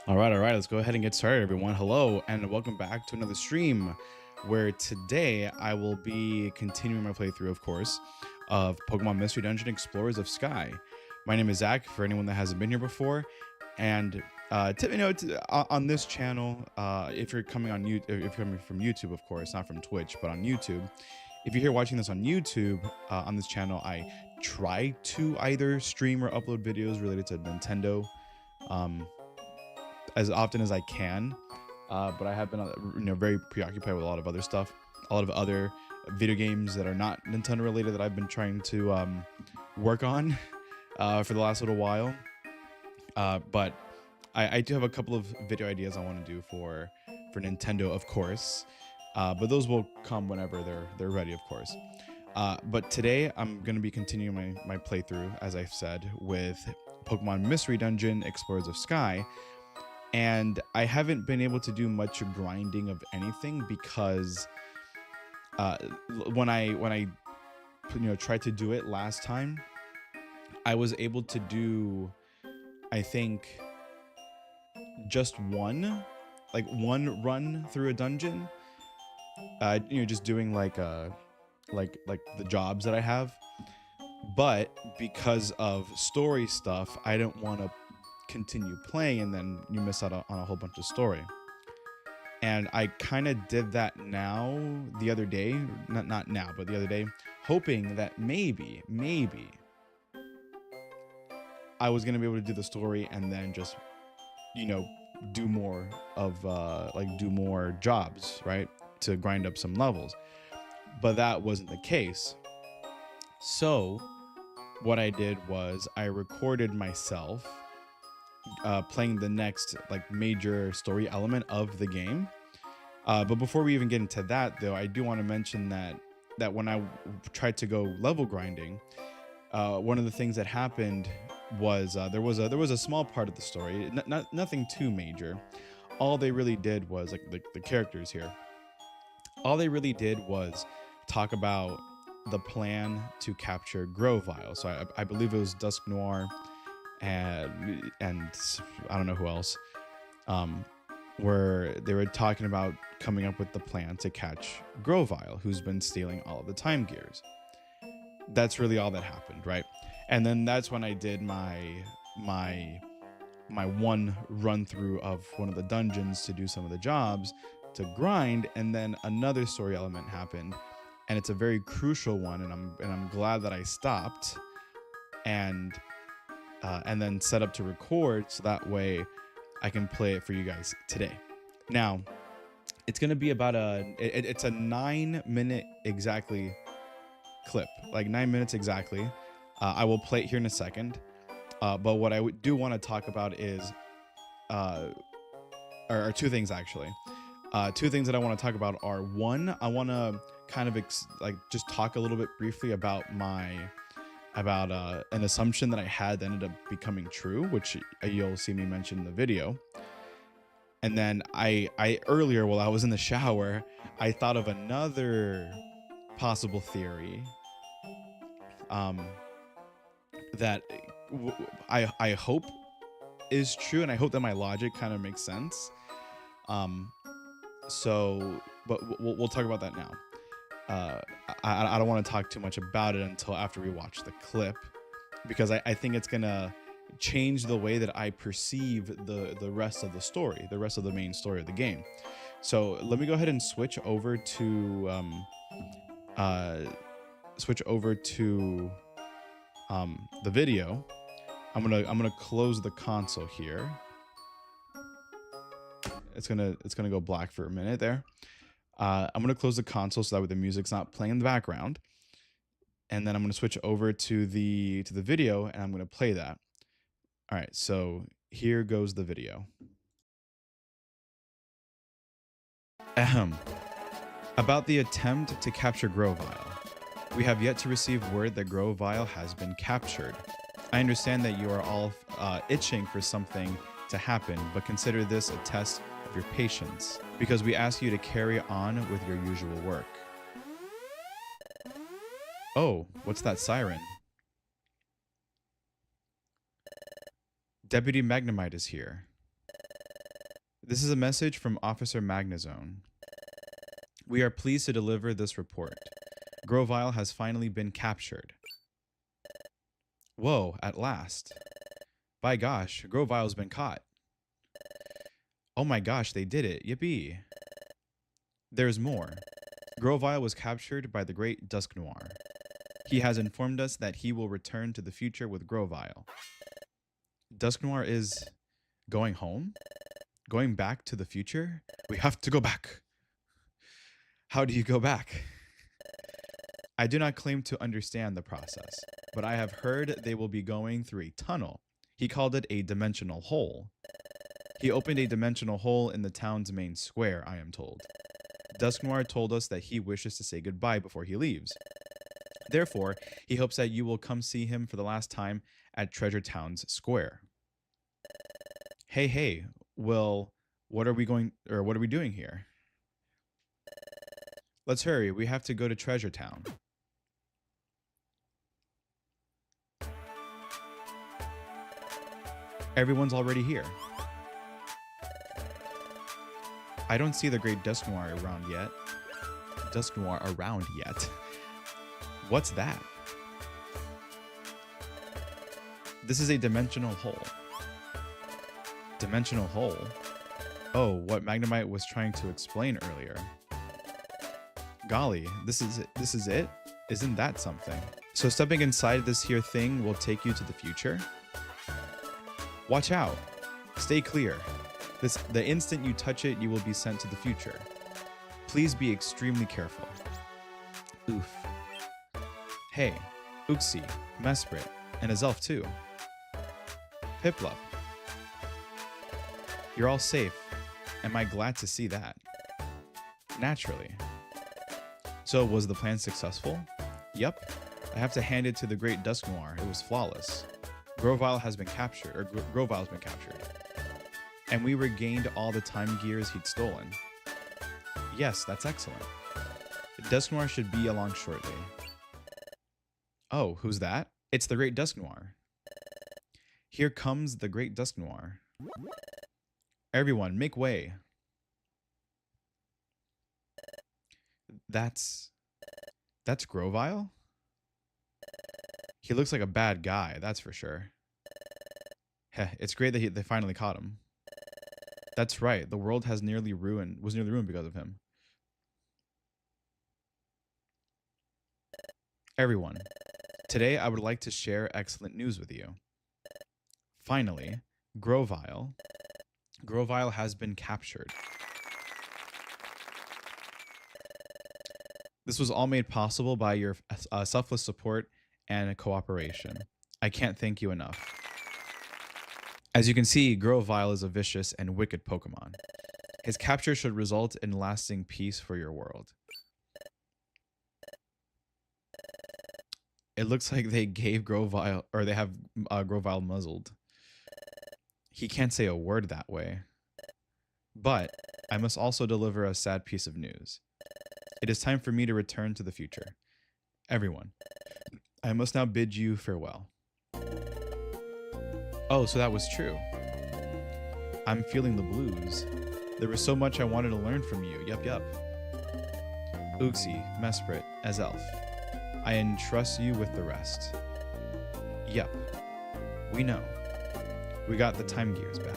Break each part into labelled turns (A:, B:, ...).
A: All right, let's go ahead and get started, everyone. Hello, and welcome back to another stream where today I will be continuing my playthrough, of course, of Pokemon Mystery Dungeon Explorers of Sky. My name is Zach, for anyone that hasn't been here before, and on this channel, if you're coming on YouTube, if you're coming from YouTube, of course, not from Twitch, but on YouTube, if you're here watching this on YouTube, on this channel, I try to either stream or upload videos related to Nintendo. As often as I can, but I have been very preoccupied with a lot of other stuff, a lot of other video games that are not Nintendo related that I've been trying to work on for the last little while. But I do have a couple of video ideas I want to do for Nintendo, of course, but those will come whenever they're ready, of course. But today I'm going to be continuing my playthrough, as I've said, with Pokemon Mystery Dungeon Explorers of Sky. And I haven't been able to do much grinding of anything because when I tried to do it last time, I was able to do, I think, just one run through a dungeon. Just doing like the jobs that I have. But because of story stuff, I don't want to continue playing and then you miss out on a whole bunch of story. And I kind of did that the other day, not now, but the other day, hoping that maybe I was going to be able to do the story and then just, do more of do more jobs, right? To grind up some levels. But that wasn't the case. So what I did was I recorded myself playing the next major story element of the game. But before we even get into that, though, I do want to mention that when I tried to go level grinding, one of the things that happened was there was a small part of the story, nothing too major. All they really did was the characters here. All they really did was talk about the plan to capture Grovyle. So I believe it was Dusk Noir and I don't know who else, where they were talking about coming up with the plan to catch Grovyle, who's been stealing all of the time gears. That's really all that happened, right? And then that's when I did my one run through of one of the dungeons to do some of the jobs to grind, and then another story element happened, and it's a very crucial one, and I'm glad that I stopped and then set up to record so that way I can play it for you guys today. Now, it's going to be about it's a 9-minute exactly clip, like 9 minutes exactly. I will play it here in a second. But what I do want to talk about is, or two things actually. Two things that I want to talk about are, one, I want to kind of just talk a little bit briefly about an assumption that I had that ended up becoming true, which you'll see me mention in the video. And then I earlier, while I was in the shower, I thought of another possible theory that I hope is true, and I hope that my logic kind of makes sense. But we'll talk about that now. I don't want to talk too much about it until after we watch the clip, because I think it's gonna change the way that I perceive the rest of the story, the rest of the main story of the game. So let me go ahead and switch over to the video. I'm gonna close the console here. It's gonna go black for a minute there. I'm gonna close the console so that way the music's not playing in the background, and then I'm gonna switch over to the video and I'm gonna play that. All right, so here goes the video. Ahem. About the attempt to capture Grovyle. We have yet to receive word that Grovyle has been captured. I understand that you are all itching for something to happen, but consider this a test of your patience, because we ask you to carry on with your usual work. Oh, what's that siren? Deputy Magnemite is here. This is a message from Officer Magnazone. We are pleased to deliver this report. Grovile has finally been captured. Whoa, at last. By gosh, Grovile's been caught. Oh my gosh, they did it. Yippee. There's more. Grovile was captured by the great Dusk Noir. He has informed us that he will return to the future with Grovile. Dusk Noir is going home? Going back to the future? We have to go back. How do you go back? I do not claim to understand the process, but I have heard they will be going through a tunnel. He called it a dimensional hole. He opened a dimensional hole in the town's main square, I am told. Dusk Noir told us that he wishes to say goodbye before he leaves. Therefore, he hopes that you will come see him for the last time at Treasure Town's square. Hey, well, what are we doing here? Let's hurry, we have to go to Treasure Town. Everyone's already here. I don't see the great Dusk Noir around yet. What's that? This is a dimensional hole. Dimensional hole? Oh, what Magnemite was trying to explain earlier. Golly, this is it? Isn't that something? So stepping inside this here thing will take you to the future? Watch out. Stay clear. The instant you touch it, you will be sent to the future. Please be extremely careful. Oof. Hey, Uxie, Mesprit, and Azelf too. Piplup. You're all safe. Am I glad to see that? Naturally. So was the plan successful? Yep. I have to hand it to the great Dusk Noir. It was flawless. Grovile's been captured. And we regained all the time gears he'd stolen. Yes, that's excellent. Dusk Noir should be along shortly. Oh, who's that? It's the great Dusk Noir. Here comes the great Dusk Noir. Everyone, make way. That's Grovile? He looks like a bad guy, that's for sure. Heh, it's great that they finally caught him. That's right, the world was nearly ruined because of him. Everyone, today I would like to share excellent news with you. Finally, Grovile has been captured. This was all made possible by your selfless support and cooperation. I can't thank you enough. As you can see, Grovile is a vicious and wicked Pokemon. His capture should result in lasting peace for your world. It looks like they gave Grovile, or they have Grovile muzzled. He can't say a word that way. But I must also deliver a sad piece of news. It is time for me to return to the future. Everyone, I must now bid you farewell. Oh, so that was true. I'm feeling the blues. There was so much I wanted to learn from you. Yup. Uxie, Mesprit, Azelf. I entrust you with the rest. Yup. We know. We got the time gears back,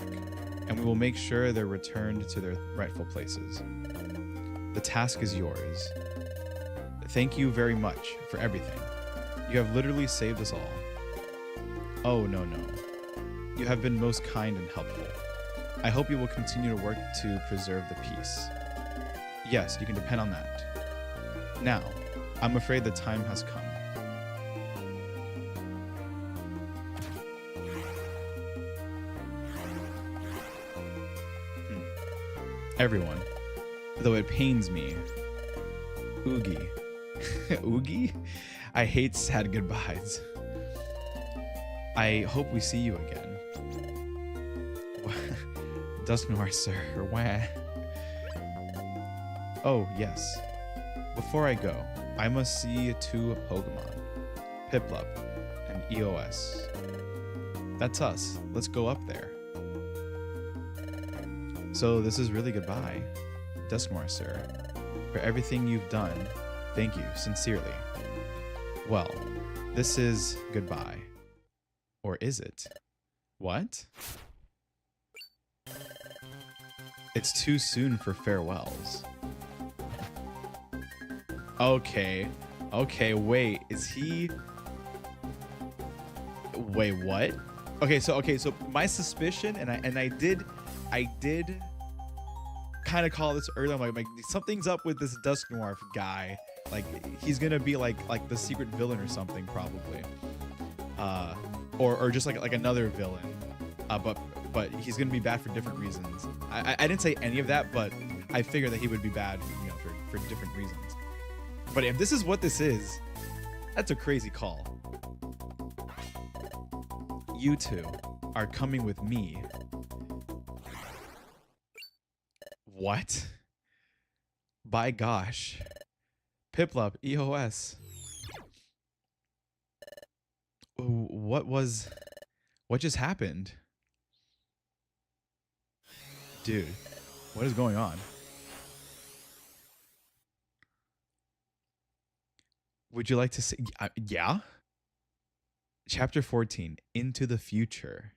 A: and we will make sure they're returned to their rightful places. The task is yours. Thank you very much for everything. You have literally saved us all. Oh, no. You have been most kind and helpful. I hope you will continue to work to preserve the peace. Yes, you can depend on that. Now, I'm afraid the time has come. Everyone, though it pains me, Oogie. Oogie? I hate sad goodbyes. I hope we see you again. Dusk Noir, sir. Wah. Oh, yes. Before I go, I must see two Pokemon, Piplup and EOS. That's us. Let's go up there. So this is really goodbye, Dusk Noir, sir. For everything you've done, thank you, sincerely. Well, this is goodbye. Or is it? What? It's too soon for farewells. Okay. Okay, wait. Is he... Wait, what? Okay, so my suspicion, and I did kind of call this earlier. I'm like something's up with this Dusk Noir guy. Like he's gonna be like the secret villain or something, probably. Or just like another villain. But he's gonna be bad for different reasons. I didn't say any of that, but I figured that he would be bad, you know, for different reasons. But if this is what this is, that's a crazy call. You two are coming with me. What? By gosh. Piplup, EOS. What just happened? Dude, what is going on? Would you like to see? Yeah? Chapter 14, Into the Future.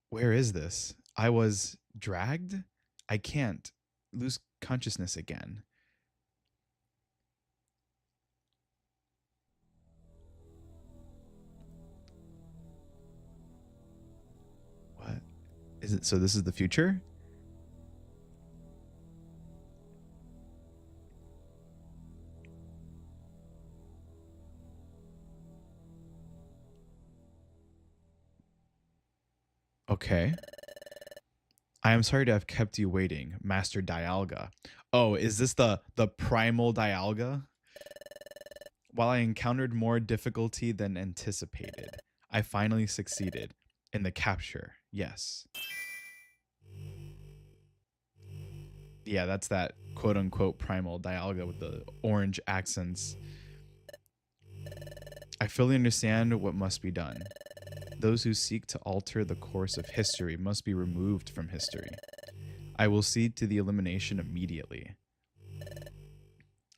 A: Where is this? I was dragged? I can't lose consciousness again. What? Is it? So this is the future? Okay. I am sorry to have kept you waiting, Master Dialga. Oh, is this the primal Dialga? While I encountered more difficulty than anticipated, I finally succeeded in the capture. Yes. Yeah, that's that quote-unquote primal Dialga with the orange accents. I fully understand what must be done. Those who seek to alter the course of history must be removed from history. I will see to the elimination immediately.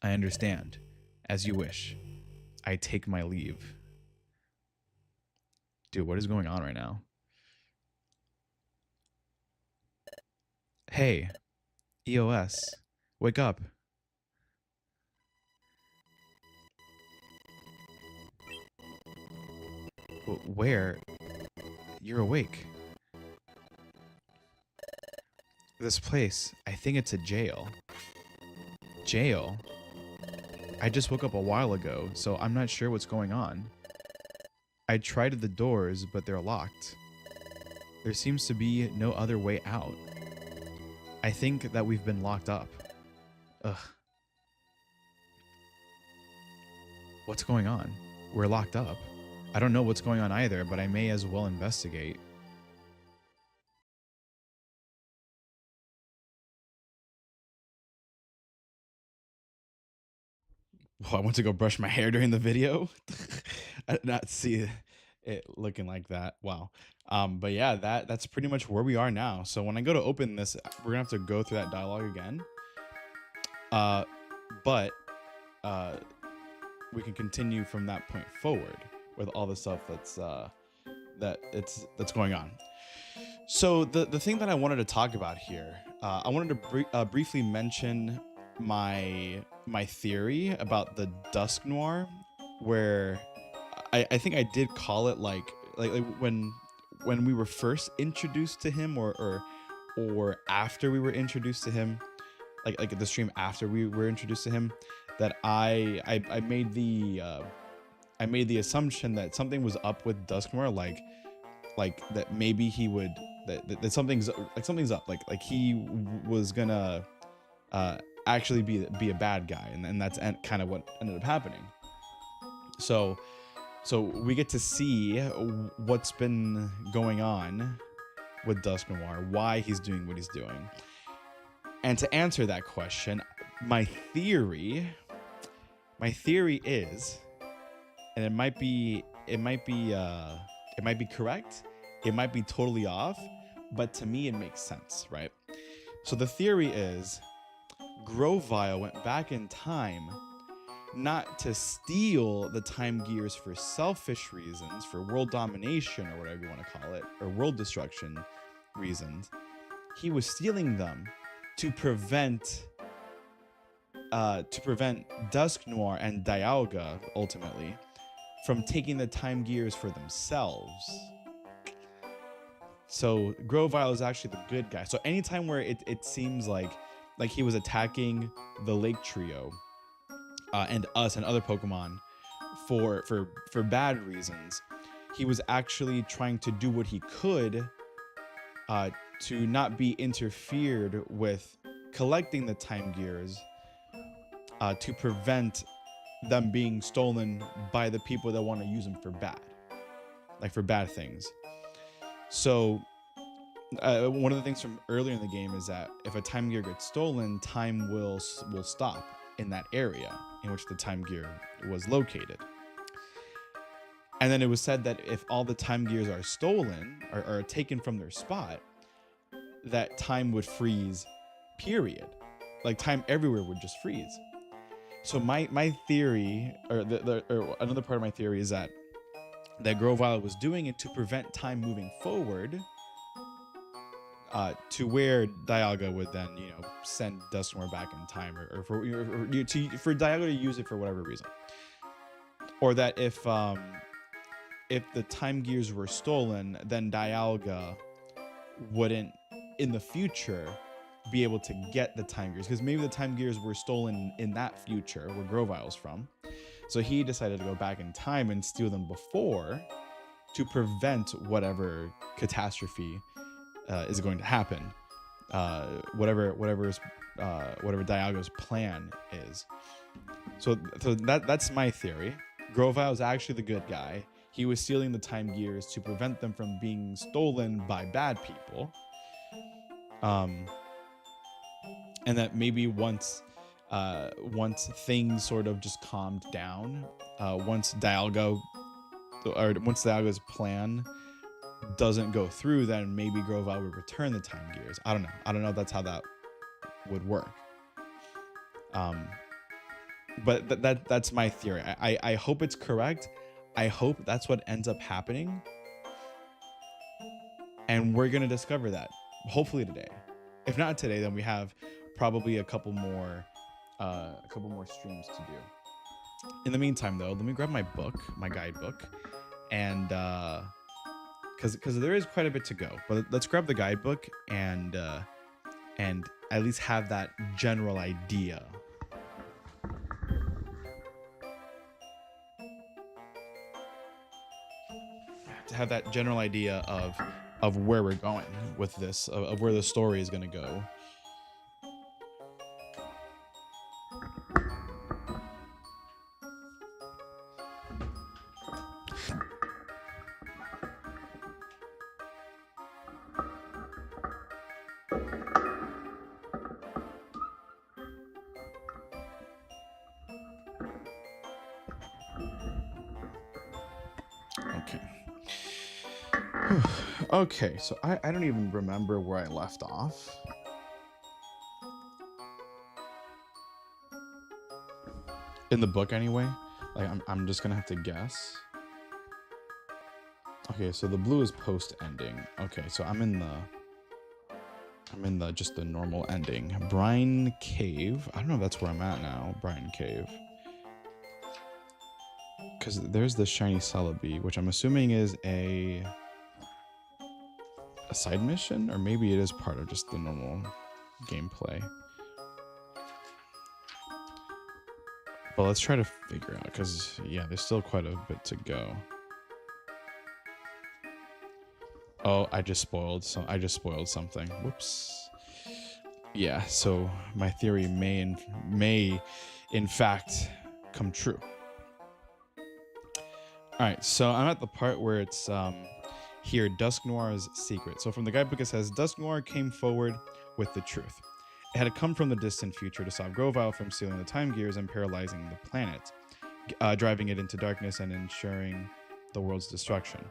A: I understand. As you wish. I take my leave. Dude, what is going on right now? Hey, EOS, wake up. Where? You're awake. This place, I think it's a jail. Jail? I just woke up a while ago, so I'm not sure what's going on. I tried the doors, but they're locked. There seems to be no other way out. I think that we've been locked up. Ugh. What's going on? We're locked up. I don't know what's going on either, but I may as well investigate. Well, I went to go brush my hair during the video. I did not see it looking like that. Wow. But yeah, that's pretty much where we are now. So when I go to open this, we're gonna have to go through that dialogue again. But we can continue from that point forward with all the stuff that's going on. So the thing that I wanted to talk about here, I wanted to briefly mention my theory about the Dusk Noir, where I think I did call it like when we were first introduced to him, or after we were introduced to him, like the stream after we were introduced to him, that I made the assumption that something was up with Dusk Noir, like that maybe he would that something's up, like he was gonna actually be a bad guy, and that's kind of what ended up happening. So we get to see what's been going on with Dusk Noir, why he's doing what he's doing. And to answer that question, my theory is, and it might be correct, It might be totally off, but to me it makes sense, right? So the theory is Grovile went back in time not to steal the time gears for selfish reasons, for world domination or whatever you want to call it, or world destruction reasons. He was stealing them to prevent Dusk Noir and Dialga ultimately from taking the time gears for themselves. So Grovile is actually the good guy. So anytime where it seems like he was attacking the Lake Trio and us and other Pokemon for bad reasons, he was actually trying to do what he could to not be interfered with collecting the time gears to prevent them being stolen by the people that want to use them for bad things. So one of the things from earlier in the game is that if a time gear gets stolen, time will stop in that area in which the time gear was located. And then it was said that if all the time gears are stolen or are taken from their spot, that time would freeze, period. Like time everywhere would just freeze. So my theory, or another part of my theory, is that Grovile was doing it to prevent time moving forward, to where Dialga would then, send Dusknoir back in time, or for Dialga to use it for whatever reason, or that if the time gears were stolen, then Dialga wouldn't in the future be able to get the time gears, because maybe the time gears were stolen in that future where Grovile's from. So he decided to go back in time and steal them before, to prevent whatever catastrophe is going to happen. Whatever Dialga's plan is. So that's my theory. Grovile is actually the good guy. He was stealing the time gears to prevent them from being stolen by bad people. And that maybe once things sort of just calmed down, once Dialga's plan doesn't go through, then maybe Grovile would return the time gears. I don't know if that's how that would work. But that's my theory. I hope it's correct. I hope that's what ends up happening, and we're gonna discover that hopefully today. If not today, then we have probably a couple more streams to do. In the meantime, though, let me grab my guidebook, and because there is quite a bit to go. But let's grab the guidebook and at least have that general idea. To have that general idea of where we're going with this, of where the story is going to go. Okay, so I don't even remember where I left off. In the book anyway. Like I'm just gonna have to guess. Okay, so the blue is post ending. Okay, so I'm in the just the normal ending. Brine Cave. I don't know if that's where I'm at now. Brine Cave. Because there's the shiny Celebi, which I'm assuming is a side mission, or maybe it is part of just the normal gameplay. But let's try to figure out, because yeah, there's still quite a bit to go. Oh, I just spoiled something. Whoops. Yeah, so my theory may in fact come true. All right, so I'm at the part where it's here, Dusknoir's secret. So from the guidebook it says, Dusknoir came forward with the truth. It had come from the distant future to stop Grovile from stealing the time gears and paralyzing the planet, driving it into darkness and ensuring the world's destruction.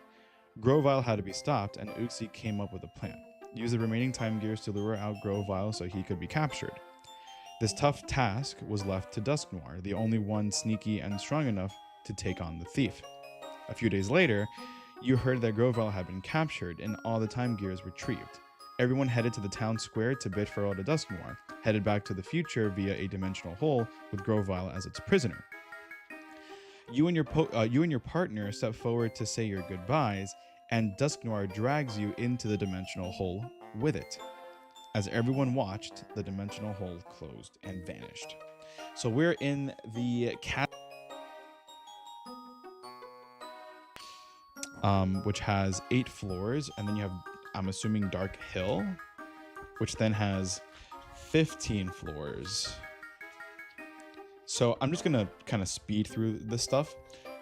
A: Grovyle had to be stopped, and Uxie came up with a plan. Use the remaining time gears to lure out Grovyle so he could be captured. This tough task was left to Dusk Noir, the only one sneaky and strong enough to take on the thief. A few days later, you heard that Grovyle had been captured and all the time gears retrieved. Everyone headed to the town square to bid farewell to Dusk Noir, headed back to the future via a dimensional hole with Grovyle as its prisoner. You and your partner step forward to say your goodbyes, and Dusk Noir drags you into the dimensional hole with it. As everyone watched, the dimensional hole closed and vanished. So we're in the which has 8 floors, and then you have, I'm assuming, Dark Hill, which then has 15 floors. So I'm just gonna kind of speed through this stuff.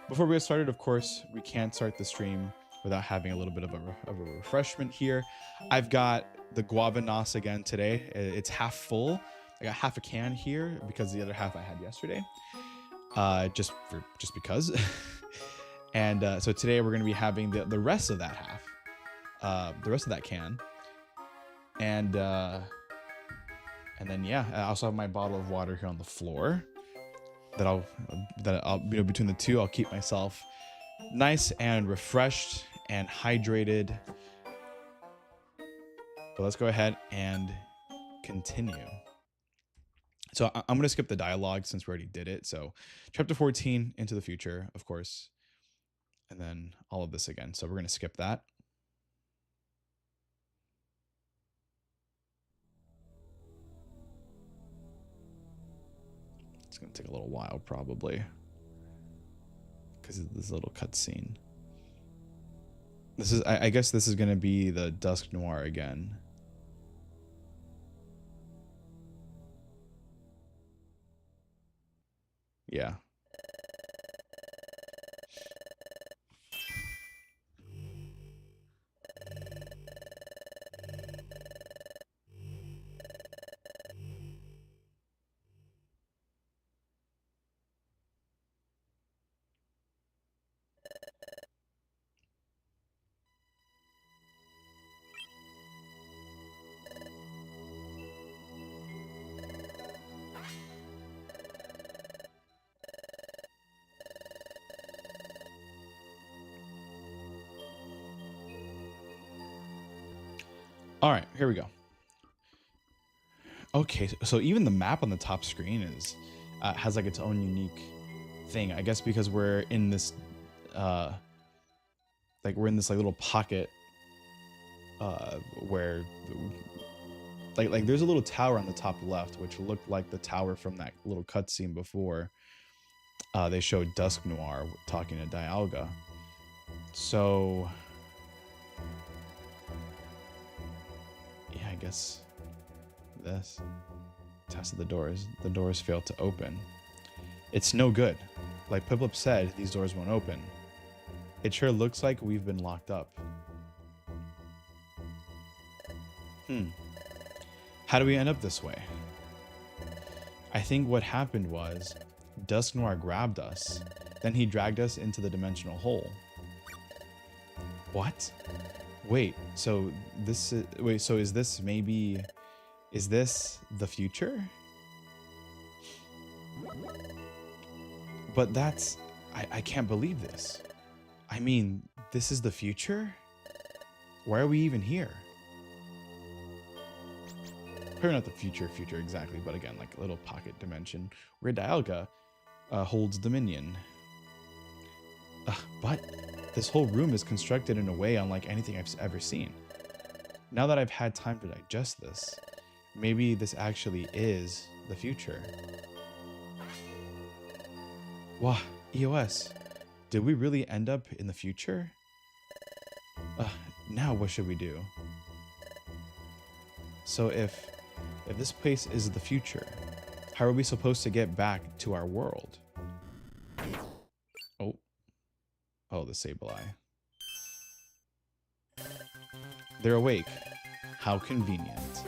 A: Before we get started, of course, we can't start the stream without having a little bit of a refreshment here. I've got the guava nos again today. It's half full. I got half a can here because the other half I had yesterday, just because. And so today we're going to be having the rest of that half, the rest of that can, and then yeah, I also have my bottle of water here on the floor. That I'll between the two, I'll keep myself nice and refreshed and hydrated. But let's go ahead and continue. So I'm going to skip the dialogue since we already did it. So chapter 14, Into the Future, of course. And then all of this again. So we're going to skip that. It's going to take a little while probably because of this little cutscene. This is, I guess this is going to be the Dusk Noir again. Yeah. All right, here we go. Okay, so even the map on the top screen is has like its own unique thing. I guess because we're in this like little pocket where like there's a little tower on the top left which looked like the tower from that little cutscene before they showed Dusk Noir talking to Dialga. So yeah, I guess this tested the doors. The doors failed to open. It's no good. Like Piplip said, these doors won't open. It sure looks like we've been locked up. How do we end up this way? I think what happened was Dusk Noir grabbed us, then he dragged us into the dimensional hole. What? Wait, so this is, so is this maybe, is this the future? But that's, I can't believe this. I mean, this is the future? Why are we even here? Probably not the future exactly, but again, like a little pocket dimension where Dialga holds dominion. But this whole room is constructed in a way unlike anything I've ever seen. Now that I've had time to digest this, maybe this actually is the future. Wow, EOS, did we really end up in the future? Now what should we do? So if this place is the future, how are we supposed to get back to our world? Oh, the Sableye. They're awake. How convenient.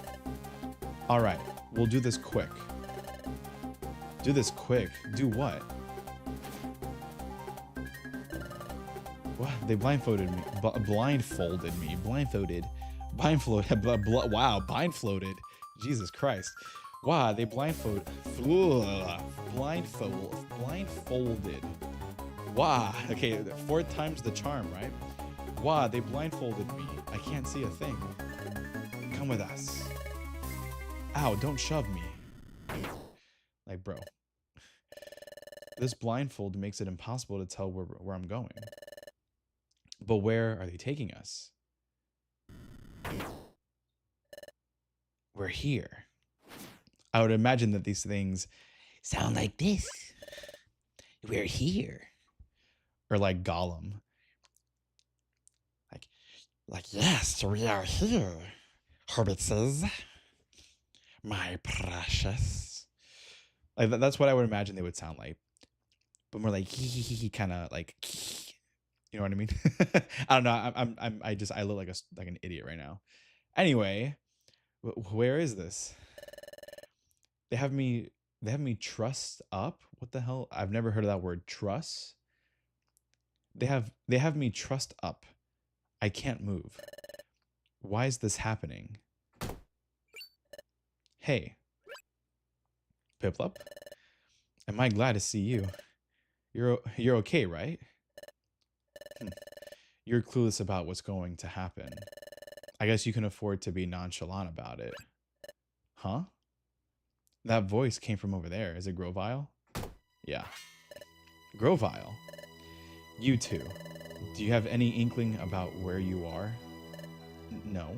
A: All right, we'll do this quick. Do this quick? Do what? What? They blindfolded me. Blindfolded me. Blindfolded. Wow, blindfolded. Jesus Christ. Wow, they blindfolded. Blindfolded. Wow. Okay, 4 times the charm, right? Wow, they blindfolded me. I can't see a thing. Come with us. Ow, don't shove me. Like, bro. This blindfold makes it impossible to tell where I'm going. But where are they taking us? We're here. I would imagine that these things sound like this. We're here. Or like Gollum. Like yes, we are here. Hobbitses. My precious. Like that's what I would imagine they would sound like. But more like he kind of like, you know what I mean? I don't know. I look like an idiot right now. Anyway, where is this? They have me trussed up. What the hell? I've never heard of that word, truss. They have me trussed up. I can't move. Why is this happening? Hey, Piplup. Am I glad to see you? You're okay, right? You're clueless about what's going to happen. I guess you can afford to be nonchalant about it. Huh? That voice came from over there. Is it Grovile? Yeah. Grovile. You two. Do you have any inkling about where you are? No.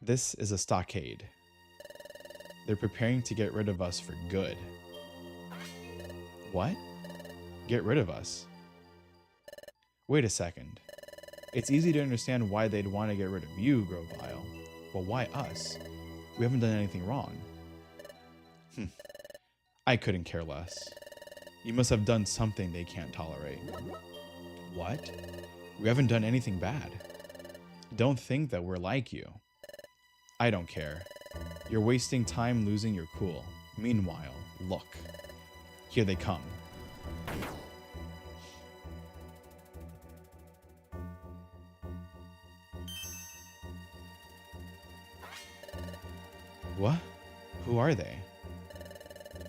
A: This is a stockade. They're preparing to get rid of us for good. What? Get rid of us? Wait a second. It's easy to understand why they'd want to get rid of you, Grovile. But why us? We haven't done anything wrong. I couldn't care less. You must have done something they can't tolerate. What? We haven't done anything bad. Don't think that we're like you. I don't care. You're wasting time losing your cool. Meanwhile, look. Here they come. What? Who are they?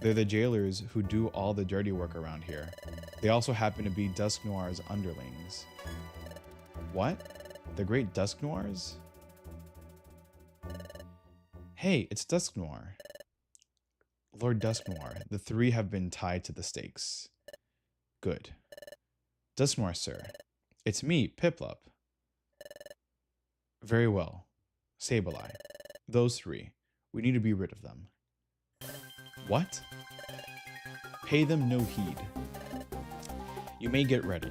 A: They're the jailers who do all the dirty work around here. They also happen to be Dusk Noir's underlings. What? The Great Dusk Noirs? Hey, it's Dusk Noir. Lord Dusk Noir, the 3 have been tied to the stakes. Good. Dusk Noir, sir. It's me, Piplup. Very well. Sableye. Those 3. We need to be rid of them. What? Pay them no heed. You may get ready.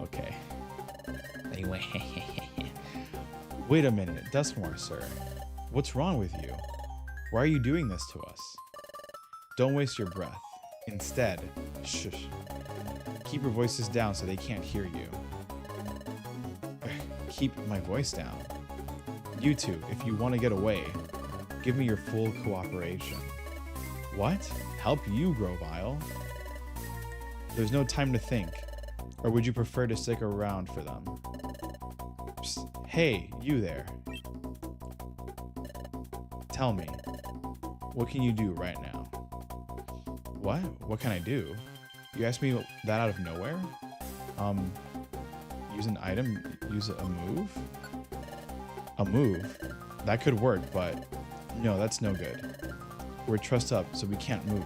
A: Okay. Wait a minute, Dusknoir, sir. What's wrong with you? Why are you doing this to us? Don't waste your breath. Instead, shush. Keep your voices down so they can't hear you. Keep my voice down. You two, if you want to get away, give me your full cooperation. What? Help you, Grovile? There's no time to think. Or would you prefer to stick around for them? Psst. Hey, you there. Tell me, what can you do right now? What? What can I do? You asked me that out of nowhere? Use an item, use a move? A move? That could work, but no, that's no good. We're trussed up, so we can't move.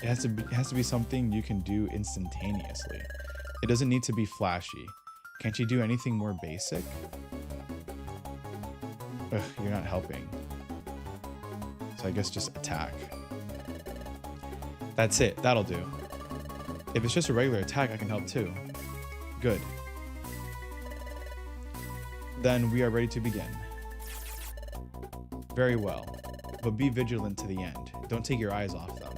A: It has to be something you can do instantaneously. It doesn't need to be flashy. Can't you do anything more basic? Ugh, you're not helping. So I guess just attack. That's it, that'll do. If it's just a regular attack, I can help too. Good. Then we are ready to begin. Very well, but be vigilant to the end. Don't take your eyes off them,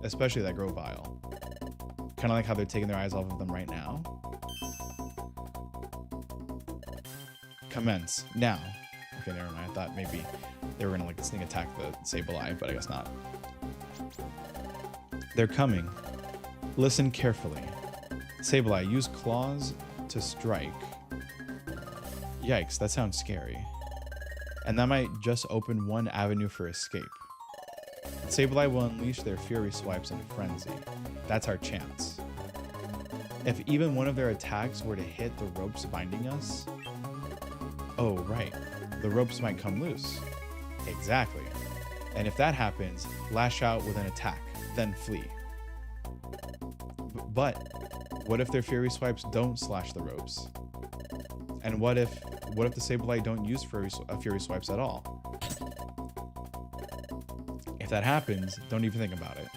A: especially that Grovile. Kind of like how they're taking their eyes off of them right now. Commence, now. Okay, never mind, I thought maybe they were gonna like sneak attack the Sableye, but I guess not. They're coming. Listen carefully. Sableye, use claws to strike. Yikes, that sounds scary. And that might just open one avenue for escape. Sableye will unleash their fury swipes in a frenzy. That's our chance. If even one of their attacks were to hit the ropes binding us... Oh, right. The ropes might come loose. Exactly. And if that happens, lash out with an attack, then flee. But what if their fury swipes don't slash the ropes? And what if the Sableye don't use fury swipes at all? If that happens, don't even think about it.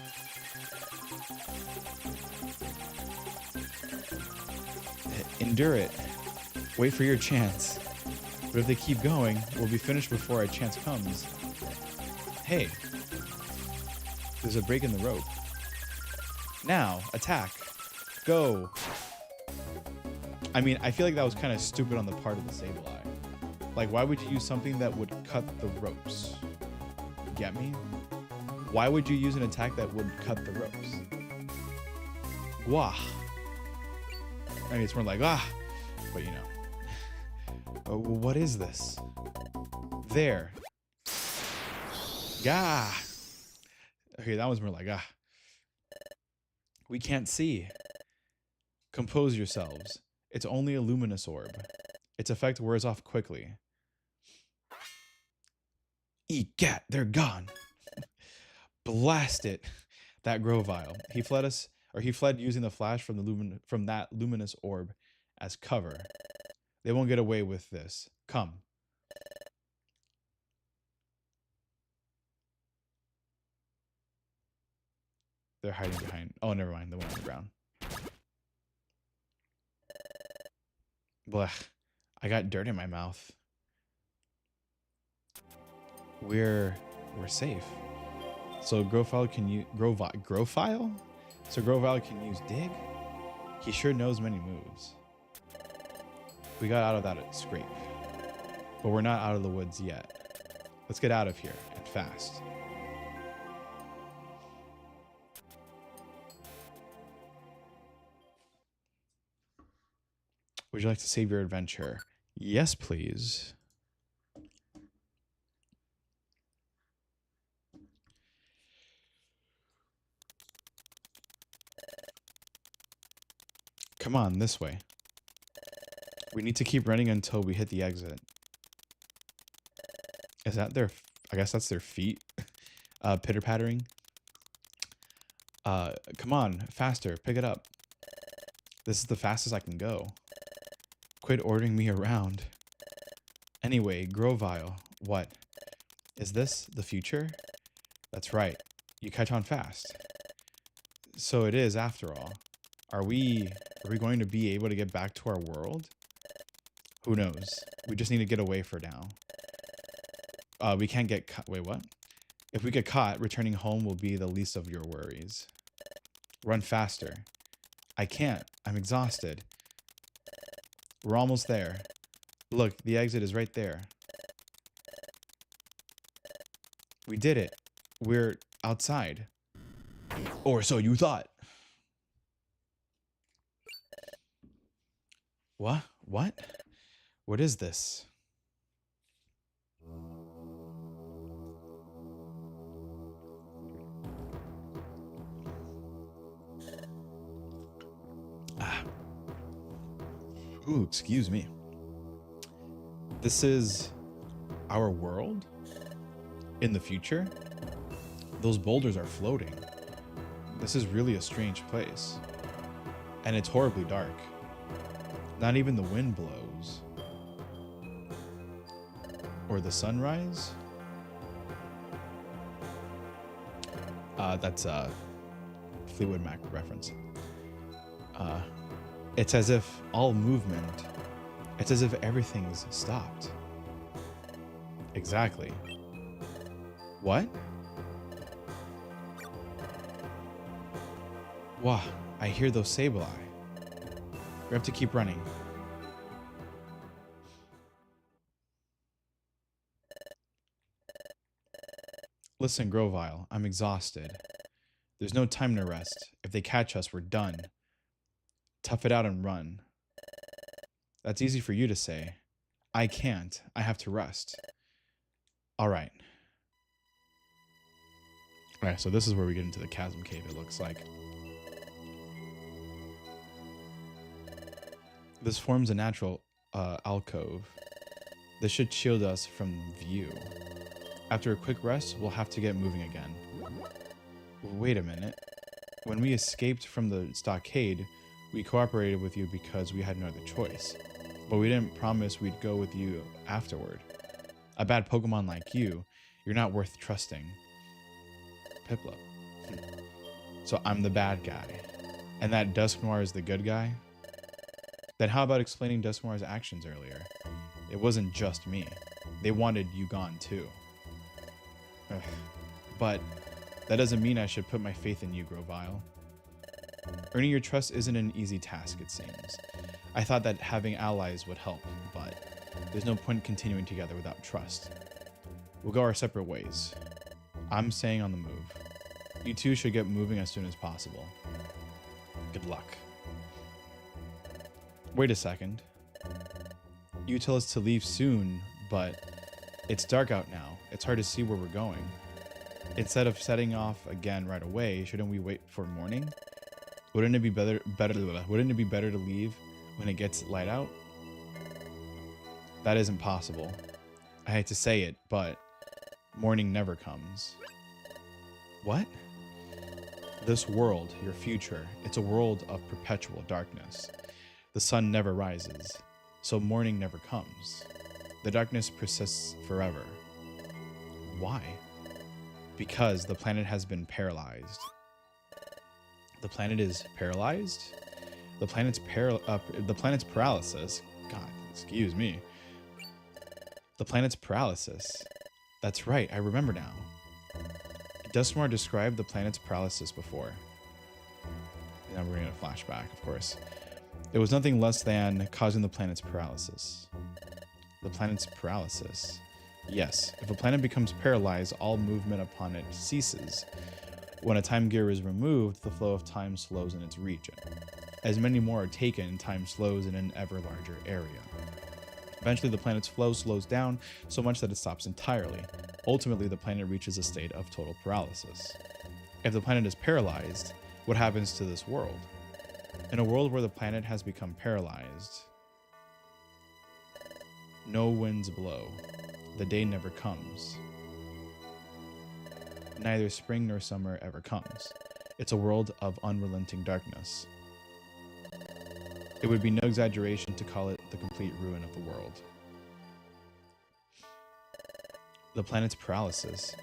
A: Endure it. Wait for your chance. But if they keep going, we'll be finished before our chance comes. Hey, there's a break in the rope. Now, attack. Go. I mean, I feel like that was kind of stupid on the part of the Sableye. Like, why would you use something that would cut the ropes? Get me? Why would you use an attack that would cut the ropes? Wah. I mean, it's more like, but you know. What is this? There. Gah. Okay, that was more like, We can't see. Compose yourselves. It's only a luminous orb. Its effect wears off quickly. Egat, they're gone. Blast it. That Grovile. He fled using the flash from that luminous orb as cover. They won't get away with this. Come. They're hiding behind. Oh, never mind. The one on the ground. Blech. I got dirt in my mouth. We're safe. So Grovile can use Grovile? So Grovile can use dig? He sure knows many moves. We got out of that scrape. But we're not out of the woods yet. Let's get out of here, and fast. Would you like to save your adventure? Yes, please. Come on, this way. We need to keep running until we hit the exit. Is that their... I guess that's their feet. Pitter-pattering. Come on, faster. Pick it up. This is the fastest I can go. Quit ordering me around. Anyway, Grovile. What? Is this the future? That's right. You catch on fast. So it is, after all. Are we going to be able to get back to our world? Who knows? We just need to get away for now. We can't get caught. Wait, what? If we get caught, returning home will be the least of your worries. Run faster. I can't. I'm exhausted. We're almost there. Look, the exit is right there. We did it. We're outside. Or so you thought. What? What? What is this? Ooh, excuse me. This is our world? In the future? Those boulders are floating. This is really a strange place. And it's horribly dark. Not even the wind blows. Or the sunrise? That's a Fleetwood Mac reference. It's as if all movement, it's as if everything's stopped. Exactly. What? Wow, I hear those Sableye. We have to keep running. Listen, Grovile, I'm exhausted. There's no time to rest. If they catch us, we're done. Tough it out and run. That's easy for you to say. I can't. I have to rest. All right. All right, so this is where we get into the chasm cave, it looks like. This forms a natural alcove. This should shield us from view. After a quick rest, we'll have to get moving again. Wait a minute. When we escaped from the stockade, we cooperated with you because we had no other choice. But we didn't promise we'd go with you afterward. A bad Pokemon like you, you're not worth trusting. Piplup. So I'm the bad guy. And that Dusknoir is the good guy? Then how about explaining Dusknoir's actions earlier? It wasn't just me. They wanted you gone too. Ugh. But that doesn't mean I should put my faith in you, Grovyle. Earning your trust isn't an easy task, it seems. I thought that having allies would help, but there's no point continuing together without trust. We'll go our separate ways. I'm staying on the move. You two should get moving as soon as possible. Good luck. Wait a second. You tell us to leave soon, but it's dark out now. It's hard to see where we're going. Instead of setting off again right away, shouldn't we wait for morning? Wouldn't it be better to leave when it gets light out? That isn't possible. I hate to say it, but morning never comes. What? This world, your future, it's a world of perpetual darkness. The sun never rises, so morning never comes. The darkness persists forever. Why? Because the planet has been paralyzed. The planet is paralyzed? The planet's paralysis. God, excuse me. The planet's paralysis. That's right, I remember now. Dusknoir described the planet's paralysis before. Now we're in a flashback, of course. It was nothing less than causing the planet's paralysis. The planet's paralysis. Yes, if a planet becomes paralyzed, all movement upon it ceases. When a time gear is removed, the flow of time slows in its region. As many more are taken, time slows in an ever larger area. Eventually, the planet's flow slows down so much that it stops entirely. Ultimately, the planet reaches a state of total paralysis. If the planet is paralyzed, what happens to this world? In a world where the planet has become paralyzed, no winds blow. The day never comes. Neither spring nor summer ever comes. It's a world of unrelenting darkness. It would be no exaggeration to call it the complete ruin of the world. The planet's paralysis.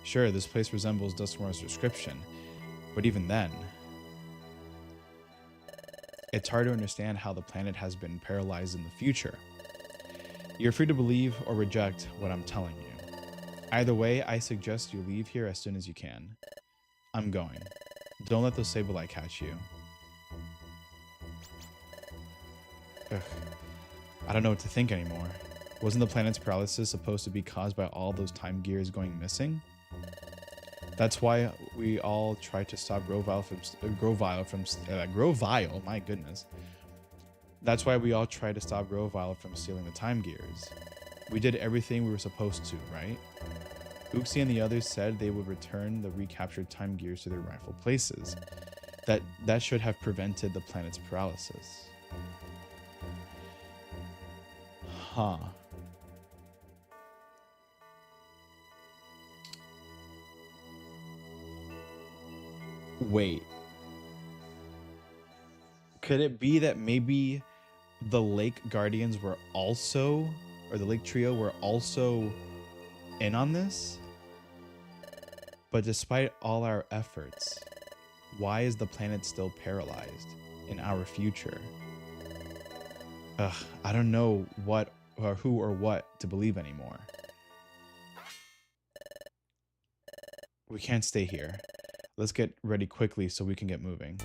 A: Sure, this place resembles Dusknoir's description, but even then, it's hard to understand how the planet has been paralyzed in the future. You're free to believe or reject what I'm telling you. Either way, I suggest you leave here as soon as you can. I'm going. Don't let those Sableye catch you. Ugh. I don't know what to think anymore. Wasn't the planet's paralysis supposed to be caused by all those time gears going missing? That's why we all tried to stop Grovyle, my goodness. That's why we all tried to stop Grovyle from stealing the time gears. We did everything we were supposed to, right? Uxie and the others said they would return the recaptured time gears to their rightful places. That should have prevented the planet's paralysis. Huh. Wait. Could it be that maybe the Lake Guardians were also, or the Lake Trio were also in on this? But despite all our efforts, why is the planet still paralyzed in our future? Ugh, I don't know what or who or what to believe anymore. We can't stay here. Let's get ready quickly so we can get moving.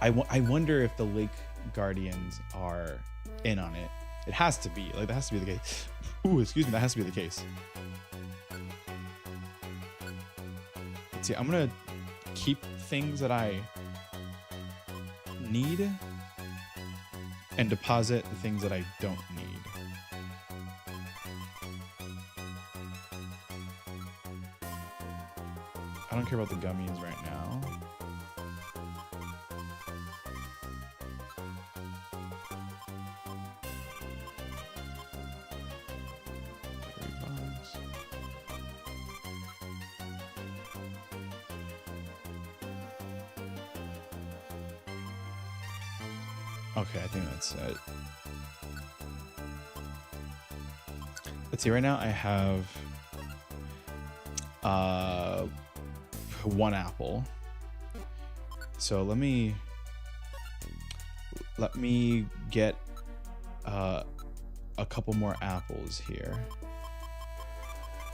A: I wonder if the Lake Guardians are in on it. It has to be. Like, that has to be the case. Ooh, excuse me. That has to be the case. Let's see, I'm gonna keep things that I need and deposit the things that I don't need. I don't care about the gummies right now. Okay, I think that's it. Let's see, right now I have 1 apple. So let me get a couple more apples here.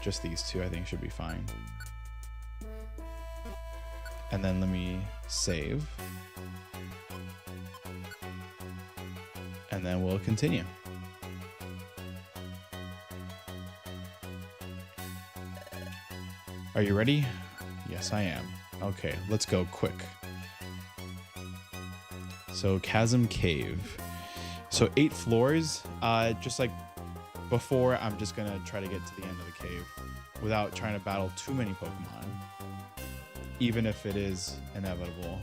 A: Just these 2 I think should be fine. And then let me save. And then we'll continue. Are you ready? Yes, I am. Okay, let's go quick. So Chasm Cave. So 8 floors. Just like before, I'm just gonna try to get to the end of the cave without trying to battle too many Pokemon, even if it is inevitable.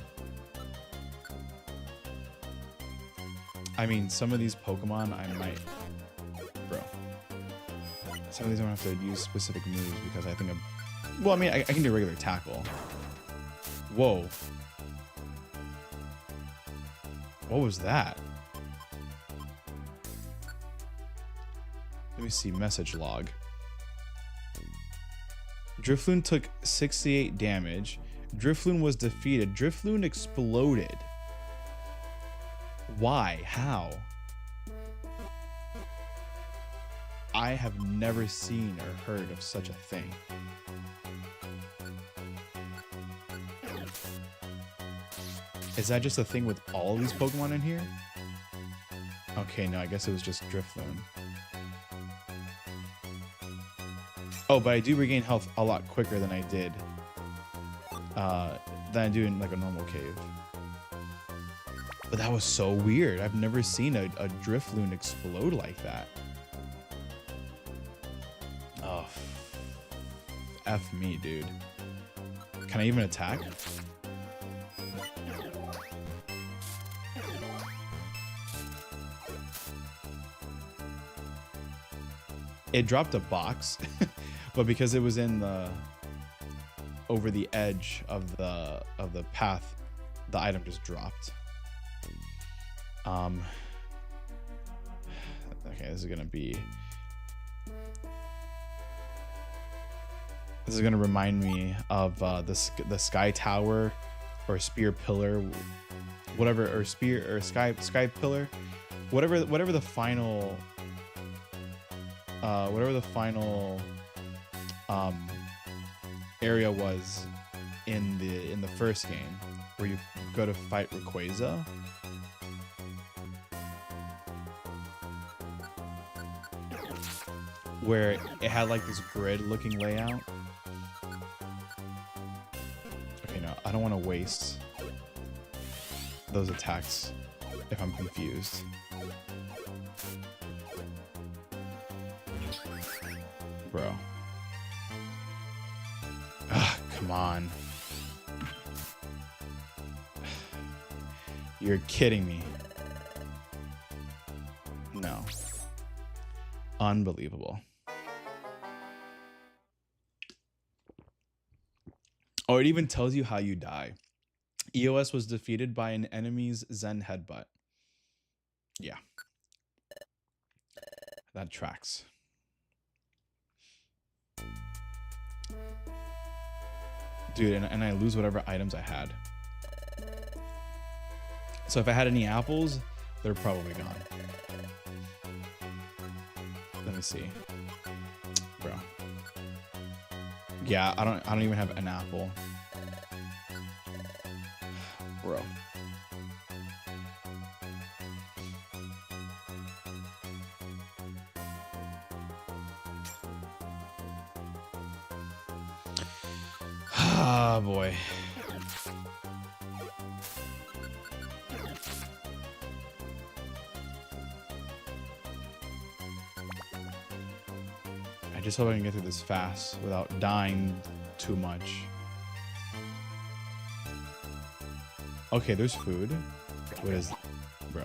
A: I mean, some of these Pokemon I might... Bro. Some of these I'm gonna have to use specific moves because I think I'm... Well, I mean, I can do regular tackle. Whoa. What was that? Let me see. Message log. Drifloon took 68 damage. Drifloon was defeated. Drifloon exploded. Why? How? I have never seen or heard of such a thing. Is that just a thing with all these Pokemon in here? Okay, no, I guess it was just Drifloon. Oh, but I do regain health a lot quicker than I did. Than I do in like a normal cave. But that was so weird. I've never seen a Drifloon explode like that. Oh, F me, dude. Can I even attack? It dropped a box, but because it was in the over the edge of the path, the item just dropped. Okay, this is gonna remind me of the Sky Tower or Spear Pillar, whatever, or Spear or Sky Pillar, whatever the final area was in the first game where you go to fight Rayquaza. Where it had like this grid looking layout. Okay, no, I don't want to waste those attacks if I'm confused. Bro. Ugh, come on. You're kidding me. No. Unbelievable. Oh, it even tells you how you die. EOS was defeated by an enemy's Zen Headbutt. Yeah. That tracks. Dude, and I lose whatever items I had. So if I had any apples, they're probably gone. Let me see. Bro. Yeah, I don't even have an apple. Bro. Ah, boy. I just hope I can get through this fast without dying too much. Okay, there's food. What is... Bro.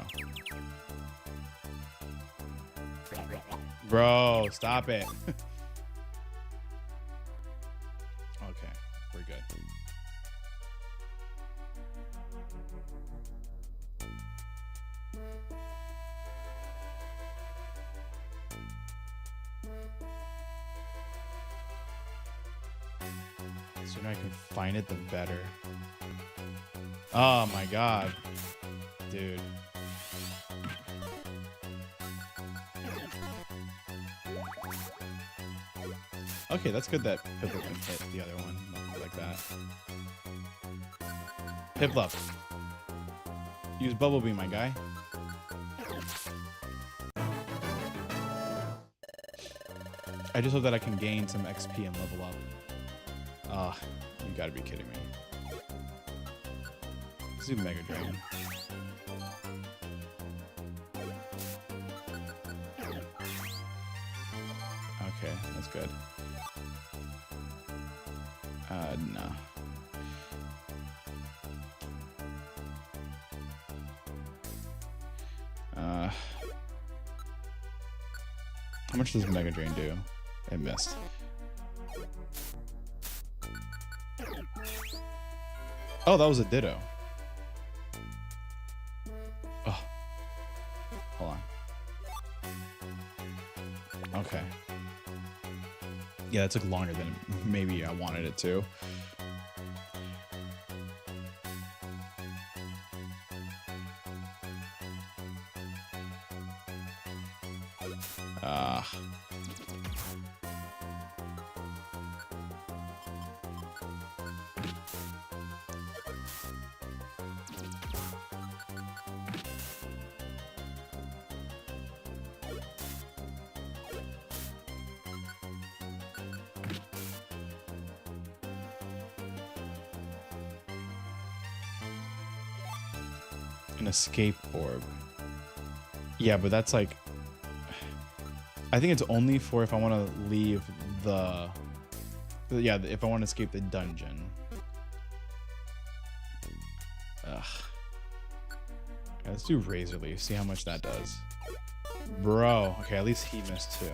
A: Bro, stop it. Okay, we're good. The sooner I can find it, the better. Oh my god. Dude. Okay, that's good that Piplup can hit the other one like that. Piplup. Use Bubble Beam, my guy. I just hope that I can gain some XP and level up. Ah, you gotta be kidding me. Let's do Mega Drain. Okay, that's good. No. How much does Mega Drain do? It missed. Oh, that was a Ditto. Oh. Hold on. Okay. Yeah, that took longer than maybe I wanted it to. An escape orb. Yeah, but that's like... I think it's only for if I want to leave the... Yeah, if I want to escape the dungeon. Ugh. Yeah, let's do Razor Leaf, see how much that does. Bro, okay, at least he missed too.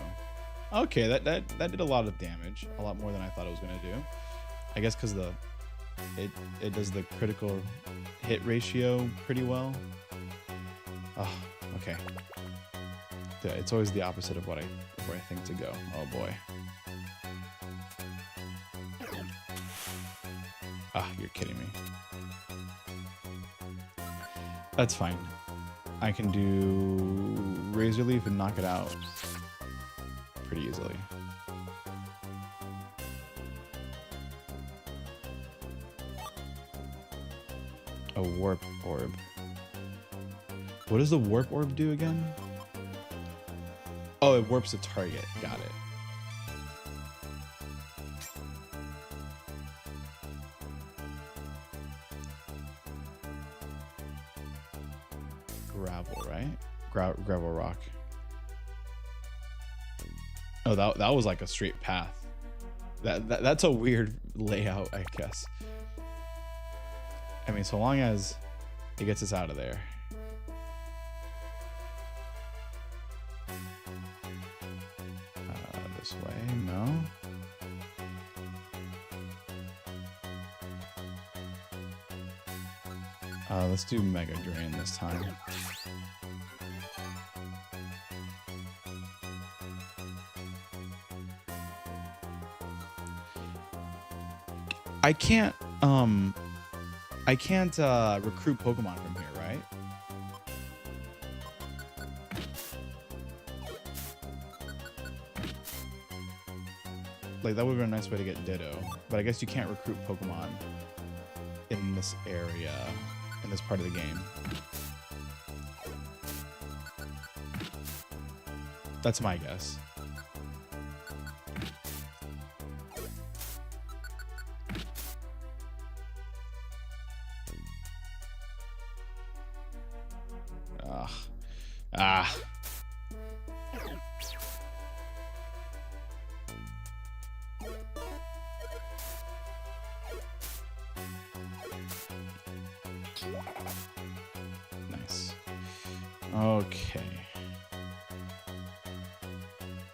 A: Okay, that did a lot of damage. A lot more than I thought it was going to do. I guess because the... It does the critical hit ratio pretty well. Oh, okay. Yeah, it's always the opposite of where I think to go. Oh boy. Ah, you're kidding me. That's fine. I can do Razor Leaf and knock it out pretty easily. A Warp Orb. What does the Warp Orb do again? Oh, it warps a target. Got it. Gravel, right? Gravel rock. Oh, that was like a straight path. That's a weird layout, I guess. I mean, so long as it gets us out of there. This way, no. Let's do Mega Drain this time. I can't recruit Pokemon from here, right? Like, that would be a nice way to get Ditto, but I guess you can't recruit Pokemon in this area, in this part of the game. That's my guess. Ah. Nice. Okay.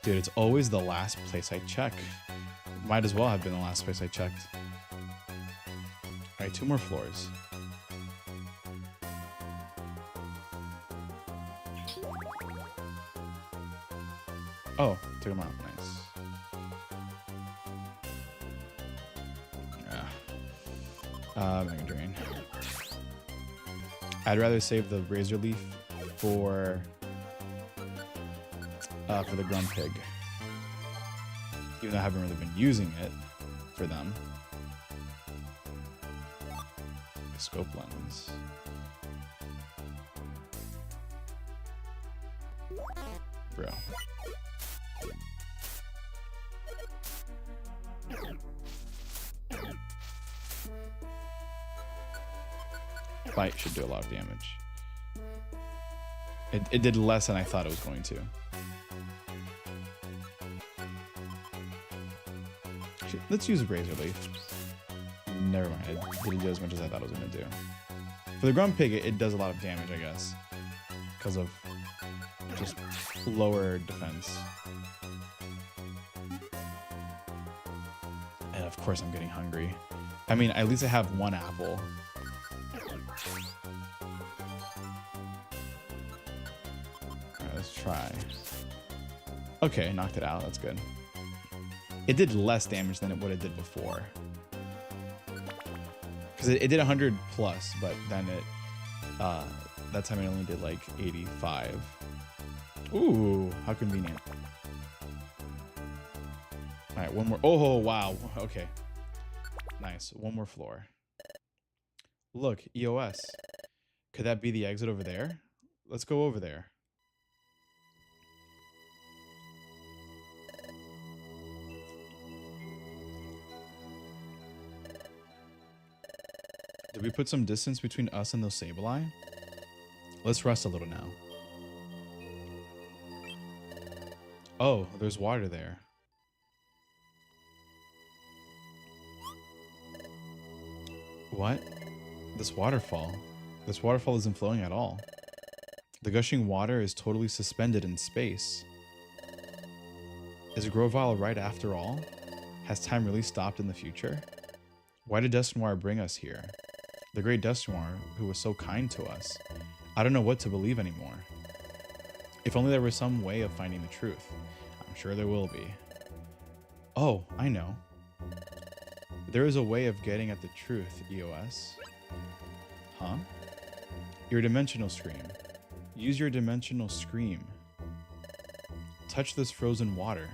A: Dude, it's always the last place I check. Might as well have been the last place I checked. All right, 2 more floors. Oh, took him out. Nice. Mega Drain. I'd rather save the Razor Leaf for the Grunt Pig. Even though I haven't really been using it for them. Scope Lens. Bro. Bite should do a lot of damage. It did less than I thought it was going to. Let's use Razor Leaf. Never mind. It didn't do as much as I thought it was going to do. For the Grunt Pig, it does a lot of damage, I guess. Because of just lower defense. And of course I'm getting hungry. I mean, at least I have 1 apple. Alright, let's try. Okay, knocked it out. That's good. It did less damage than what it did before. Because it did 100 plus, but then that time it only did like 85. Ooh, how convenient. All right, 1 more. Oh, wow. Okay. Nice. 1 more floor. Look, EOS. Could that be the exit over there? Let's go over there. Did we put some distance between us and those Sableye? Let's rest a little now. Oh, there's water there. What? This waterfall. This waterfall isn't flowing at all. The gushing water is totally suspended in space. Is Grovyle right after all? Has time really stopped in the future? Why did Dusknoir bring us here? The great Dusknoir, who was so kind to us. I don't know what to believe anymore. If only there was some way of finding the truth. I'm sure there will be. Oh, I know. There is a way of getting at the truth, EOS. Huh? Your dimensional scream. Use your dimensional scream. Touch this frozen water.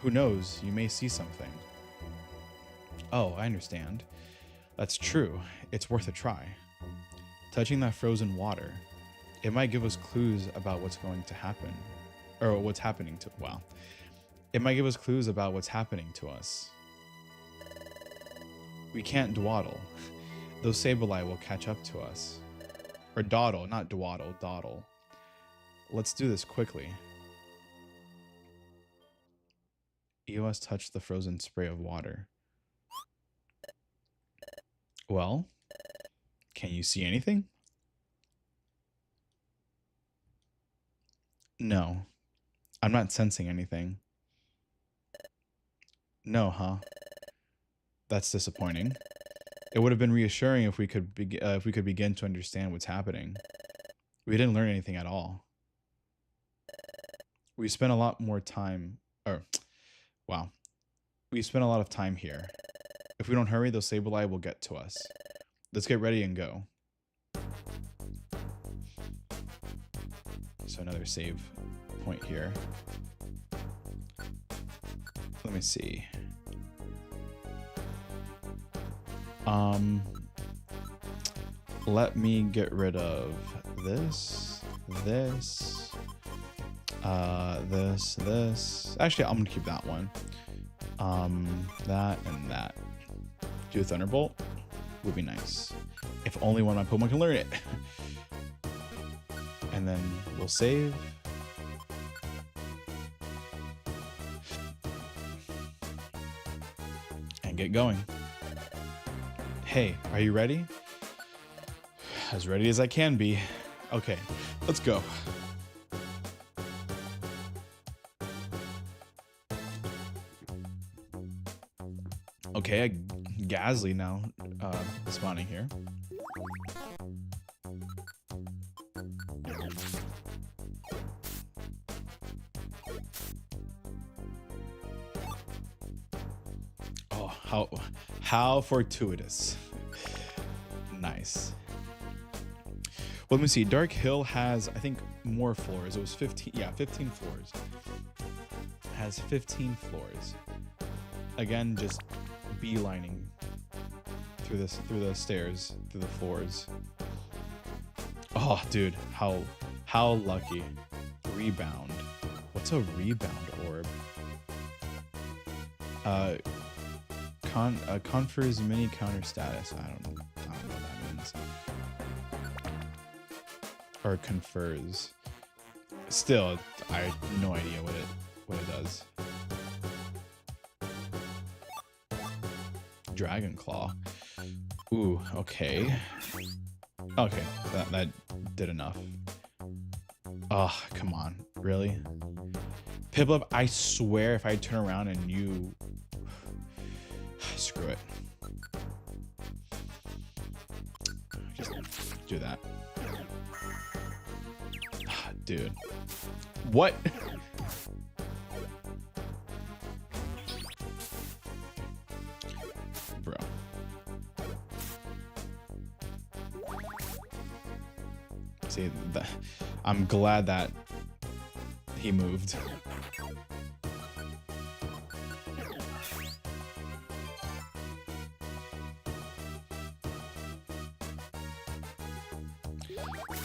A: Who knows, you may see something. Oh, I understand. That's true. It's worth a try. Touching that frozen water, it might give us clues about what's going to happen. Or what's happening to... Well, it might give us clues about what's happening to us. We can't dawdle. Those Sableye will catch up to us. Or dawdle, not dawdle, dawdle. Let's do this quickly. EOS touched the frozen spray of water. Well, can you see anything? No, I'm not sensing anything. No, huh? That's disappointing. It would have been reassuring if we could begin to understand what's happening. We didn't learn anything at all. We spent a lot more time, wow. We spent a lot of time here. If we don't hurry, those Sableye will get to us. Let's get ready and go. So another save point here. Let me see. Let me get rid of this, this. Actually, I'm gonna keep that one. That and that. Do a Thunderbolt would be nice. If only one of my Pokemon can learn it. And then we'll save. And get going. Hey, are you ready? As ready as I can be. Okay, let's go. Okay, Gasly now spawning here. Oh, how fortuitous. Nice. Well, let me see. Dark Hill has, I think, more floors. It was 15. Yeah, 15 floors. It has 15 floors. Again, just beelining through this, through the stairs, through the floors. Oh, dude, how lucky. Rebound. What's a rebound orb? Confers mini counter status. I don't know what that means. Or confers. Still, I have no idea what it does. Dragon Claw. Ooh, okay. Okay, that did enough. Oh, come on. Really? Piplup, I swear if I turn around and you... Screw it. Just do that. Dude. What? Bro. See, I'm glad that he moved.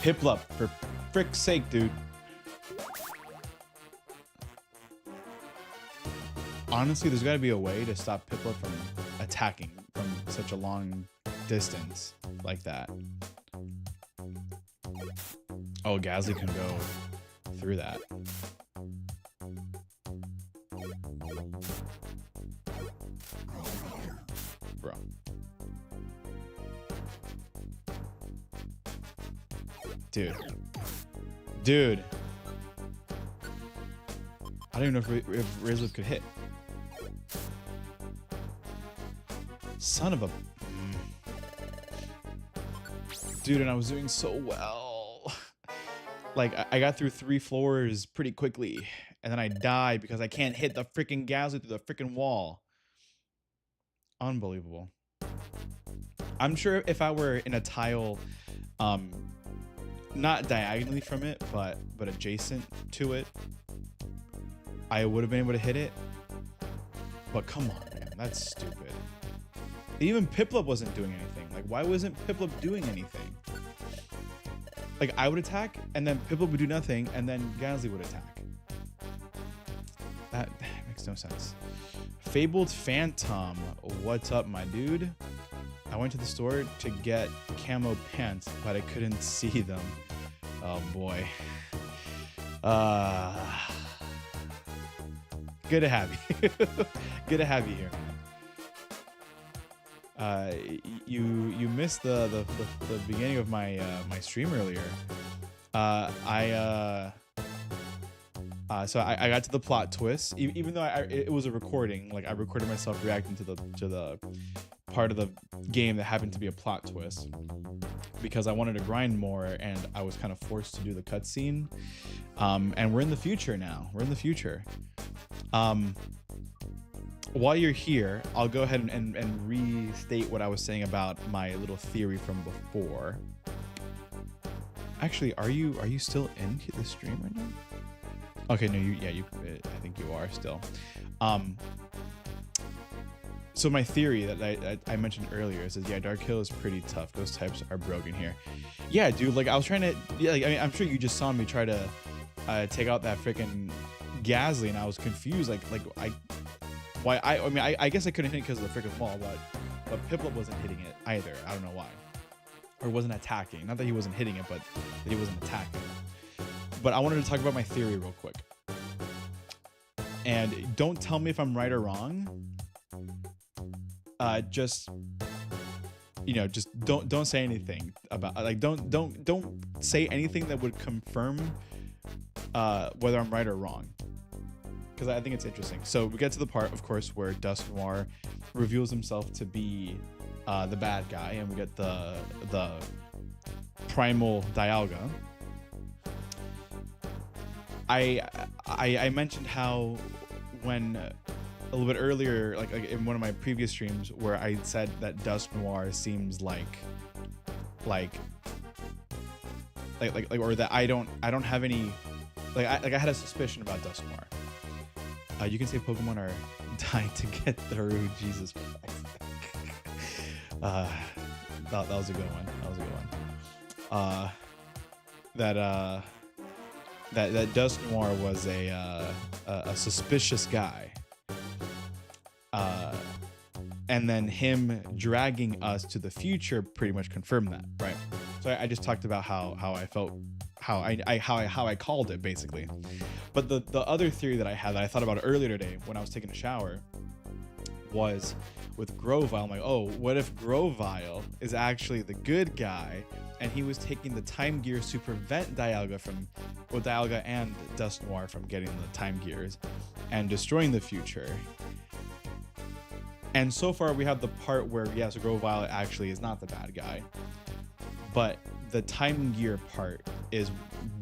A: Piplup, for frick's sake, dude. Honestly, there's got to be a way to stop Piplup from attacking from such a long distance like that. Oh, Gasly can go through that. Bro. Dude. I don't even know if Rizzo could hit. Son of a... Dude, and I was doing so well. Like, I got through 3 floors pretty quickly. And then I died because I can't hit the freaking Gasly through the freaking wall. Unbelievable. I'm sure if I were in a tile... not diagonally from it, but adjacent to it, I would have been able to hit it. But come on, man, that's stupid. Even Piplup wasn't doing anything. Like, why wasn't Piplup doing anything? Like, I would attack, and then Piplup would do nothing, and then Gasly would attack. That makes no sense. Fabled Phantom, what's up, my dude? I went to the store to get camo pants, but I couldn't see them. Oh boy. Good to have you. Good to have you here, man. You missed the beginning of my my stream earlier. So I got to the plot twist, even though it was a recording. Like, I recorded myself reacting to the part of the game that happened to be a plot twist, because I wanted to grind more and I was kind of forced to do the cutscene. And we're in the future now. We're in the future. While you're here, I'll go ahead and restate what I was saying about my little theory from before. Actually, are you still in the stream right now? Okay, no, I think you are still. So my theory that I mentioned earlier is that, yeah, Dark Hill is pretty tough. Ghost types are broken here. Yeah, dude, like, I was trying to, yeah, like, I mean, I'm sure you just saw me try to take out that freaking Gasly, and I was confused, I guess I couldn't hit it because of the freaking wall, but Piplup wasn't hitting it either. I don't know why. Or wasn't attacking. Not that he wasn't hitting it, but that he wasn't attacking. But I wanted to talk about my theory real quick. And don't tell me if I'm right or wrong. Just just don't say anything about, like, don't say anything that would confirm whether I'm right or wrong, because I think it's interesting. So we get to the part, of course, where Dusk Noir reveals himself to be the bad guy, and we get the primal Dialga. I mentioned how when a little bit earlier, like in one of my previous streams, where I said that Dusk Noir seems like or that I don't have any, I had a suspicion about Dusk Noir. You can say Pokemon are dying to get through. Jesus Christ. That was a good one. That Dusk Noir was a suspicious guy. And then him dragging us to the future pretty much confirmed that, right? So I just talked about how I felt, how I called it, basically. But the other theory that I had, that I thought about earlier today when I was taking a shower, was with Grovyle. I'm like, oh, what if Grovyle is actually the good guy, and he was taking the time gears to prevent Dialga and Dusk Noir from getting the time gears and destroying the future. And so far we have the part where, yes, Grovyle actually is not the bad guy, but the time gear part is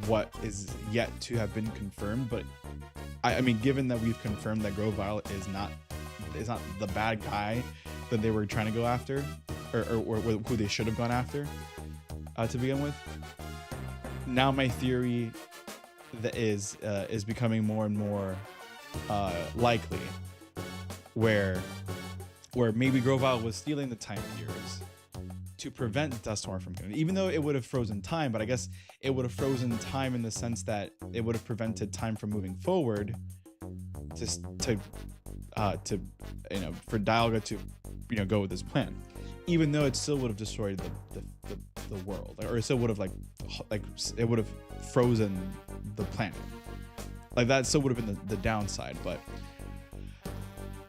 A: what is yet to have been confirmed. But I mean, given that we've confirmed that Grovyle is not the bad guy that they were trying to go after, or who they should have gone after to begin with, now my theory that is becoming more and more likely, where maybe Grovyle was stealing the time gears to prevent Dusk Noir from getting it, even though it would have frozen time. But I guess it would have frozen time in the sense that it would have prevented time from moving forward to for Dialga to go with his plan, even though it still would have destroyed the world, or it still would have like it would have frozen the planet. Like, that still would have been the downside. But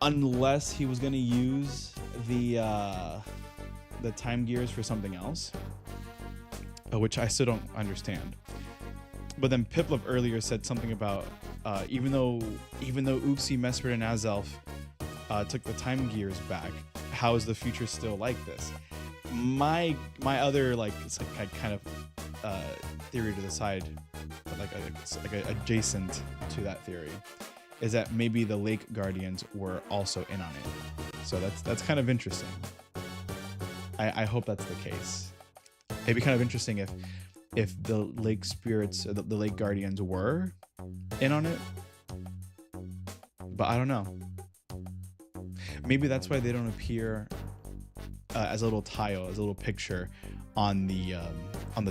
A: unless he was going to use the time gears for something else, which I still don't understand. But then Piplup earlier said something about even though Uxie, Mesprit, and Azelf took the time gears back, how is the future still like this? My other it's like kind of theory to the side, like adjacent to that theory, is that maybe the Lake Guardians were also in on it. So that's kind of interesting. I hope that's the case. It'd be kind of interesting if the Lake Spirits, the Lake Guardians, were in on it. But I don't know. Maybe that's why they don't appear as a little tile, as a little picture on the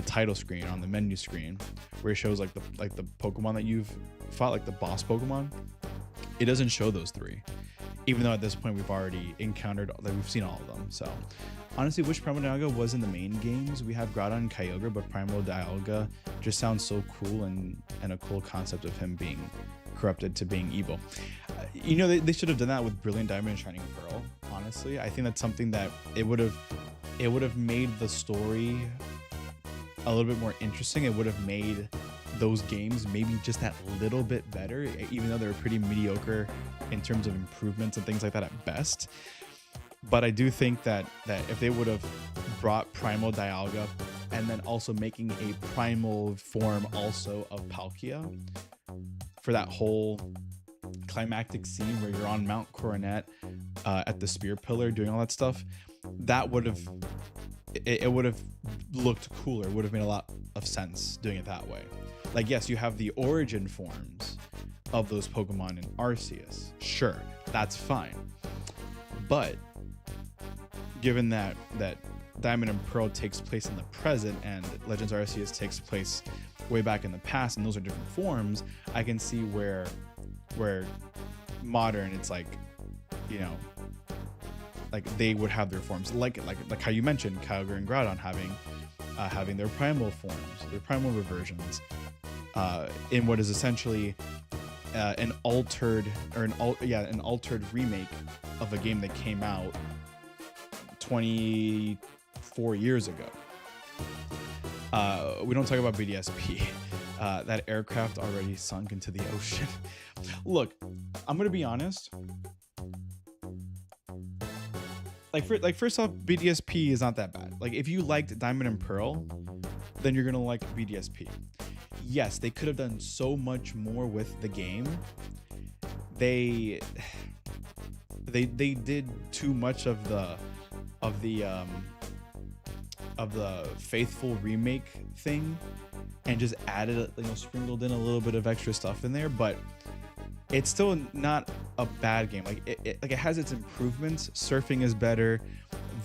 A: title screen, on the menu screen, where it shows like the Pokemon that you've fought, like the boss Pokemon. It doesn't show those three, even though at this point we've already encountered, we've seen all of them. So honestly, wish Primal Dialga was in the main games. We have Groudon and Kyogre, but Primal Dialga just sounds so cool, and a cool concept of him being corrupted to being evil. They should have done that with Brilliant Diamond and Shining Pearl. Honestly, I think that's something that it would have made the story a little bit more interesting. It would have made those games maybe just that little bit better, even though they were pretty mediocre in terms of improvements and things like that at best. But I do think that if they would have brought Primal Dialga, and then also making a primal form also of Palkia for that whole climactic scene where you're on Mount Coronet at the Spear Pillar doing all that stuff, that would have looked cooler. It would have made a lot of sense doing it that way. Like, yes, you have the origin forms of those Pokemon in Arceus. Sure, that's fine. But given that Diamond and Pearl takes place in the present and Legends Arceus takes place way back in the past, and those are different forms, I can see where modern, it's like they would have their forms, like how you mentioned Kyogre and Groudon having their primal forms, their primal reversions. in what is essentially an altered remake of a game that came out 24 years ago. We don't talk about BDSP. That aircraft already sunk into the ocean. Look, I'm gonna be honest. First off, BDSP is not that bad. Like, if you liked Diamond and Pearl, then you're gonna like BDSP. Yes, they could have done so much more with the game. They did too much of the faithful remake thing, and just added, sprinkled in a little bit of extra stuff in there, but it's still not a bad game. It has its improvements. Surfing is better.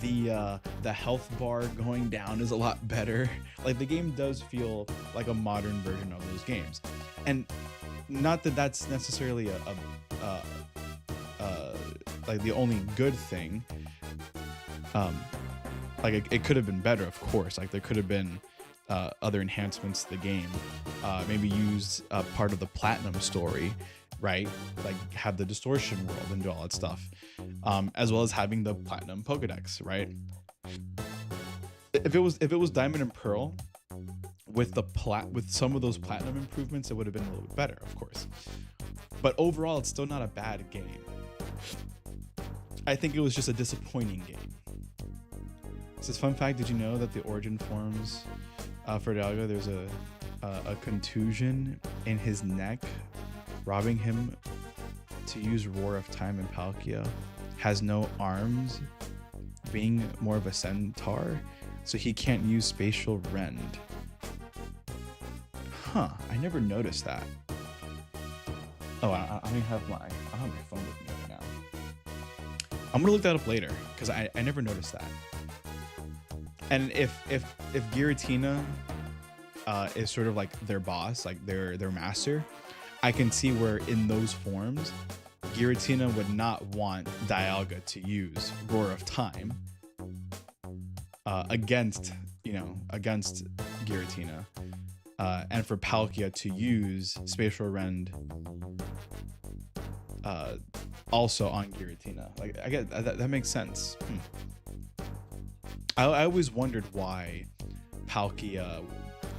A: The health bar going down is a lot better. Like, the game does feel like a modern version of those games, and not that that's necessarily like the only good thing. It could have been better, of course. Like, there could have been other enhancements to the game. Maybe use part of the platinum story, right? Like, have the distortion world and do all that stuff, as well as having the platinum Pokedex, right? If it was Diamond and Pearl with some of those platinum improvements, it would have been a little bit better, of course. But overall, it's still not a bad game. I think it was just a disappointing game. It says, fun fact, did you know that the origin forms for Dialga, there's a contusion in his neck, robbing him to use Roar of Time, and Palkia has no arms, being more of a centaur, so he can't use Spatial Rend. Huh, I never noticed that. Oh, I don't have my phone with me right now. I'm gonna look that up later, because I never noticed that. And if Giratina is sort of like their boss, like their master, I can see where in those forms, Giratina would not want Dialga to use Roar of Time against Giratina, and for Palkia to use Spatial Rend also on Giratina. Like, I get that makes sense. I always wondered why Palkia,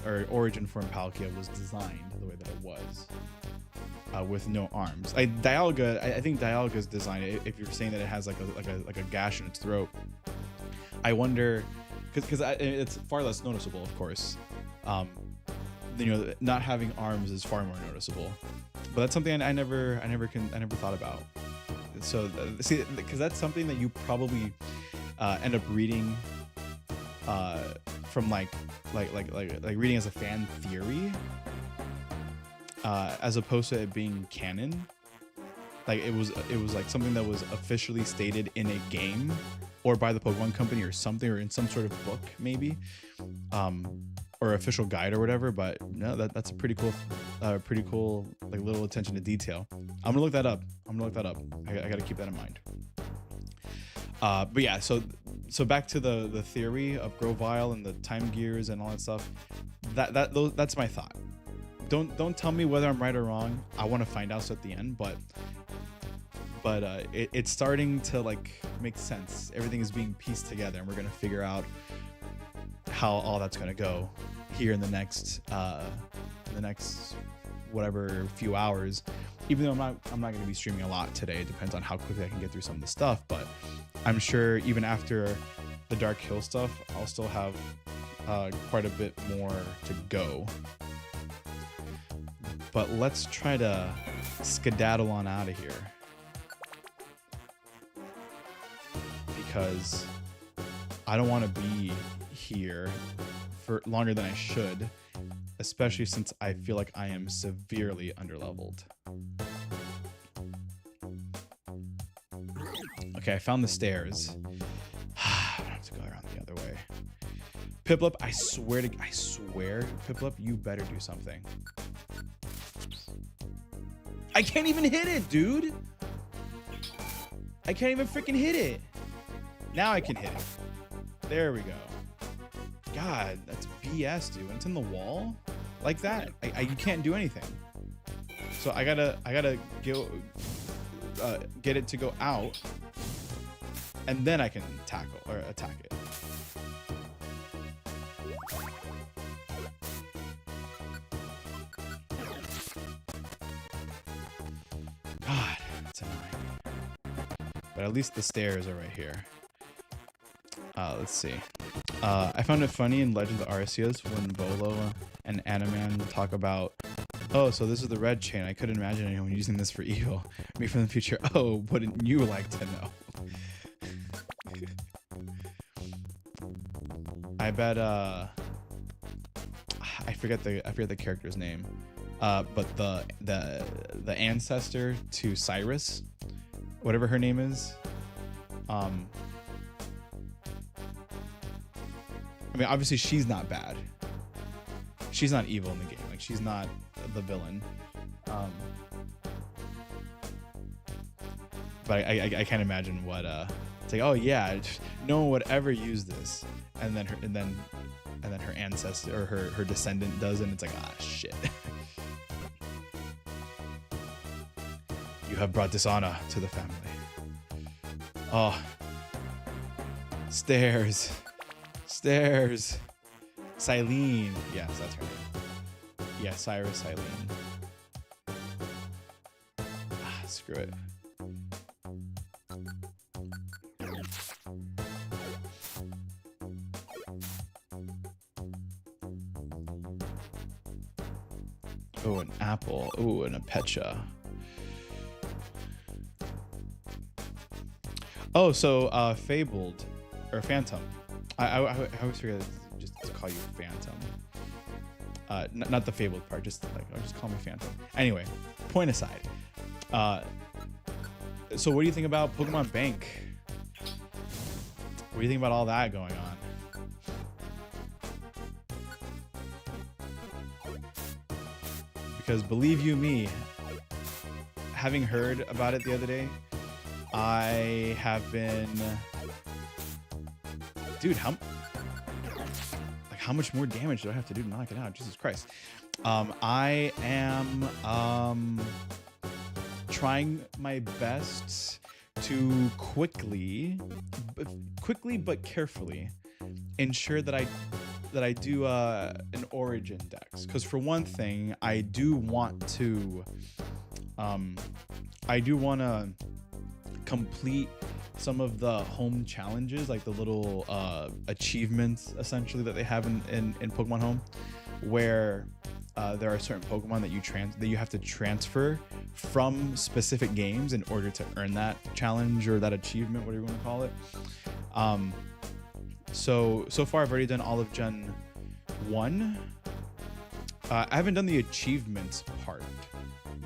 A: or Origin Form Palkia, was designed the way that it was, with no arms. Dialga, I think Dialga's design, if you're saying that it has like a gash in its throat, I wonder, because it's far less noticeable, of course. Not having arms is far more noticeable, but that's something I never thought about. So see, because that's something that you probably end up reading from like reading as a fan theory, as opposed to it being canon. Like, it was like something that was officially stated in a game or by the Pokemon Company or something, or in some sort of book maybe, or official guide or whatever. But no, that's a pretty cool like little attention to detail. I'm gonna look that up. I gotta keep that in mind. But yeah, so back to the theory of Grovyle and the time gears and all that stuff. That's my thought. Don't tell me whether I'm right or wrong. I want to find out at the end, but it's starting to like make sense. Everything is being pieced together, and we're gonna figure out how all that's gonna go here in the next whatever few hours. Even though I'm not going to be streaming a lot today. It depends on how quickly I can get through some of the stuff, but I'm sure even after the Dark Hill stuff, I'll still have quite a bit more to go. But let's try to skedaddle on out of here, because I don't want to be here for longer than I should, especially since I feel like I am severely underleveled. Okay, I found the stairs. I don't have to go around the other way. Piplup, I swear, Piplup, you better do something. I can't even hit it, dude. I can't even freaking hit it. Now I can hit it. There we go. God, that's BS, dude. When it's in the wall, like that, you can't do anything. So I gotta go get it to go out, and then I can tackle or attack it. God, it's annoying. But at least the stairs are right here. Let's see. I found it funny in Legend of Arceus when Volo and Animan talk about, oh, so this is the red chain. I couldn't imagine anyone using this for evil. Me from the future. Oh, wouldn't you like to know? I bet I forget the character's name. But the ancestor to Cyrus, whatever her name is, I mean, obviously she's not bad. She's not evil in the game. Like, she's not the villain. But I can't imagine what it's like. Oh yeah, no one would ever use this, and then her ancestor or her descendant does, and it's like, ah, shit. You have brought dishonor to the family. Oh, stairs. Silene. Yes, that's her name. Yeah, Cyrus Silene. Ah, screw it. Oh, an apple. Oh, and a Pecha. Oh, so Fabled or Phantom. I always forget just to call you Phantom. Not the Fabled part, just like, I'll just call me Phantom. Anyway, point aside. So what do you think about Pokemon Bank? What do you think about all that going on? Because believe you me, having heard about it the other day, I have been, dude, how much more damage do I have to do to knock it out? Jesus Christ. I am trying my best to quickly but carefully ensure that I do an origin dex, because for one thing, I do want to complete some of the home challenges, like the little achievements essentially that they have in Pokemon Home, where there are certain Pokemon that you have to transfer from specific games in order to earn that challenge or that achievement, whatever you want to call it. So far I've already done all of Gen 1. I haven't done the achievements part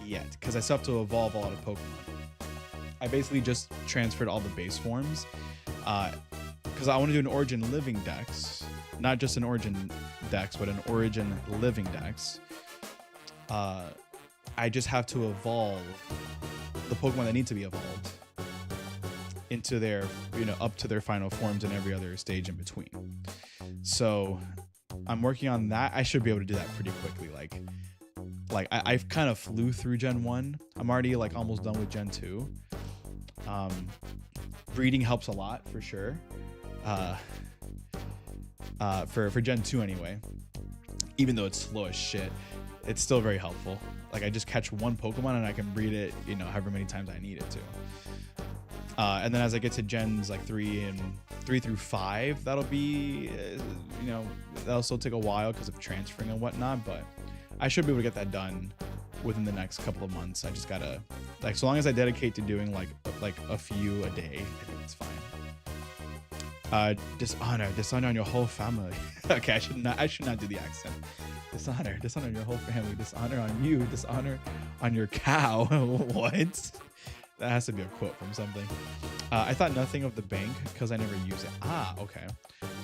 A: yet because I still have to evolve a lot of Pokemon. I basically just transferred all the base forms because I want to do an Origin Living Dex, not just an Origin Dex, but an Origin Living Dex. I just have to evolve the Pokemon that need to be evolved into their, up to their final forms in every other stage in between. So I'm working on that. I should be able to do that pretty quickly. Like I've kind of flew through Gen 1. I'm already like almost done with Gen 2. Breeding helps a lot for sure. For Gen 2 anyway. Even though it's slow as shit, it's still very helpful. Like I just catch one Pokemon and I can breed it, however many times I need it to. And then as I get to gens like 3 through 5, that'll be, that'll still take a while because of transferring and whatnot, but I should be able to get that done within the next couple of months. I just gotta, so long as I dedicate to doing like a few a day, I think it's fine. Dishonor on your whole family. Okay, I should not do the accent. Dishonor on your whole family. Dishonor on you. Dishonor on your cow. What? That has to be a quote from something. I thought nothing of the bank because I never use it. Ah, okay.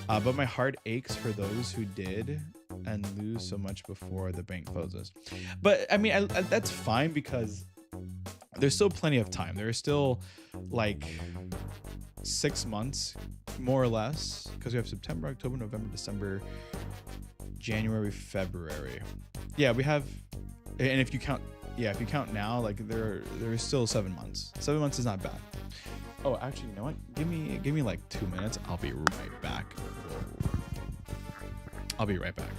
A: But my heart aches for those who did and lose so much before the bank closes. But I mean, that's fine because there's still plenty of time. There are still like 6 months, more or less, because we have September, October, November, December, January, February. Yeah, we have, and if you count, yeah, if you count now, like there is still 7 months. 7 months is not bad. Oh, actually, you know what? Give me like 2 minutes. I'll be right back. I'll be right back.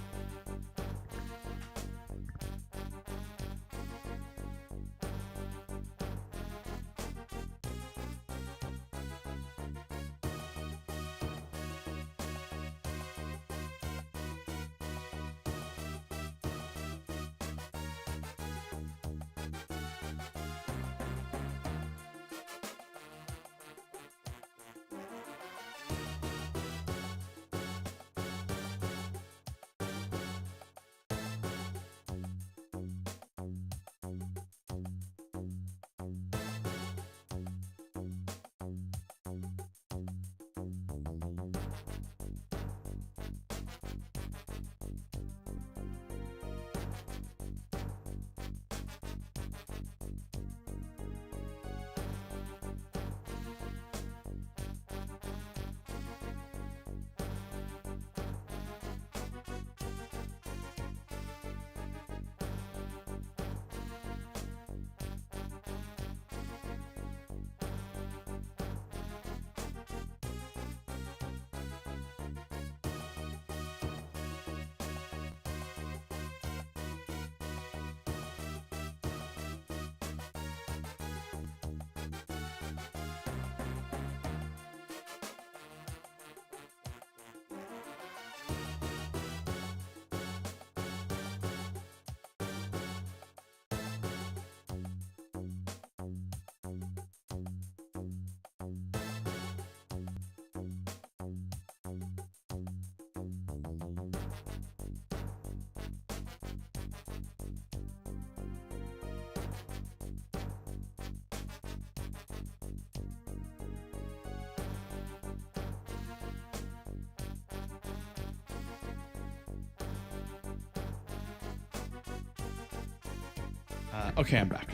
A: Okay, I'm back.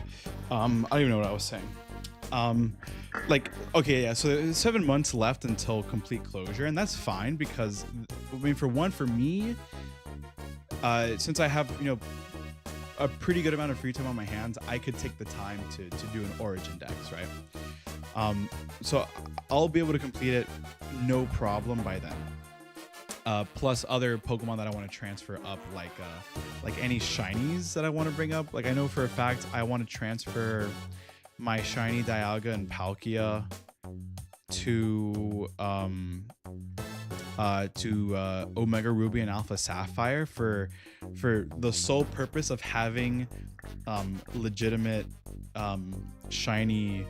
A: I don't even know what I was saying. Like, okay, yeah. So there's 7 months left until complete closure, and that's fine because, I mean, for me, since I have a pretty good amount of free time on my hands, I could take the time to do an Origin Dex, right? So I'll be able to complete it no problem by then. Plus other Pokemon that I want to transfer up, like any shinies that I want to bring up. Like I know for a fact I want to transfer my shiny Dialga and Palkia to Omega Ruby and Alpha Sapphire for the sole purpose of having legitimate shiny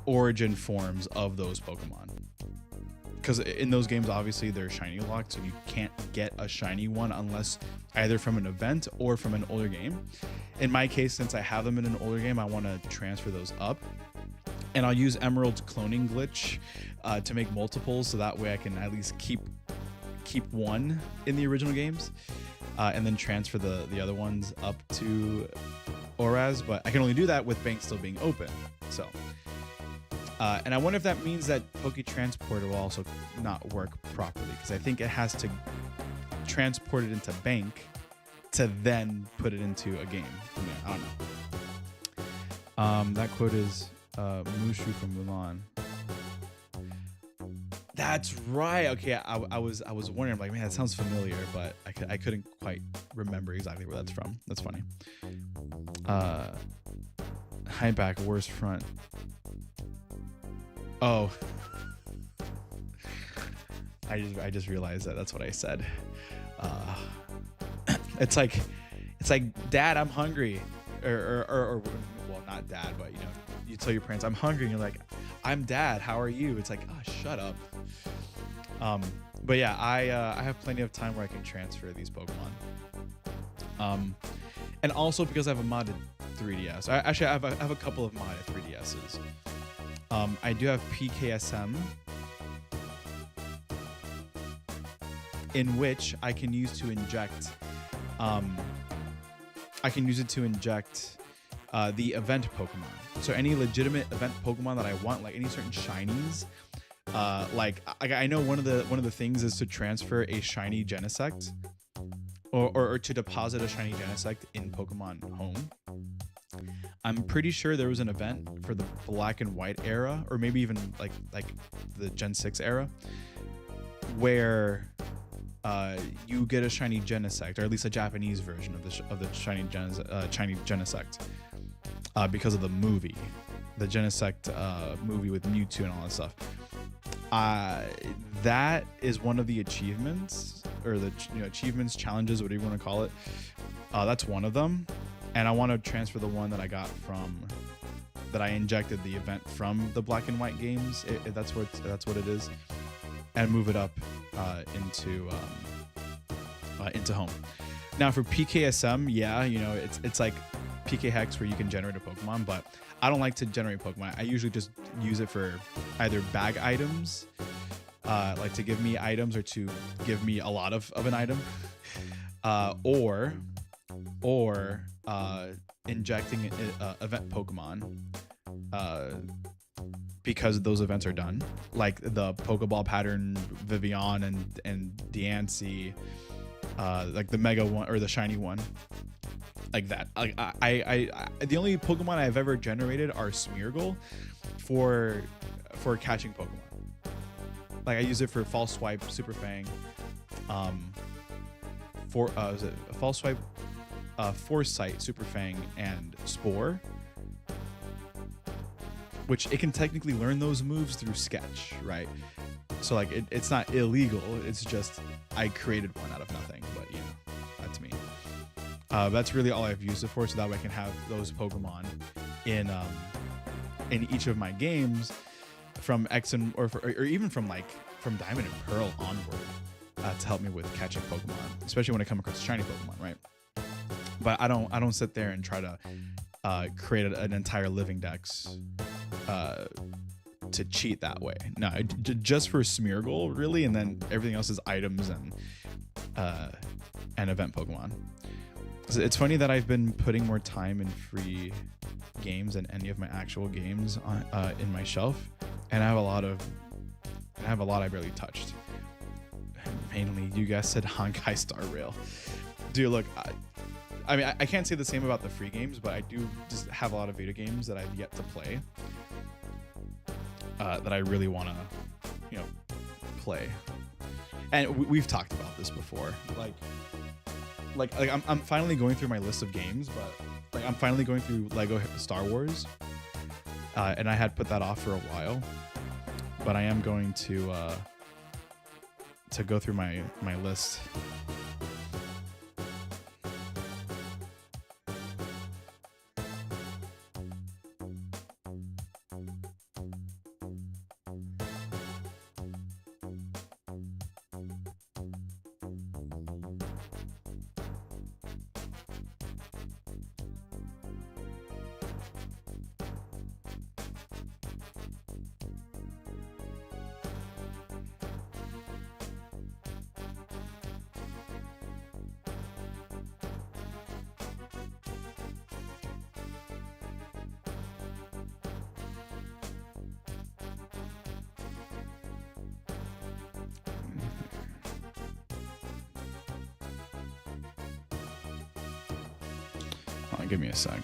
A: origin forms of those Pokemon. Because in those games, obviously, they're shiny locked, so you can't get a shiny one unless either from an event or from an older game. In my case, since I have them in an older game, I want to transfer those up. And I'll use Emerald's cloning glitch to make multiples, so that way I can at least keep one in the original games, and then transfer the other ones up to Oraz. But I can only do that with banks still being open. So... and I wonder if that means that Poke Transporter will also not work properly, because I think it has to transport it into bank to then put it into a game. I mean, I don't know. That quote is Mushu from Mulan. That's right. Okay, I was wondering, like, man, that sounds familiar, but I couldn't quite remember exactly where that's from. That's funny. High back, worst front. Oh, I just realized that's what I said. It's like, Dad, I'm hungry, or well, not Dad, but you tell your parents I'm hungry, and you're like, I'm Dad, how are you? It's like, oh, shut up. But yeah, I have plenty of time where I can transfer these Pokemon. And also because I have a modded 3DS. I have a couple of modded 3DSs. I do have PKSM, in which I can use to inject. I can use it to inject the event Pokemon. So any legitimate event Pokemon that I want, like any certain shinies, Like I know one of the things is to transfer a shiny Genesect, or to deposit a shiny Genesect in Pokemon Home. I'm pretty sure there was an event for the Black and White era, or maybe even like the Gen 6 era, where you get a shiny Genesect, or at least a Japanese version of the shiny Genesect, because of the movie, the Genesect movie with Mewtwo and all that stuff. That is one of the achievements, or the achievements, challenges, whatever you want to call it. That's one of them, and I want to transfer the one that I got that I injected the event from the Black and White games. That's what it is, and move it up into Home. Now for PKSM, yeah, it's like PK Hex where you can generate a Pokemon, but I don't like to generate Pokemon. I usually just use it for either bag items, like to give me items, or to give me a lot of an item, or injecting event Pokemon, because those events are done, like the Pokeball pattern Vivian and Deancey, like the Mega one or the shiny one, like that. Like I the only Pokemon I've ever generated are Smeargle for catching Pokemon. Like I use it for False Swipe, Super Fang, is it False Swipe, Foresight, Super Fang, and Spore, which it can technically learn those moves through Sketch, right? So like it's not illegal. It's just I created one out of nothing, but that's me. That's really all I've used it for, so that way I can have those Pokemon in each of my games from X and or even from Diamond and Pearl onward, to help me with catching Pokemon, especially when I come across shiny Pokemon, right? But I don't sit there and try to create an entire living dex to cheat that way. No, just for Smeargle, really, and then everything else is items and event Pokemon. So it's funny that I've been putting more time in free games than any of my actual games in my shelf, and I have a lot I barely touched. Mainly, you guys said Honkai Star Rail. Dude, look, I mean, I can't say the same about the free games, but I do just have a lot of video games that I've yet to play, that I really want to, play. And we've talked about this before. Like I'm finally going through my list of games, but like I'm finally going through Lego Star Wars, and I had put that off for a while, but I am going to go through my list. Give me a sec.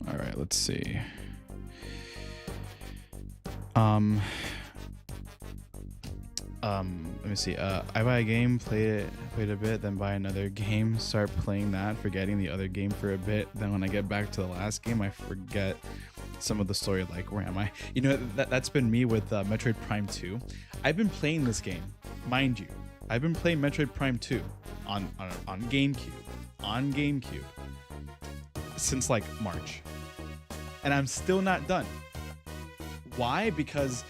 A: All right, let's see. Let me see. I buy a game, played a bit, then buy another game, start playing that, forgetting the other game for a bit. Then when I get back to the last game, I forget some of the story. Like, where am I? That's been me with Metroid Prime 2. I've been playing this game, mind you. I've been playing Metroid Prime 2 on GameCube since like March, and I'm still not done. Why? Because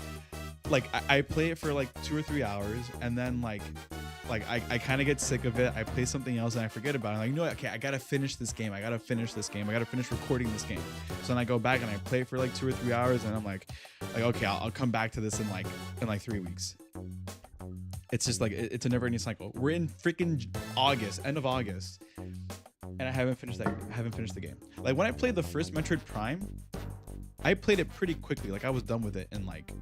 A: like I play it for like 2 or 3 hours, and then I kind of get sick of it. I play something else and I forget about it. I'm like, no, okay, I gotta finish this game. I gotta finish recording this game. So then I go back and I play it for like 2 or 3 hours, and I'm like okay, I'll come back to this in like 3 weeks. It's just like it's a never-ending cycle. We're in freaking August, end of August, and I haven't finished the game. Like when I played the first Metroid Prime, I played it pretty quickly. Like I was done with it in like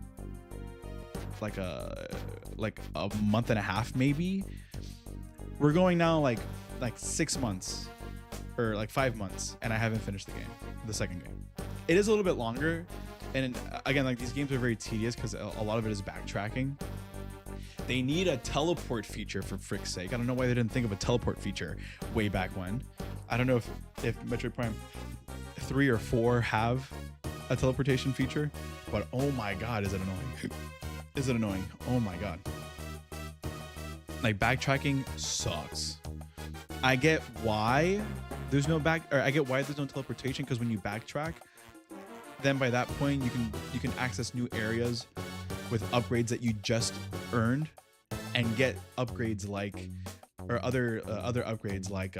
A: a month and a half maybe. We're going now like 6 months or like 5 months, and I haven't finished the second game. It is a little bit longer, and again, like these games are very tedious because a lot of it is backtracking. They need a teleport feature, for frick's sake. I don't know why they didn't think of a teleport feature way back when. I don't know if Metroid Prime 3 or 4 have a teleportation feature, but oh my god, is it annoying. Is it annoying? Oh my god. Like backtracking sucks. I get why there's no teleportation, because when you backtrack, then by that point you can access new areas with upgrades that you just earned, and get upgrades other upgrades like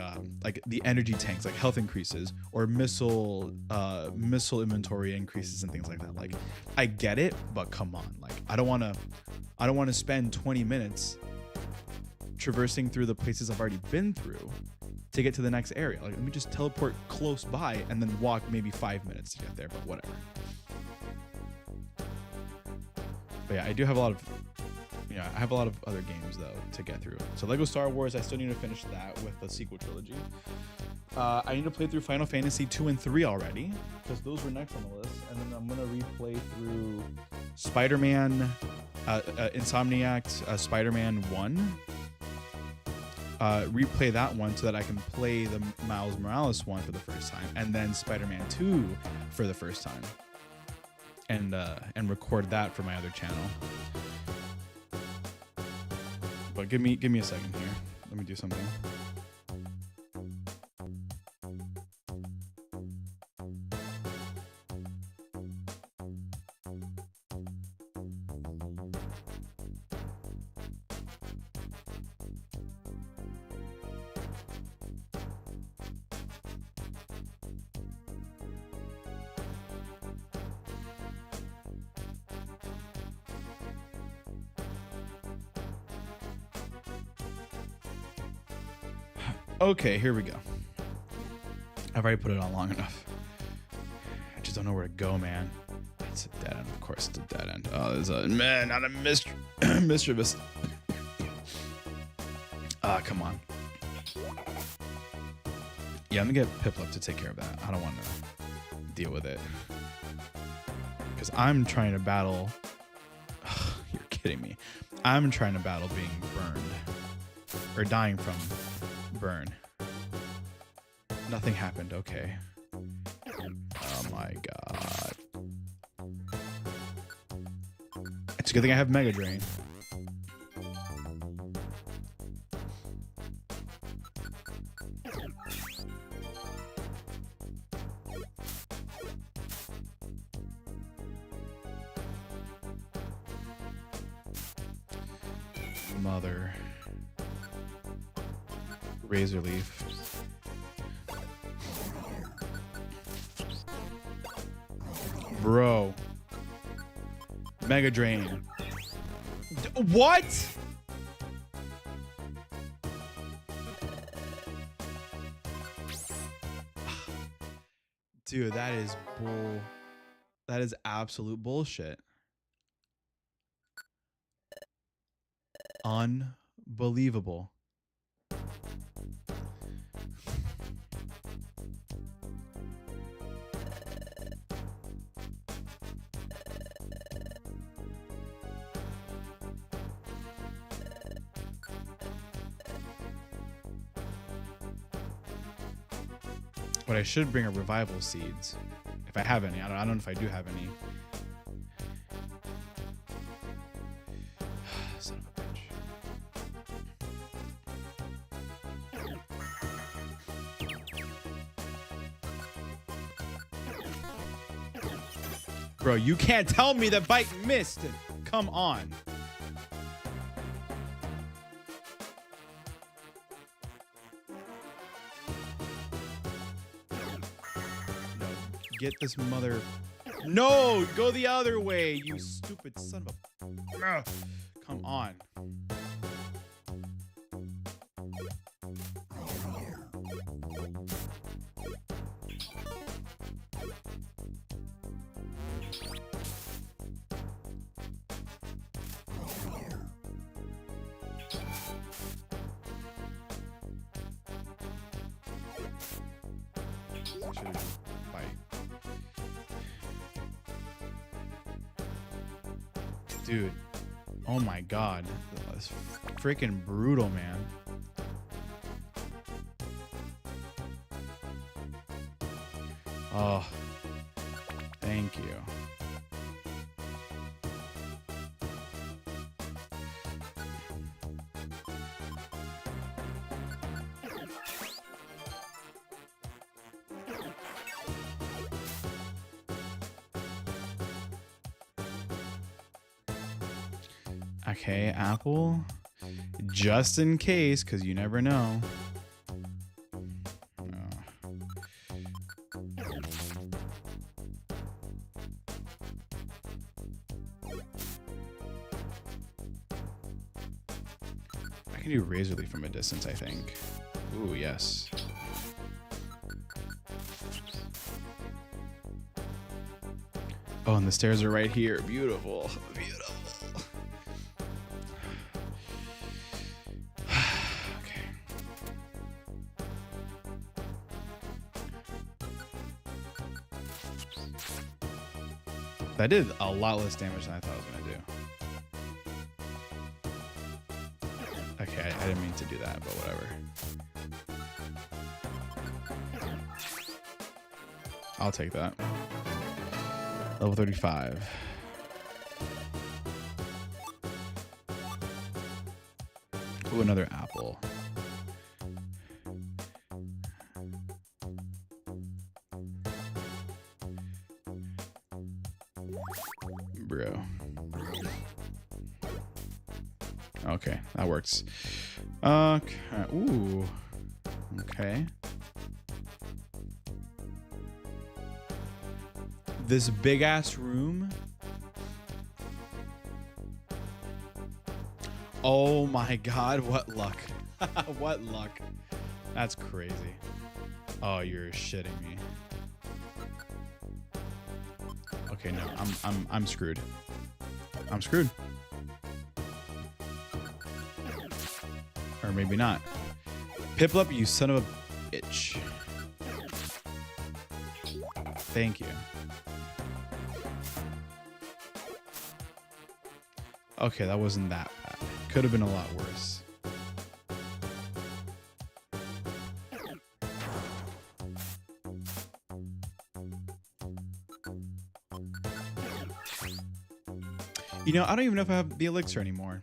A: the energy tanks, like health increases, or missile inventory increases and things like that. Like I get it, but come on, like I don't want to spend 20 minutes traversing through the places I've already been through to get to the next area. Like let me just teleport close by and then walk maybe 5 minutes to get there, but whatever. But yeah, I have a lot of other games though to get through. So Lego Star Wars, I still need to finish that with the sequel trilogy. I need to play through Final Fantasy 2 and 3 already, because those were next on the list. And then I'm gonna replay through Spider-Man, Insomniac's Spider-Man 1. Replay that one so that I can play the Miles Morales one for the first time, and then Spider-Man 2 for the first time, and record that for my other channel. But give me a second here. Let me do something. Okay, here we go. I've already put it on long enough. I just don't know where to go, man. It's a dead end. Of course, it's a dead end. Oh, there's a man, not a mischievous. Come on. Yeah, I'm gonna get Piplup to take care of that. I don't want to deal with it, because I'm trying to battle. You're kidding me. I'm trying to battle being burned or dying from burn. Nothing happened. Okay. Oh my god. It's a good thing I have Mega Drain. Mother. Razor Leaf. Bro. Mega Drain. What? Dude, that is bull. That is absolute bullshit. Unbelievable. But I should bring a revival seeds if I have any. I don't know if I do have any. Son of a bitch. Bro, you can't tell me that bite missed. Come on. No, get this mother. No, go the other way, you stupid son of a. Ugh. Come on. Dude, oh my god, that's freaking brutal, man. Oh, thank you. Okay, apple. Just in case, because you never know. I can do razor leaf from a distance, I think. Ooh, yes. Oh, and the stairs are right here. Beautiful. Beautiful. That did a lot less damage than I thought it was going to do. Okay, I didn't mean to do that, but whatever. I'll take that. Level 35. Ooh, another apple. Bro. Okay, that works. Okay. Ooh. Okay. This big ass room. Oh my god, what luck. What luck. That's crazy. Oh, you're shitting me. Okay, no, I'm screwed. I'm screwed. Or maybe not. Piplup, you son of a bitch. Thank you. Okay, that wasn't that bad. Could have been a lot worse. You know, I don't even know if I have the elixir anymore.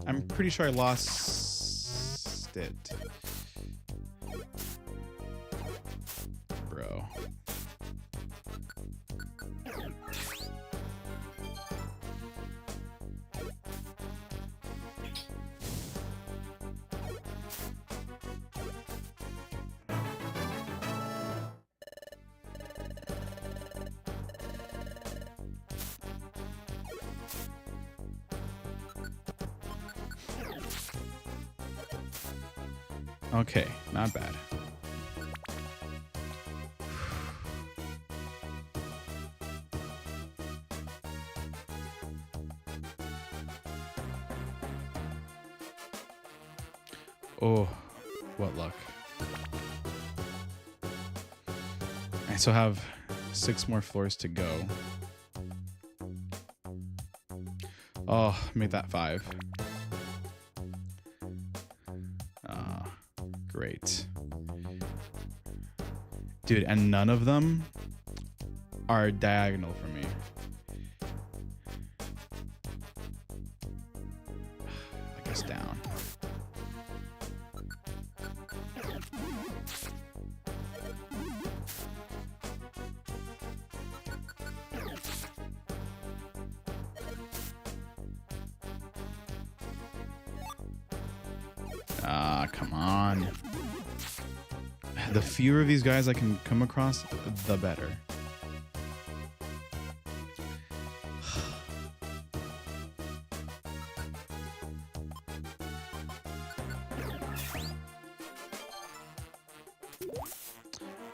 A: I'm pretty sure I lost it. Bro. Okay, not bad. Oh, what luck. I still have 6 more floors to go. Oh, make that 5. Great. Dude, and none of them are diagonal for me. I guess down. Ah, come on. The fewer of these guys I can come across, the better.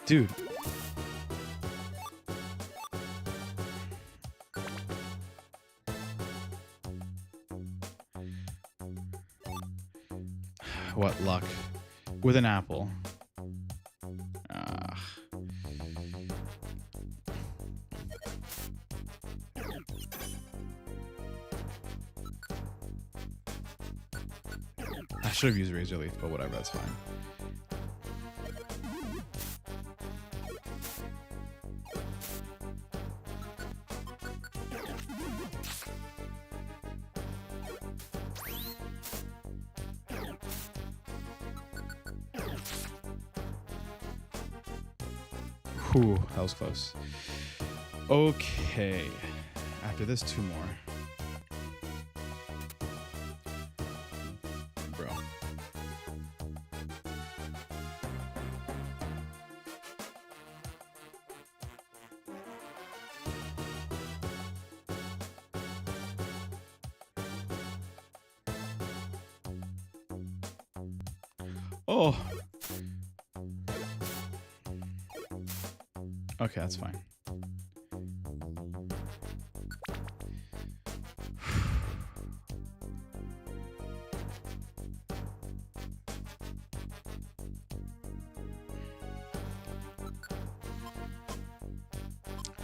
A: Dude. What luck. With an apple. I should have used Razor Leaf, but whatever, that's fine. Whew, that was close. Okay. After this, 2 more. Bro. Oh. Okay, that's fine.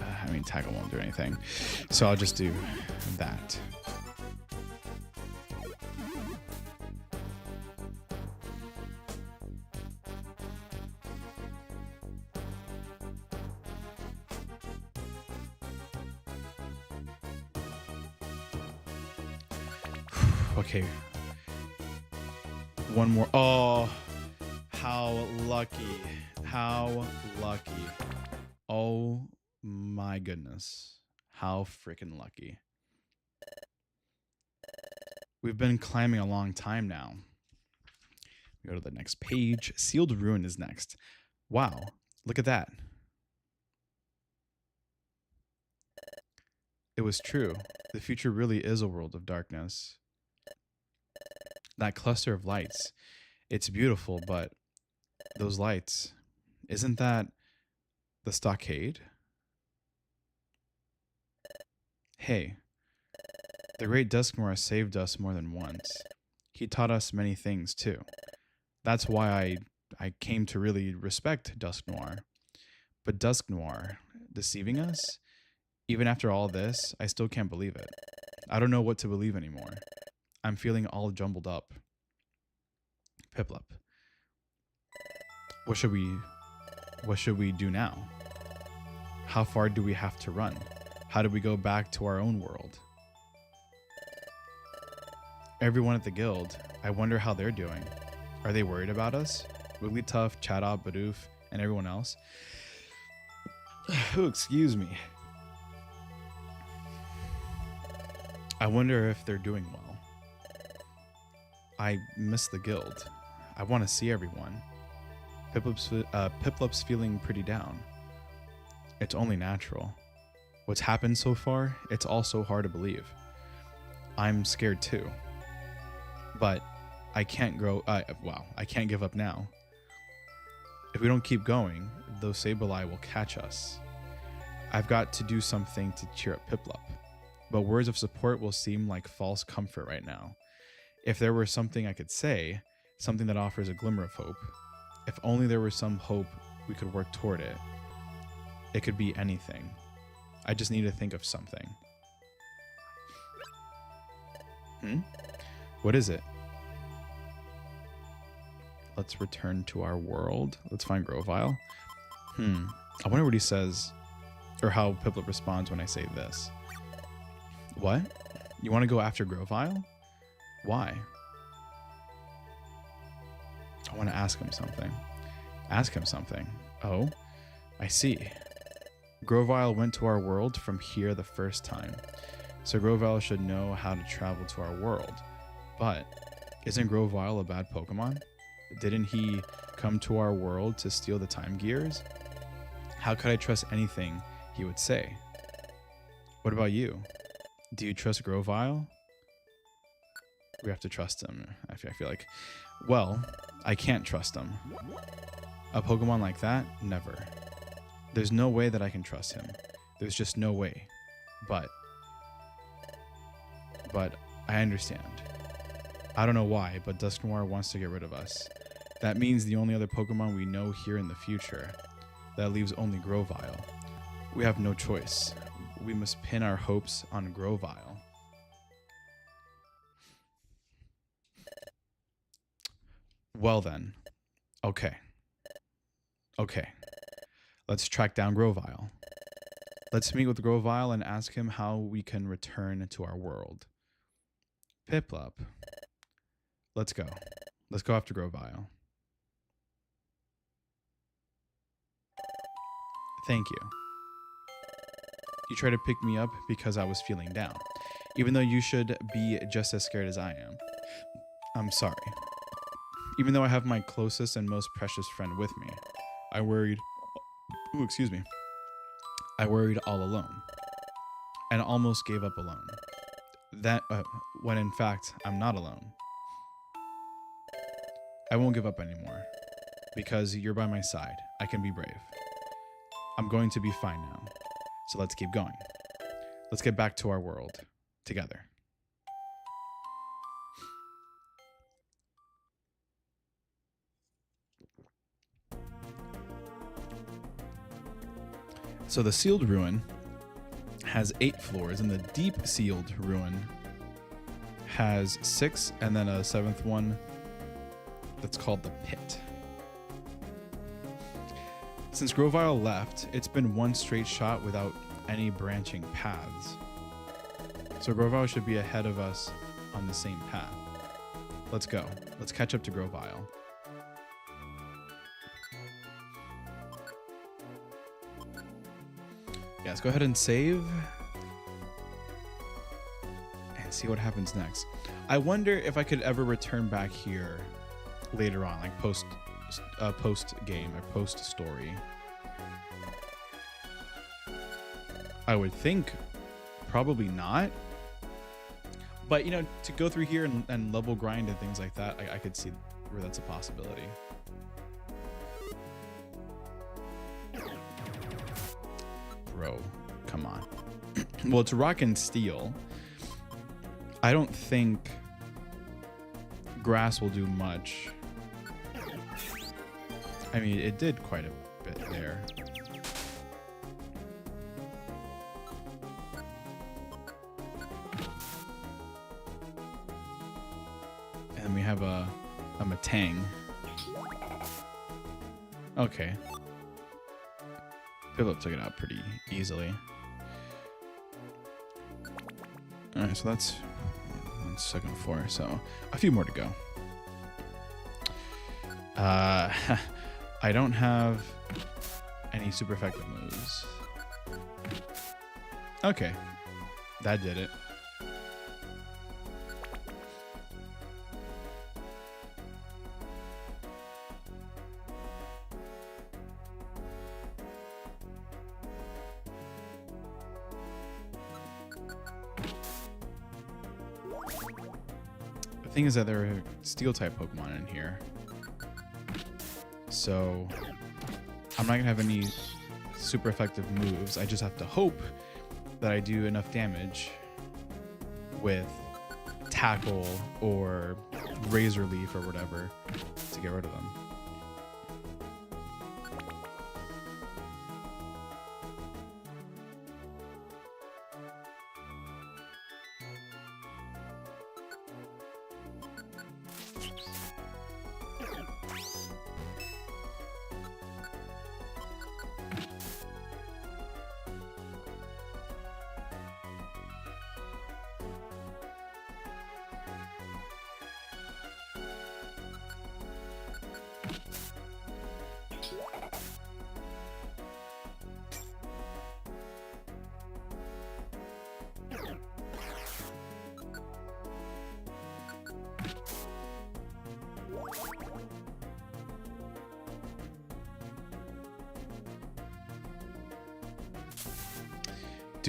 A: I mean, tackle won't do anything, so I'll just do that. Okay. One more. Oh, how lucky. How lucky. Oh my goodness. How freaking lucky. We've been climbing a long time now. We go to the next page. Sealed Ruin is next. Wow. Look at that. It was true. The future really is a world of darkness. That cluster of lights, it's beautiful, but those lights, isn't that the stockade? Hey, the great Dusknoir saved us more than once. He taught us many things too. That's why I came to really respect Dusknoir. But Dusknoir deceiving us? Even after all this, I still can't believe it. I don't know what to believe anymore. I'm feeling all jumbled up. Piplup. What should we do now? How far do we have to run? How do we go back to our own world? Everyone at the guild, I wonder how they're doing. Are they worried about us? Wigglytuff, Chatot, Bidoof, and everyone else? Oh, excuse me. I wonder if they're doing well. I miss the guild. I want to see everyone. Piplup's feeling pretty down. It's only natural. What's happened so far, it's all so hard to believe. I'm scared too. But I can't I can't give up now. If we don't keep going, those Sableye will catch us. I've got to do something to cheer up Piplup. But words of support will seem like false comfort right now. If there were something I could say, something that offers a glimmer of hope, if only there was some hope we could work toward it. It could be anything. I just need to think of something. What is it? Let's return to our world. Let's find Grovyle. I wonder what he says, or how Piplup responds when I say this. What? You want to go after Grovyle? Why? I want to ask him something. Ask him something. Oh, I see. Grovyle went to our world from here the first time. So Grovyle should know how to travel to our world. But Isn't Grovyle a bad Pokemon? Didn't he come to our world to steal the time gears? How could I trust anything he would say? What about you? Do you trust Grovyle? We have to trust him. I feel like, well, I can't trust him. A Pokemon like that? Never. There's no way that I can trust him. There's just no way. But I understand. I don't know why, but Dusknoir wants to get rid of us. That means the only other Pokemon we know here in the future. That leaves only Grovyle. We have no choice. We must pin our hopes on Grovyle. Well then. Okay. Let's track down Grovyle. Let's meet with Grovyle and ask him how we can return to our world. Piplup. Let's go. Let's go after Grovyle. Thank you. You tried to pick me up because I was feeling down, even though you should be just as scared as I am. I'm sorry. Even though I have my closest and most precious friend with me, I worried... Ooh, excuse me. I worried all alone, and almost gave up alone. That, when in fact, I'm not alone. I won't give up anymore, because you're by my side. I can be brave. I'm going to be fine now, so let's keep going. Let's get back to our world, together. So the sealed ruin has 8 floors, and the deep sealed ruin has 6, and then a 7th one that's called the pit. Since Grovyle left, it's been one straight shot without any branching paths. So Grovyle should be ahead of us on the same path. Let's go. Let's catch up to Grovyle. Yeah, let's go ahead and save and see what happens next. I wonder if I could ever return back here later on, like post game or post story. I would think probably not, but you know, to go through here and level grind and things like that, I could see where that's a possibility. Bro, come on. Well, it's rock and steel. I don't think grass will do much. I mean, it did quite a bit there. And we have a Matang. Okay. Philip took it out pretty easily. Alright, so that's second floor, so a few more to go. I don't have any super effective moves. Okay, that did it. The thing is that there are steel type Pokemon in here, so I'm not gonna have any super effective moves. I just have to hope that I do enough damage with Tackle or Razor Leaf or whatever to get rid of them.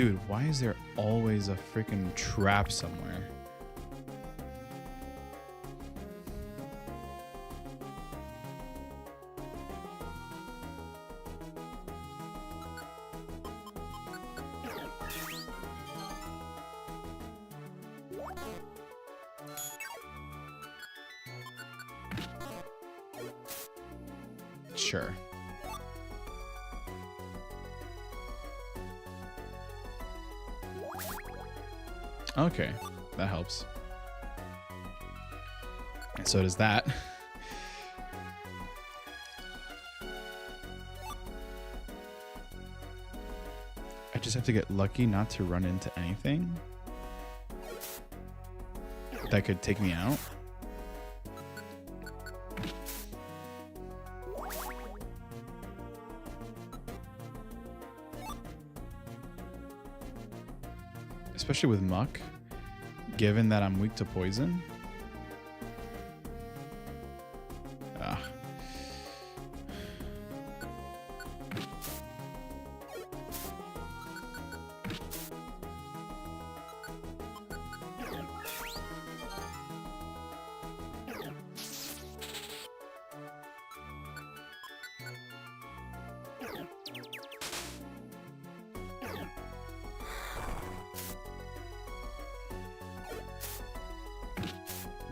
A: Dude, why is there always a freaking trap somewhere? Sure. Okay, that helps. And so does that. I just have to get lucky not to run into anything that could take me out. Especially with Muck, given that I'm weak to poison. Ah.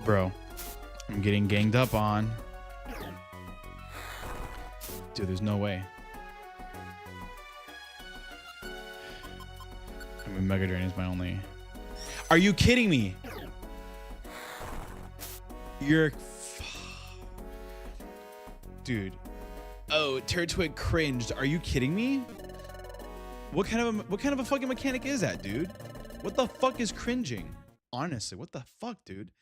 A: Bro, I'm getting ganged up on. Dude, there's no way. I mean, Mega Drain is my only... Are you kidding me? You're... Dude. Oh, Turtwig cringed. Are you kidding me? What kind of a fucking mechanic is that, dude? What the fuck is cringing? Honestly, what the fuck, dude?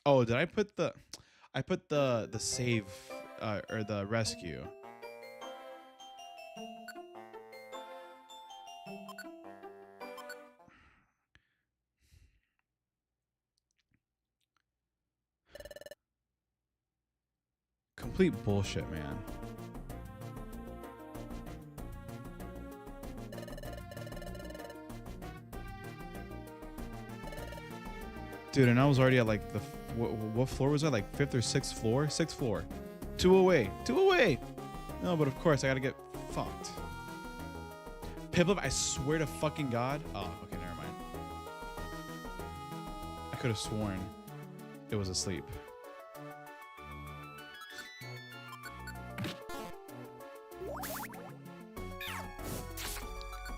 A: Oh, did I put the save or the rescue? Complete bullshit, man. Dude, and I was already at like the what floor was I? Like 5th or 6th floor? 6th floor. 2 away. 2 away. No, but of course I gotta get fucked. Piplup, I swear to fucking God. Oh, okay, never mind. I could have sworn it was asleep.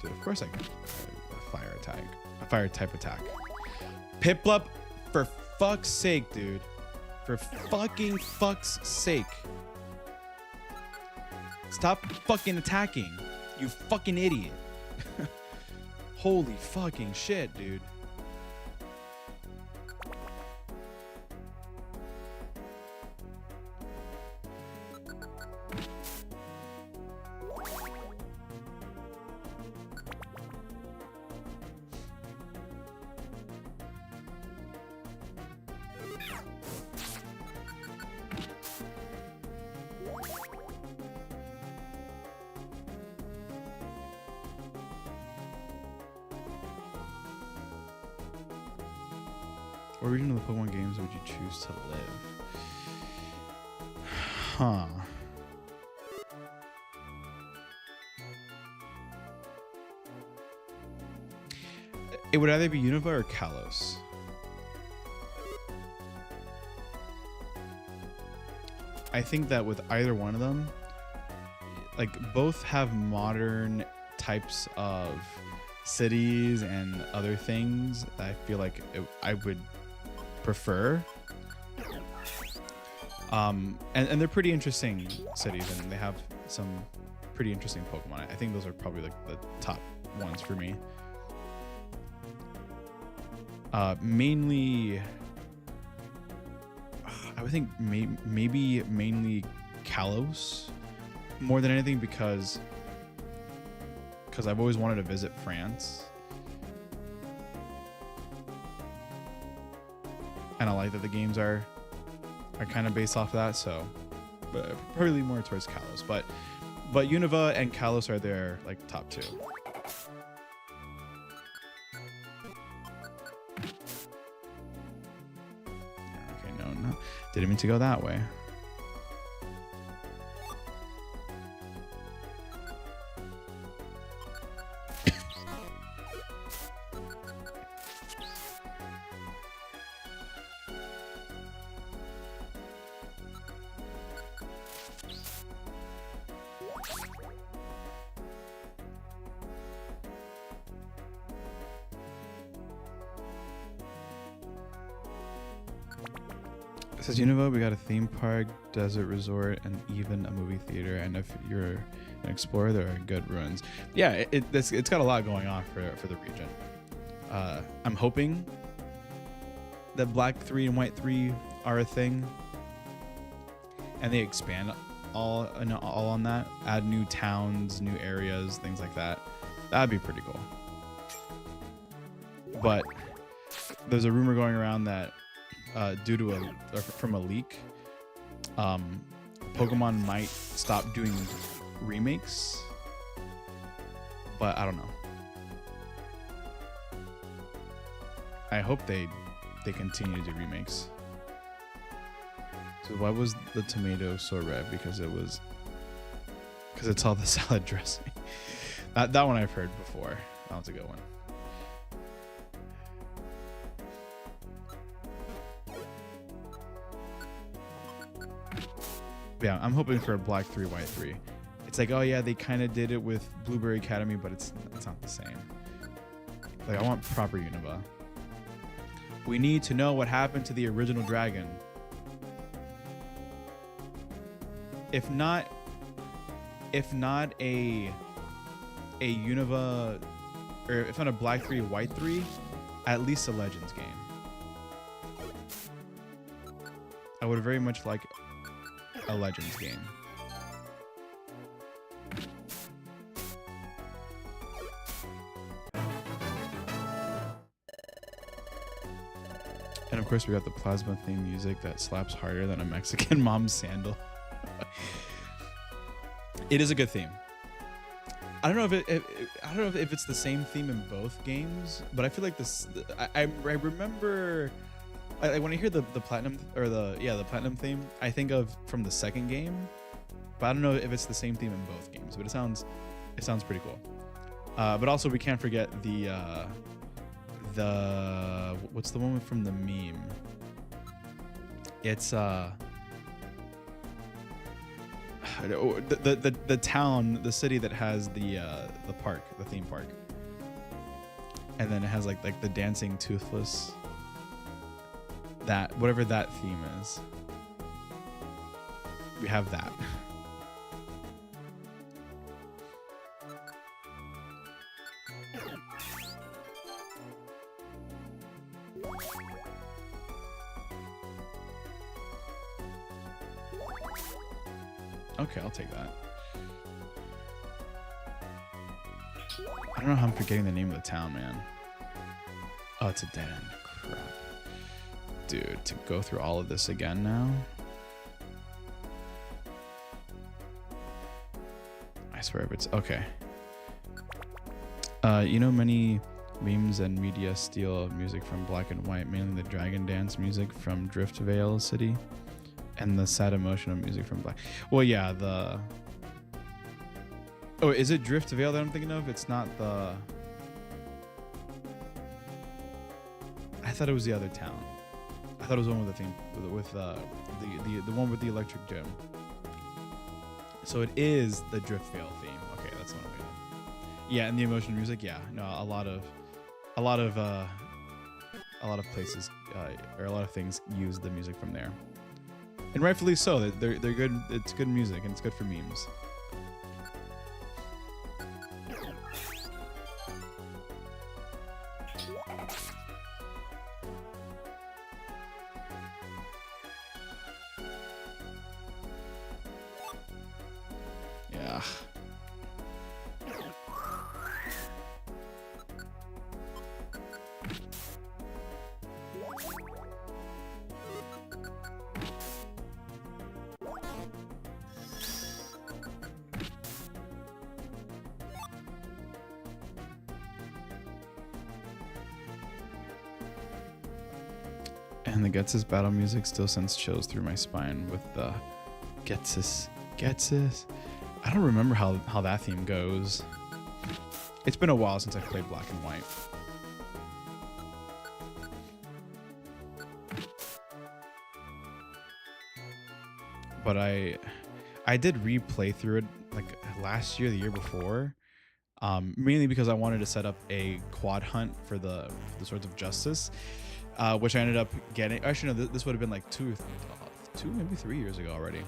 A: Dude, of course I can. A fire attack. A fire type attack. Piplup, for fuck's sake, dude. For fucking fuck's sake. Stop fucking attacking. You fucking idiot. Holy fucking shit, dude. What region of the Pokemon games would you choose to live? Huh. It would either be Unova or Kalos. I think that with either one of them, like both have modern types of cities and other things that I feel like I would prefer. And they're pretty interesting cities, and they have some pretty interesting Pokemon. I think those are probably like the top ones for me. Mainly, I would think maybe mainly Kalos more than anything, because I've always wanted to visit France. And I like that the games are kind of based off of that, so probably lean more towards Kalos, but Unova and Kalos are their like top two. Okay, no, didn't mean to go that way. It says Unova, we got a theme park, desert resort, and even a movie theater. And if you're an explorer, there are good ruins. Yeah, it's got a lot going on for the region. I'm hoping that Black 3 and White 3 are a thing, and they expand all on that. Add new towns, new areas, things like that. That'd be pretty cool. But there's a rumor going around that due to from a leak, Pokemon might stop doing remakes, but I don't know. I hope they continue to do remakes. So why was the tomato so red? Because it's all the salad dressing. that one I've heard before. That one's a good one. Yeah, I'm hoping for a Black 3, White 3. It's like, oh yeah, they kind of did it with Blueberry Academy, but it's not the same. Like, I want proper Unova. We need to know what happened to the original dragon. If not a Unova, or if not a Black 3, White 3, at least a Legends game. I would very much like a Legends game. And of course we got the plasma theme music that slaps harder than a Mexican mom's sandal. It is a good theme. I don't know if it's the same theme in both games, but I feel like this. I remember. When I hear the platinum or the platinum theme, I think of from the second game, but I don't know if it's the same theme in both games. But it sounds pretty cool. But also we can't forget the what's the one from the meme? It's the town, the city that has the park, the theme park, and then it has like the dancing toothless. That whatever that theme is, we have that. Okay, I'll take that. I don't know how I'm forgetting the name of the town, man. Oh, it's a dead end. Crap. Dude, to go through all of this again now? I swear if it's... Okay. Many memes and media steal music from Black and White, mainly the Dragon Dance music from Driftvale City and the sad emotional music from Black. Well, yeah, the... Oh, is it Driftvale that I'm thinking of? It's not the... I thought it was the other town. I thought it was the one with the theme, with the one with the electric gym. So it is the Driftvale theme. Okay, that's the one I'm thinking. Yeah, and the emotional music. Yeah, no, a lot of places or a lot of things use the music from there, and rightfully so. They're good. It's good music and it's good for memes. Yeah. And the Getsis battle music still sends chills through my spine with the Getsis. I don't remember how that theme goes. It's been a while since I played Black and White. But I did replay through it like last year, the year before, mainly because I wanted to set up a quad hunt for the Swords of Justice, which I ended up getting. Actually, no, this would have been like two, maybe 3 years ago already.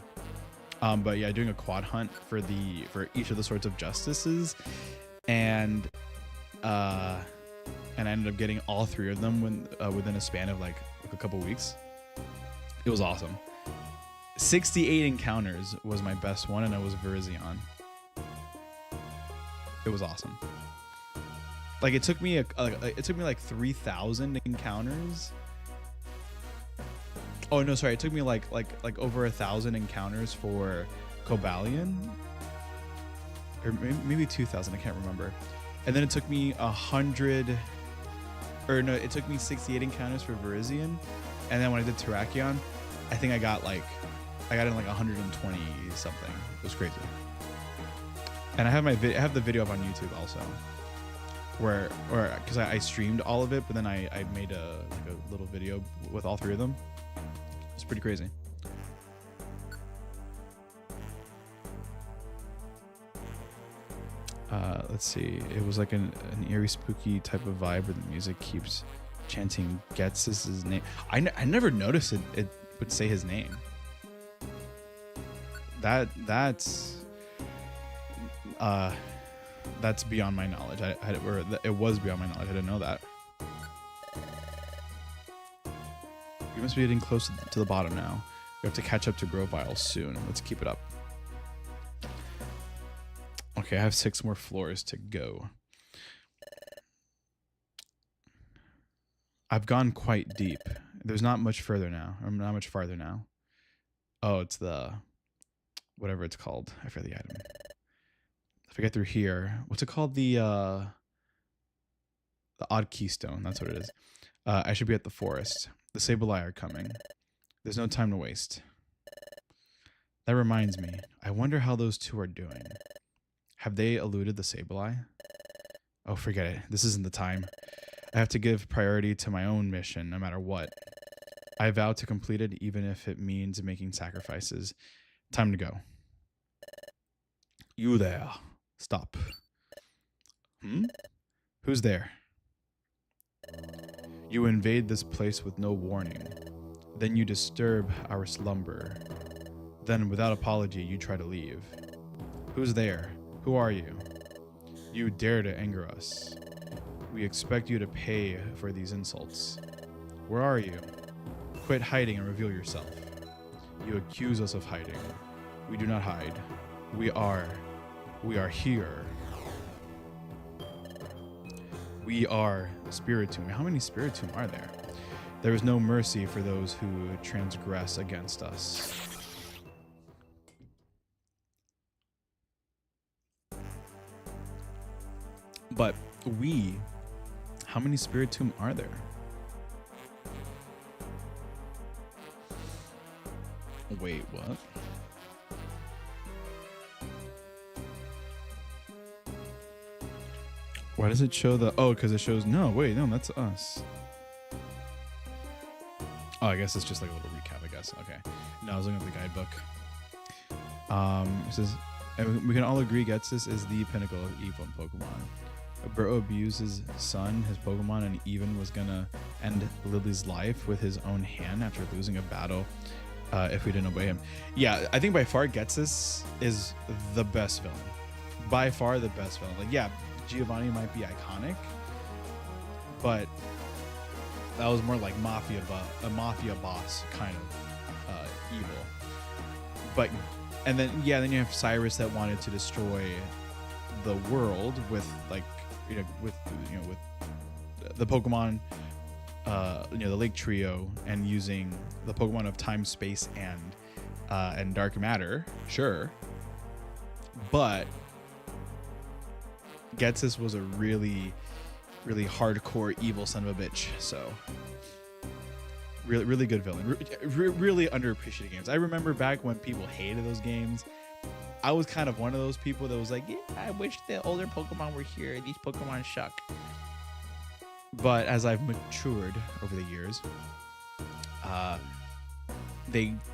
A: But yeah, doing a quad hunt for each of the Swords of Justices, and I ended up getting all 3 of them within a span of like a couple weeks. It was awesome. 68 encounters was my best one, and I was Virizion. It was awesome. Like it took me like 3,000 encounters. Oh no, sorry, it took me like over 1,000 encounters for Cobalion, or maybe 2,000. I can't remember. And then it took me 100, or no, it took me 68 encounters for Virizion, and then when I did Terrakion, I think I got in like 120 something. It was crazy. And I have the video up on YouTube also, where because I streamed all of it, but then I made a little video with all 3 of them. It's pretty crazy. Let's see. It was like an eerie, spooky type of vibe where the music keeps chanting Getsis' name. I never noticed it would say his name. That's beyond my knowledge. It was beyond my knowledge. I didn't know that. We must be getting close to the bottom now. We have to catch up to Grovile soon. Let's keep it up. Okay, I have 6 more floors to go. I've gone quite deep. There's not much further now. Or not much farther now. Oh, it's the whatever it's called. I forget the item. If I get through here, what's it called? The odd keystone. That's what it is. I should be at the forest. The Sableye are coming. There's no time to waste. That reminds me. I wonder how those 2 are doing. Have they eluded the Sableye? Oh, forget it. This isn't the time. I have to give priority to my own mission, no matter what. I vow to complete it, even if it means making sacrifices. Time to go. You there. Stop. Who's there? You invade this place with no warning. Then you disturb our slumber. Then, without apology, you try to leave. Who's there? Who are you? You dare to anger us. We expect you to pay for these insults. Where are you? Quit hiding and reveal yourself. You accuse us of hiding. We do not hide. We are here. We are Spiritomb. How many Spiritomb are there? There is no mercy for those who transgress against us. But how many Spiritomb are there? Wait, what? Why does it show the... Oh, because it shows... No, wait, no, that's us. Oh, I guess it's just like a little recap, I guess. Okay. No, I was looking at the guidebook. It says... We can all agree Getsis is the pinnacle of evil in Pokemon. Burrow abused his son, his Pokemon, and even was gonna end Lily's life with his own hand after losing a battle if we didn't obey him. Yeah, I think by far Getsis is the best villain. By far the best villain. Like, yeah, Giovanni might be iconic, but that was more like a mafia boss kind of evil. But and then then you have Cyrus that wanted to destroy the world with with the Pokemon, the Lake Trio, and using the Pokemon of time, space, and dark matter. Sure, but Getsis was a really, really hardcore evil son of a bitch. So Really, really good villain. Really underappreciated games. I remember back when people hated those games. I was kind of one of those people that was like, yeah, I wish the older Pokemon were here. These Pokemon suck. But as I've matured over the years,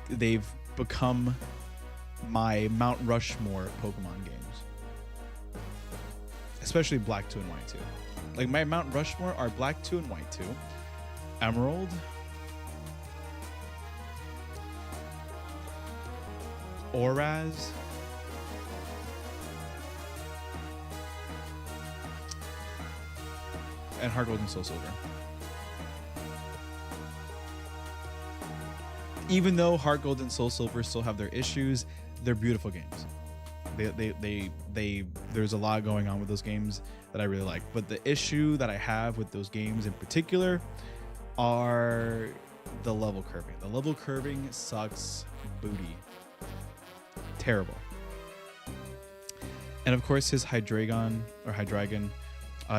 A: they've become my Mount Rushmore of Pokemon games, especially Black 2 and White 2. Like my Mount Rushmore are Black 2 and White 2, Emerald, Oraz, and Heart Gold and Soul Silver. Even though Heart Gold and Soul Silver still have their issues, they're beautiful games. There's a lot going on with those games that I really like. But the issue that I have with those games in particular are the level curving. The level curving sucks booty. Terrible. And of course, his Hydreigon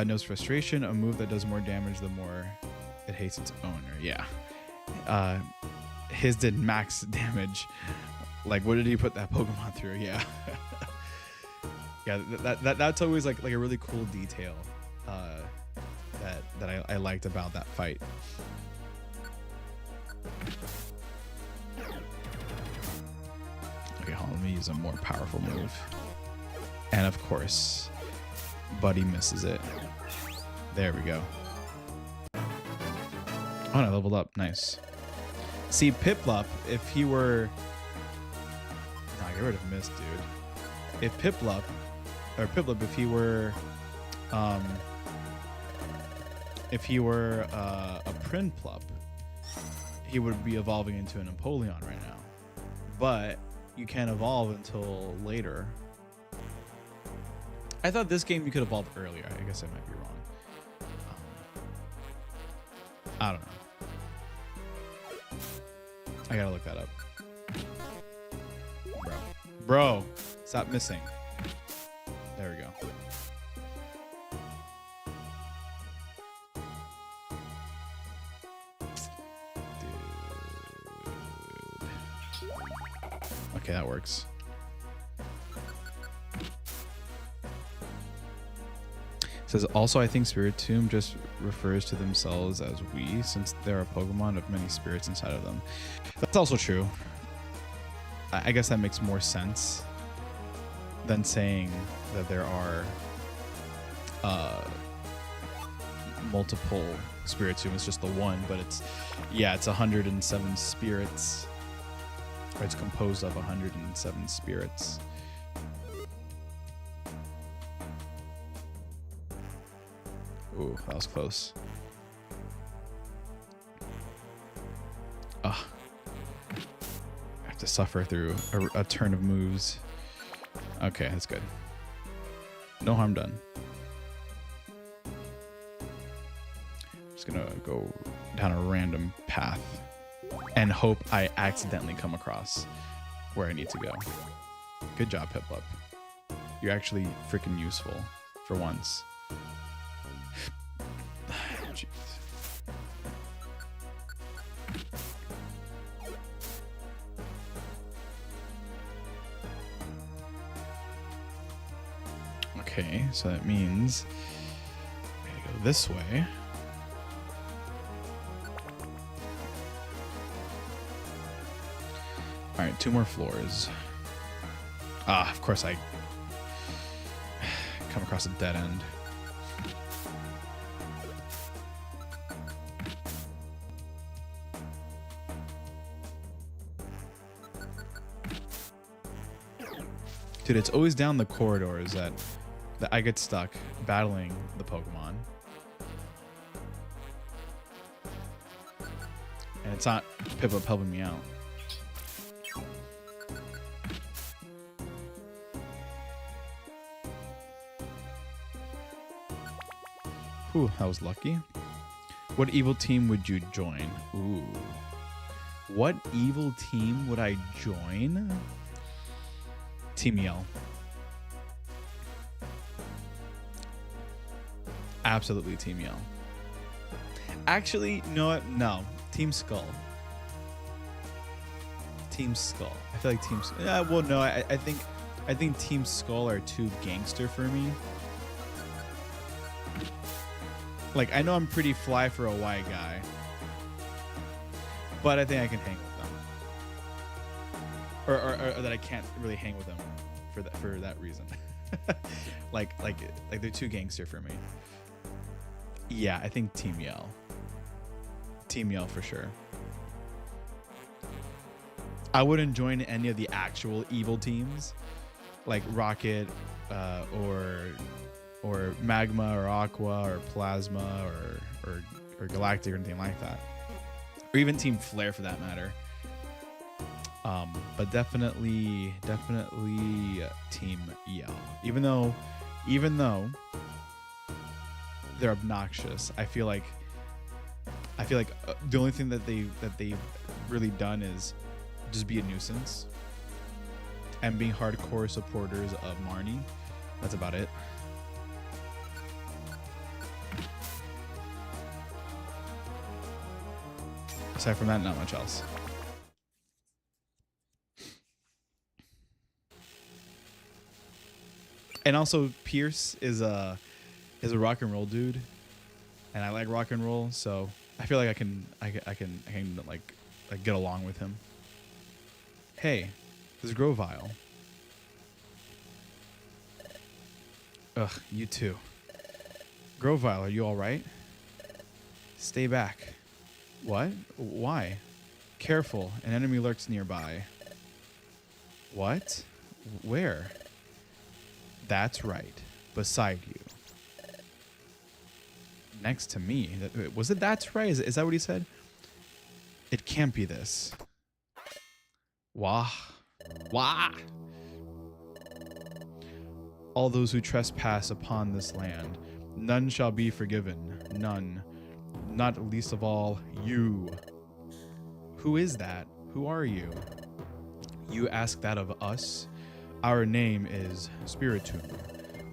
A: knows frustration, a move that does more damage the more it hates its owner. Yeah. His did max damage. Like, what did he put that Pokemon through? Yeah. Yeah, that's always like a really cool detail that I liked about that fight. Okay, hold on, let me use a more powerful move. And of course, Buddy misses it. There we go. Oh, and I leveled up. Nice. See, Piplup, if he were... Nah, get rid of Mist, dude. If Piplup, if he were... a Prinplup, he would be evolving into an Empoleon right now. But you can't evolve until later. I thought this game you could evolve earlier. I guess I might be wrong. I don't know. I gotta look that up. Bro, stop missing. There we go. Dude. Okay, that works. It says also, I think Spiritomb just refers to themselves as we, since there are Pokemon of many spirits inside of them. That's also true. I guess that makes more sense than saying that there are multiple Spiritomb. It's just the one, but it's 107 spirits. Or it's composed of 107 spirits. Ooh, that was close. Ah. I have to suffer through a turn of moves. Okay, that's good. No harm done. Just gonna go down a random path and hope I accidentally come across where I need to go. Good job, Piplup. You're actually freaking useful for once. Jeez. Okay, so that means I gotta go this way. All right, 2 more floors. Ah, of course I come across a dead end. Dude, it's always down the corridors that I get stuck battling the Pokemon. And it's not Piplup helping me out. Whew, that was lucky. What evil team would you join? Ooh. What evil team would I join? Team Yell. Absolutely Team Yell. Actually, you know what? No. Team Skull. Team Skull. I feel like Team. Well, no. I think Team Skull are too gangster for me. Like, I know I'm pretty fly for a white guy, but I think I can hang with them, or that I can't really hang with them for that reason. like they're too gangster for me. Yeah, I think Team Yell. Team Yell for sure. I wouldn't join any of the actual evil teams, like Rocket, or Magma, or Aqua, or Plasma, or Galactic, or anything like that, or even Team Flare for that matter. But definitely Team Yell. Even though they're obnoxious, I feel like the only thing that they've really done is just be a nuisance and being hardcore supporters of Marnie. That's about it. Aside from that, not much else. And also, Pierce is a rock and roll dude, and I like rock and roll, so I feel like I can like get along with him. Hey, this is Grovile. Ugh, you too. Grovile, are you all right? Stay back. What? Why? Careful, an enemy lurks nearby. What? Where? That's right, beside you. Next to me. Was it that's right? Is that what he said? It can't be this. Wah. Wah. All those who trespass upon this land, none shall be forgiven. None. Not least of all, you. Who is that? Who are you? You ask that of us? Our name is Spiritomb.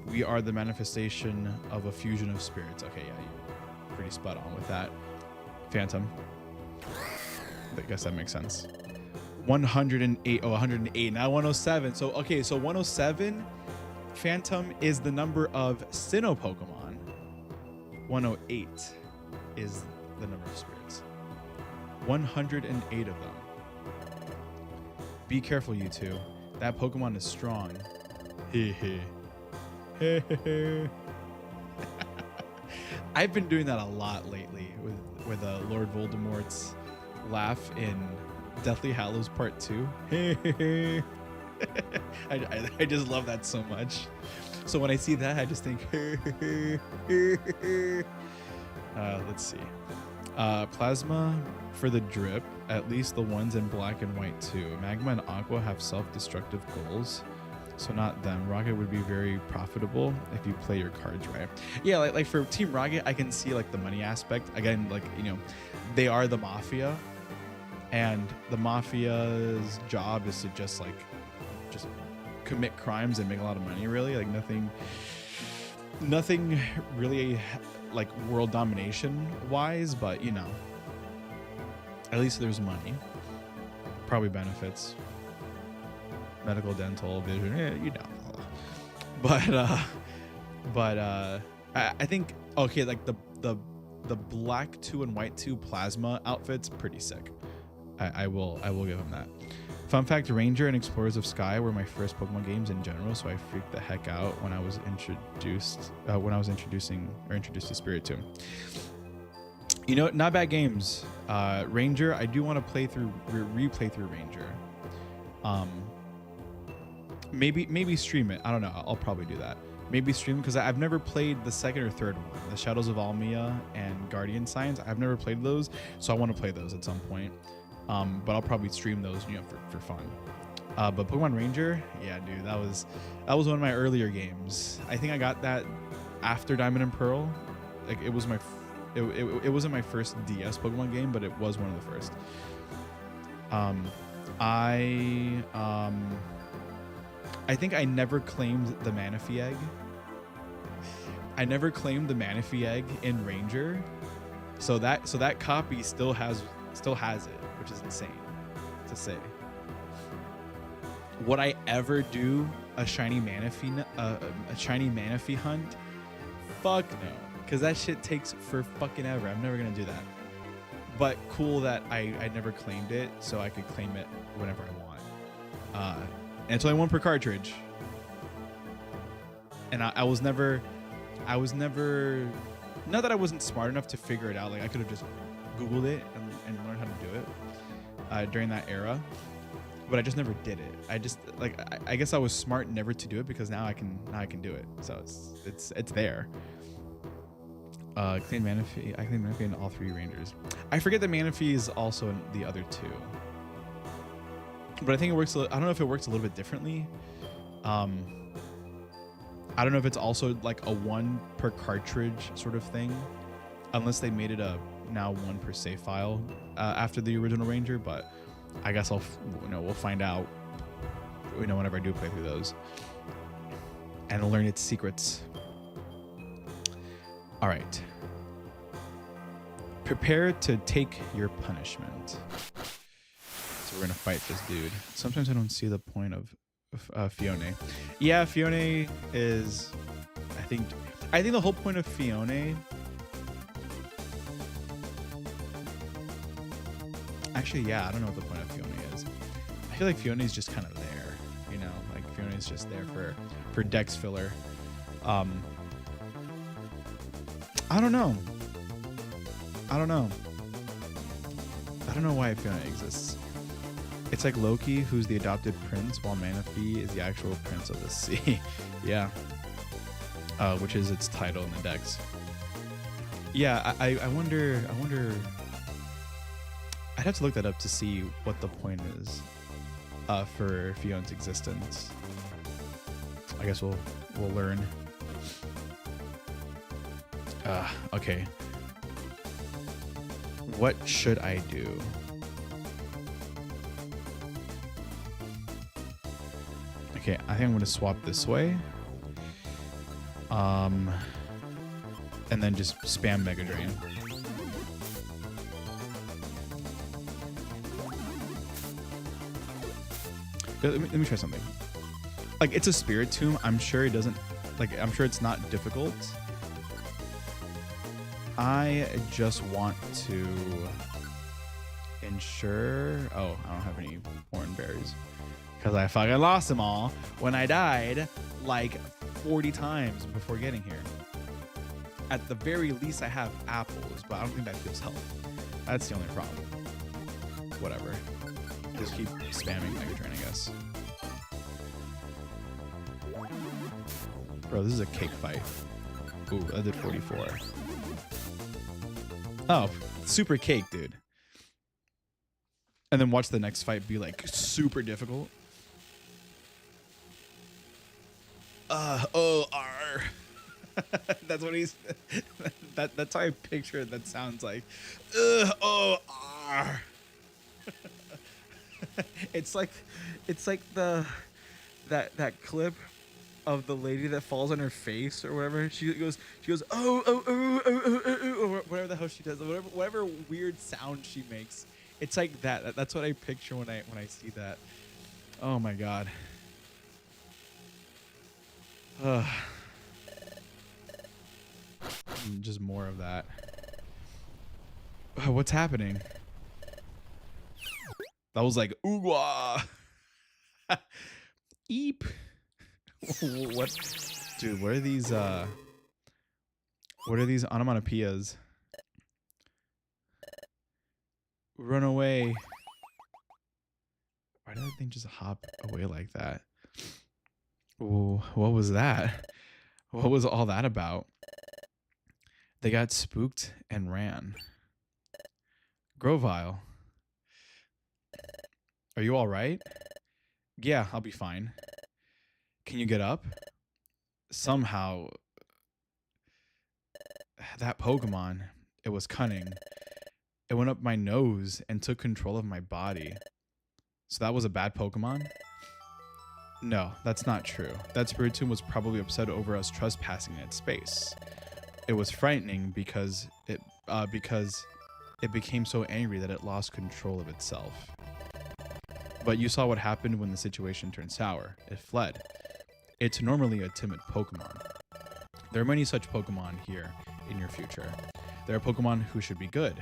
A: We are the manifestation of a fusion of spirits. Okay, yeah, you're pretty spot on with that. Phantom. I guess that makes sense. 108. Oh, 108. Now 107. So, okay, so 107, Phantom is the number of Sinnoh Pokemon. 108 is the number of spirits. 108 of them. Be careful, you two. That Pokemon is strong. Heh. I've been doing that a lot lately with Lord Voldemort's laugh in Deathly Hallows Part 2. I just love that so much. So when I see that, I just think. Let's see. Plasma for the drip, at least the ones in black and white too. Magma and Aqua have self-destructive goals, so not them. Rocket would be very profitable if you play your cards right. Yeah, like for Team Rocket, I can see like the money aspect. Again, like, you know, they are the mafia, and the mafia's job is to just commit crimes and make a lot of money. Really, like nothing really like world domination wise, but you know, at least there's money, probably benefits, medical, dental, vision, you know. But I think, okay, like the black 2 and white 2 Plasma outfit's pretty sick. I will give him that. Fun fact: Ranger and Explorers of Sky were my first Pokemon games in general, so I freaked the heck out when I was introduced to Spiritomb. You know, not bad games. Ranger, I do want to replay through Ranger. Maybe stream it. I don't know. I'll probably do that. Maybe stream, because I've never played the second or third one, the Shadows of Almia and Guardian Signs. I've never played those, so I want to play those at some point. But I'll probably stream those, you know, for fun. But Pokemon Ranger, yeah, dude, that was one of my earlier games. I think I got that after Diamond and Pearl. Like, it was it wasn't my first DS Pokemon game, but it was one of the first. I think I never claimed the Manaphy egg. I never claimed the Manaphy egg in Ranger, so that copy still has still has it, which is insane to say. Would I ever do a shiny Manaphy hunt? Fuck no, because that shit takes for fucking ever. I'm never gonna do that. But cool that I never claimed it, so I could claim it whenever I want. And it's only one per cartridge. And I was never, not that I wasn't smart enough to figure it out. Like I could have just Googled it and learned how to do it during that era. But I just never did it. I just like I guess I was smart never to do it because now I can do it. So it's there. Claim Manaphy. I claim Manaphy in all 3 Rangers. I forget that Manaphy is also in the other 2. But I think it works. I don't know if it works a little bit differently. I don't know if it's also like a 1 per cartridge sort of thing, unless they made it a now 1 per save file after the original Ranger. But I guess we'll find out, whenever I do play through those and learn its secrets. All right. Prepare to take your punishment. So we're gonna fight this dude. Sometimes I don't see the point of Fione. Yeah, Fione is. I think the whole point of Fione. Actually, yeah, I don't know what the point of Fione is. I feel like Fione is just kind of there, like Fione is just there for dex filler. I don't know. I don't know why Fiona exists. It's like Loki, who's the adopted prince, while Manaphy is the actual prince of the sea. Yeah. Which is its title in the Dex. Yeah, I wonder. I'd have to look that up to see what the point is for Fiona's existence. I guess we'll learn. Okay. What should I do? Okay, I think I'm gonna swap this way. And then just spam Mega Drain. Let me try something. Like, it's a Spirit Tomb. I'm sure it doesn't... I'm sure it's not difficult. I just want to ensure... Oh, I don't have any Horn Berries. Because I fucking lost them all when I died like 40 times before getting here. At the very least, I have apples, but I don't think that gives health. That's the only problem. Whatever. Just keep spamming Mega Drain, I guess. Bro, this is a cake fight. Ooh, I did 44. Oh, super cake, dude. And then watch the next fight be like super difficult. R. That's what he's. That's how I picture it. That sounds like. R. It's like that clip of the lady that falls on her face or whatever. She goes or whatever the hell she does, whatever weird sound she makes. It's like that. That's what I picture when I see that. Oh my god. Just more of that. What's happening? That was like ooh-wah. Eep. What, dude? What are these? What are these onomatopoeias? Run away. Why did that thing just hop away like that? Ooh, what was that? What was all that about? They got spooked and ran. Grovile. Are you all right? Yeah, I'll be fine. Can you get up? Somehow, that Pokemon, it was cunning. It went up my nose and took control of my body. So that was a bad Pokemon? No, that's not true. That Spiritomb was probably upset over us trespassing in its space. It was frightening because it became so angry that it lost control of itself. But you saw what happened when the situation turned sour. It fled. It's normally a timid Pokemon. There are many such Pokemon here in your future. There are Pokemon who should be good,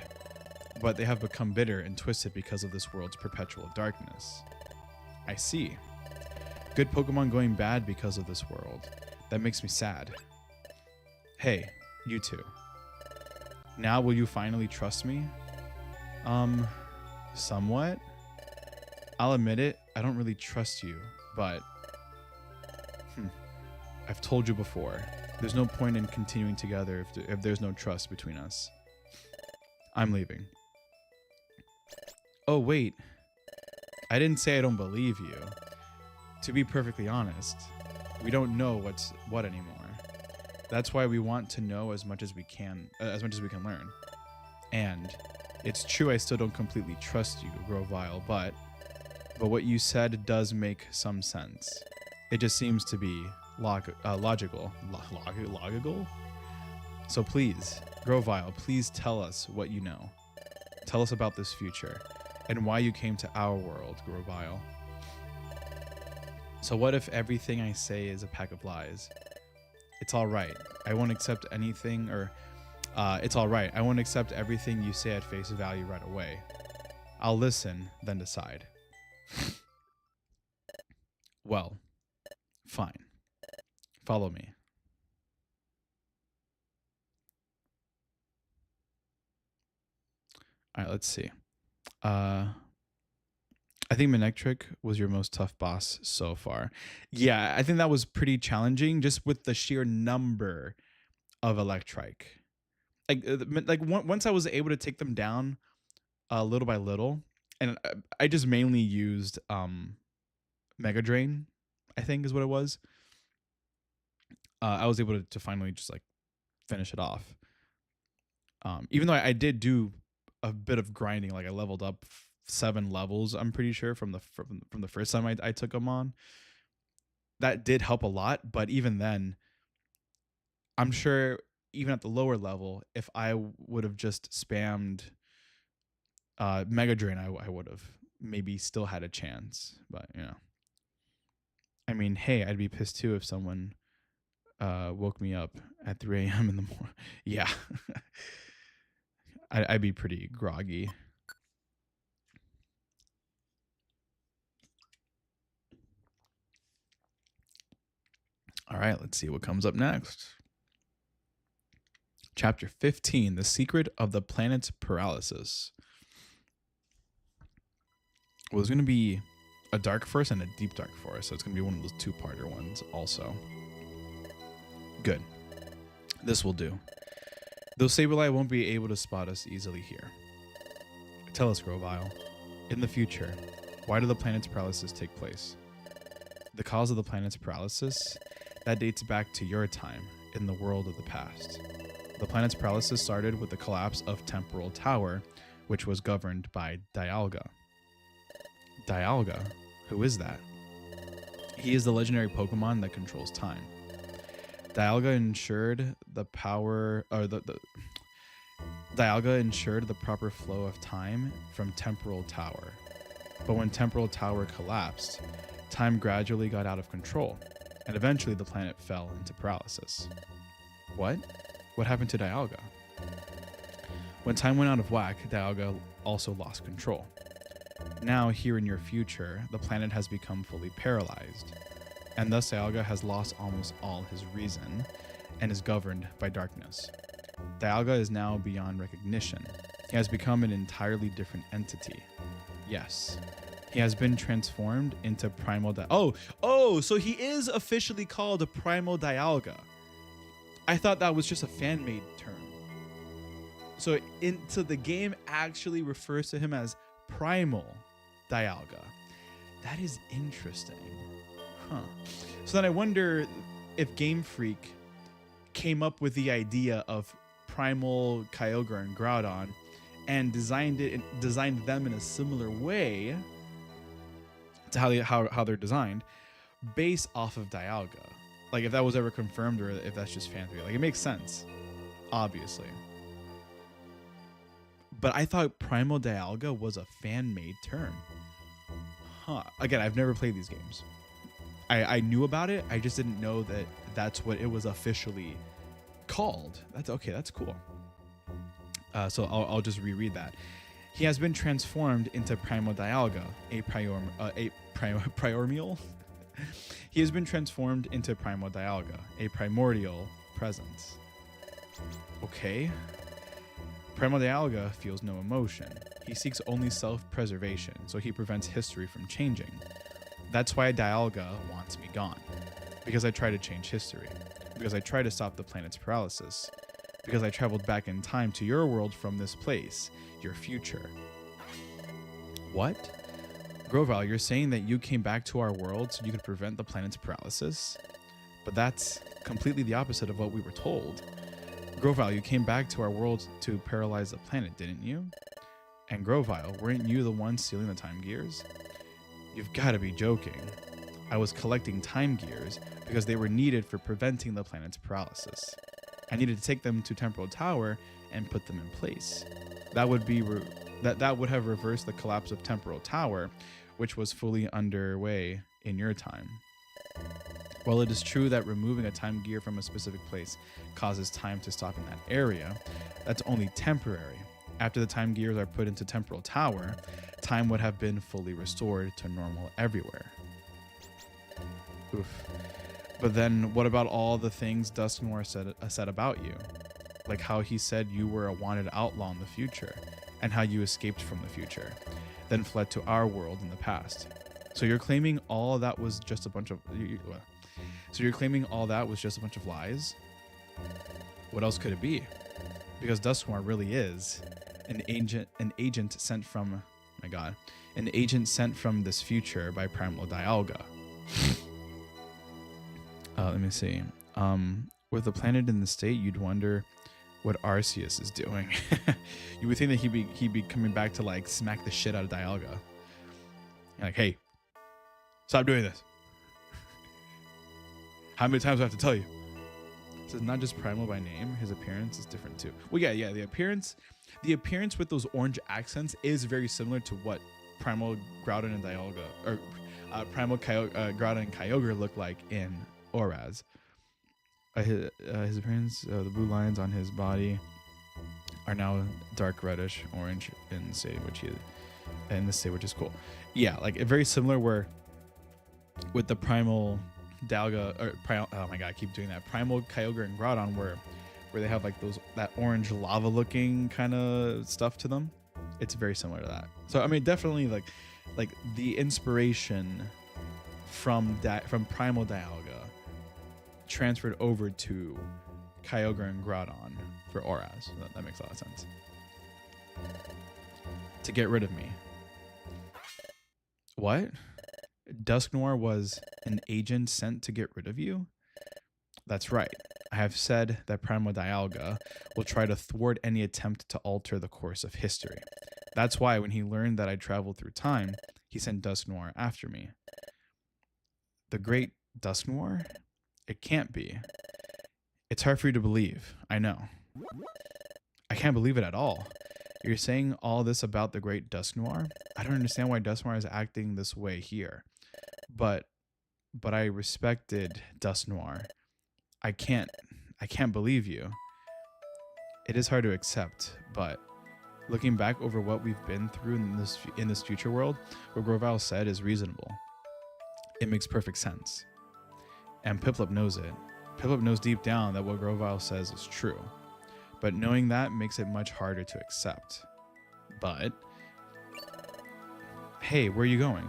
A: but they have become bitter and twisted because of this world's perpetual darkness. I see. Good Pokemon going bad because of this world. That makes me sad. Hey, you two. Now will you finally trust me? Somewhat. I'll admit it, I don't really trust you, but I've told you before, there's no point in continuing together if there's no trust between us. I'm leaving. Oh, wait. I didn't say I don't believe you. To be perfectly honest, we don't know what's what anymore. That's why we want to know as much as we can learn. And it's true I still don't completely trust you, Grovyle, but what you said does make some sense. It just seems to be logical. Logical? So please, Grovyle, please tell us what you know. Tell us about this future and why you came to our world, Grovyle. So what if everything I say is a pack of lies? It's all right. I won't accept anything, it's all right. I won't accept everything you say at face value right away. I'll listen, then decide. Well, fine. Follow me. All right, let's see. I think Manectric was your most tough boss so far. Yeah, I think that was pretty challenging just with the sheer number of Electrike. Once I was able to take them down little by little, and I just mainly used Mega Drain, I think is what it was. I was able to finally just like finish it off. Even though I did do a bit of grinding, like I leveled up 7 levels, I'm pretty sure from the first time I took them on. That did help a lot, but even then, I'm sure even at the lower level, if I would have just spammed Mega Drain, I would have maybe still had a chance. But you know, I mean, hey, I'd be pissed too if someone woke me up at 3 a.m. in the morning. Yeah, I'd be pretty groggy. All right, let's see what comes up next. Chapter 15, The Secret of the Planet's Paralysis. Well, there's going to be a dark forest and a deep dark forest, so it's going to be one of those 2-parter ones also. Good. This will do. Though Sableye won't be able to spot us easily here. Tell us, Grovyle, in the future, why did the planet's paralysis take place? The cause of the planet's paralysis? That dates back to your time in the world of the past. The planet's paralysis started with the collapse of Temporal Tower, which was governed by Dialga. Dialga? Who is that? He is the legendary Pokemon that controls time. Dialga ensured the Dialga ensured the proper flow of time from Temporal Tower. But when Temporal Tower collapsed, time gradually got out of control, and eventually the planet fell into paralysis. What? What happened to Dialga? When time went out of whack, Dialga also lost control. Now, here in your future, the planet has become fully paralyzed, and thus Dialga has lost almost all his reason and is governed by darkness. Dialga is now beyond recognition. He has become an entirely different entity. Yes. He has been transformed into Primal so he is officially called a Primal Dialga. I thought that was just a fan-made term. So the game actually refers to him as Primal Dialga. That is interesting. Huh. So then I wonder if Game Freak came up with the idea of Primal Kyogre and Groudon and designed them in a similar way to how they're designed based off of Dialga. Like if that was ever confirmed or if that's just fan theory. Like it makes sense, obviously. But I thought Primal Dialga was a fan-made term. Huh. Again, I've never played these games. I knew about it. I just didn't know that that's what it was officially called. That's okay. That's cool. So I'll just reread that. He has been transformed into Primal Dialga, a primordial. He has been transformed into Primal Dialga, a primordial presence. Okay. Primal Dialga feels no emotion. He seeks only self-preservation, so he prevents history from changing. That's why Dialga wants me gone. Because I try to change history. Because I try to stop the planet's paralysis. Because I traveled back in time to your world from this place, your future. What? Grovyle, you're saying that you came back to our world so you could prevent the planet's paralysis? But that's completely the opposite of what we were told. Grovyle, you came back to our world to paralyze the planet, didn't you? And Grovyle, weren't you the one stealing the time gears? You've got to be joking. I was collecting time gears because they were needed for preventing the planet's paralysis. I needed to take them to Temporal Tower and put them in place. That would be that would have reversed the collapse of Temporal Tower, which was fully underway in your time. While it is true that removing a time gear from a specific place causes time to stop in that area, that's only temporary. After the time gears are put into Temporal Tower, time would have been fully restored to normal everywhere. Oof. But then what about all the things Dusknoir said about you? Like how he said you were a wanted outlaw in the future, and how you escaped from the future, then fled to our world in the past. So you're claiming all that was just a bunch of... So you're claiming all that was just a bunch of lies? What else could it be? Because Dusknoir really is an agent sent from... Oh my god. An agent sent from this future by Primal Dialga. Let me see. With the planet in the state, you'd wonder what Arceus is doing. You would think that he'd be coming back to like smack the shit out of Dialga. You're like, hey, stop doing this. How many times do I have to tell you? This is not just Primal by name. His appearance is different too. Well, yeah. The appearance with those orange accents is very similar to what Primal Groudon and Dialga, or Primal Groudon and Kyogre look like in Oraz. His appearance, the blue lines on his body are now dark reddish orange in the state which is cool. Yeah, like very similar where with the Primal Dialga or oh my god, I keep doing that. Primal Kyogre and Groudon where they have like that orange lava looking kind of stuff to them. It's very similar to that. So I mean, definitely like the inspiration from Primal Dialga transferred over to Kyogre and Groudon for Oraz. That makes a lot of sense. To get rid of me. What? Dusknoir was an agent sent to get rid of you? That's right. I have said that Primal Dialga will try to thwart any attempt to alter the course of history. That's why when he learned that I traveled through time, he sent Dusknoir after me. The great Dusknoir? It can't be. It's hard for you to believe. I know. I can't believe it at all. You're saying all this about the great Dusknoir? I don't understand why Dusknoir is acting this way here. But I respected Dusknoir. I can't believe you. It is hard to accept, but looking back over what we've been through in this future world, what Grovyle said is reasonable. It makes perfect sense. And Piplup knows it. Piplup knows deep down that what Grovyle says is true. But knowing that makes it much harder to accept. But... Hey, where are you going?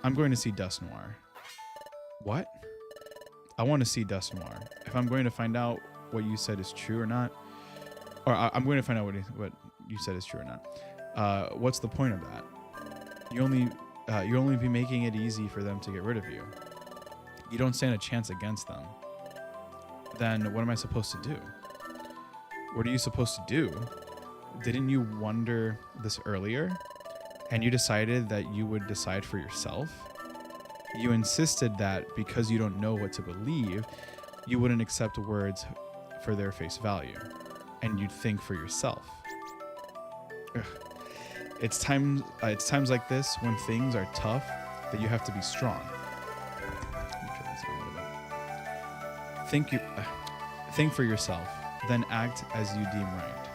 A: I'm going to see Dusknoir. What? I want to see Dusknoir. If I'm going to find out what you said is true or not... Or I'm going to find out what you said is true or not. What's the point of that? You'll only be making it easy for them to get rid of you. You don't stand a chance against them. Then what am I supposed to do? What are you supposed to do? Didn't you wonder this earlier? And you decided that you would decide for yourself? You insisted that because you don't know what to believe, you wouldn't accept words for their face value. And you'd think for yourself. It's times like this when things are tough that you have to be strong. Let me try this out a little bit. Think for yourself, then act as you deem right.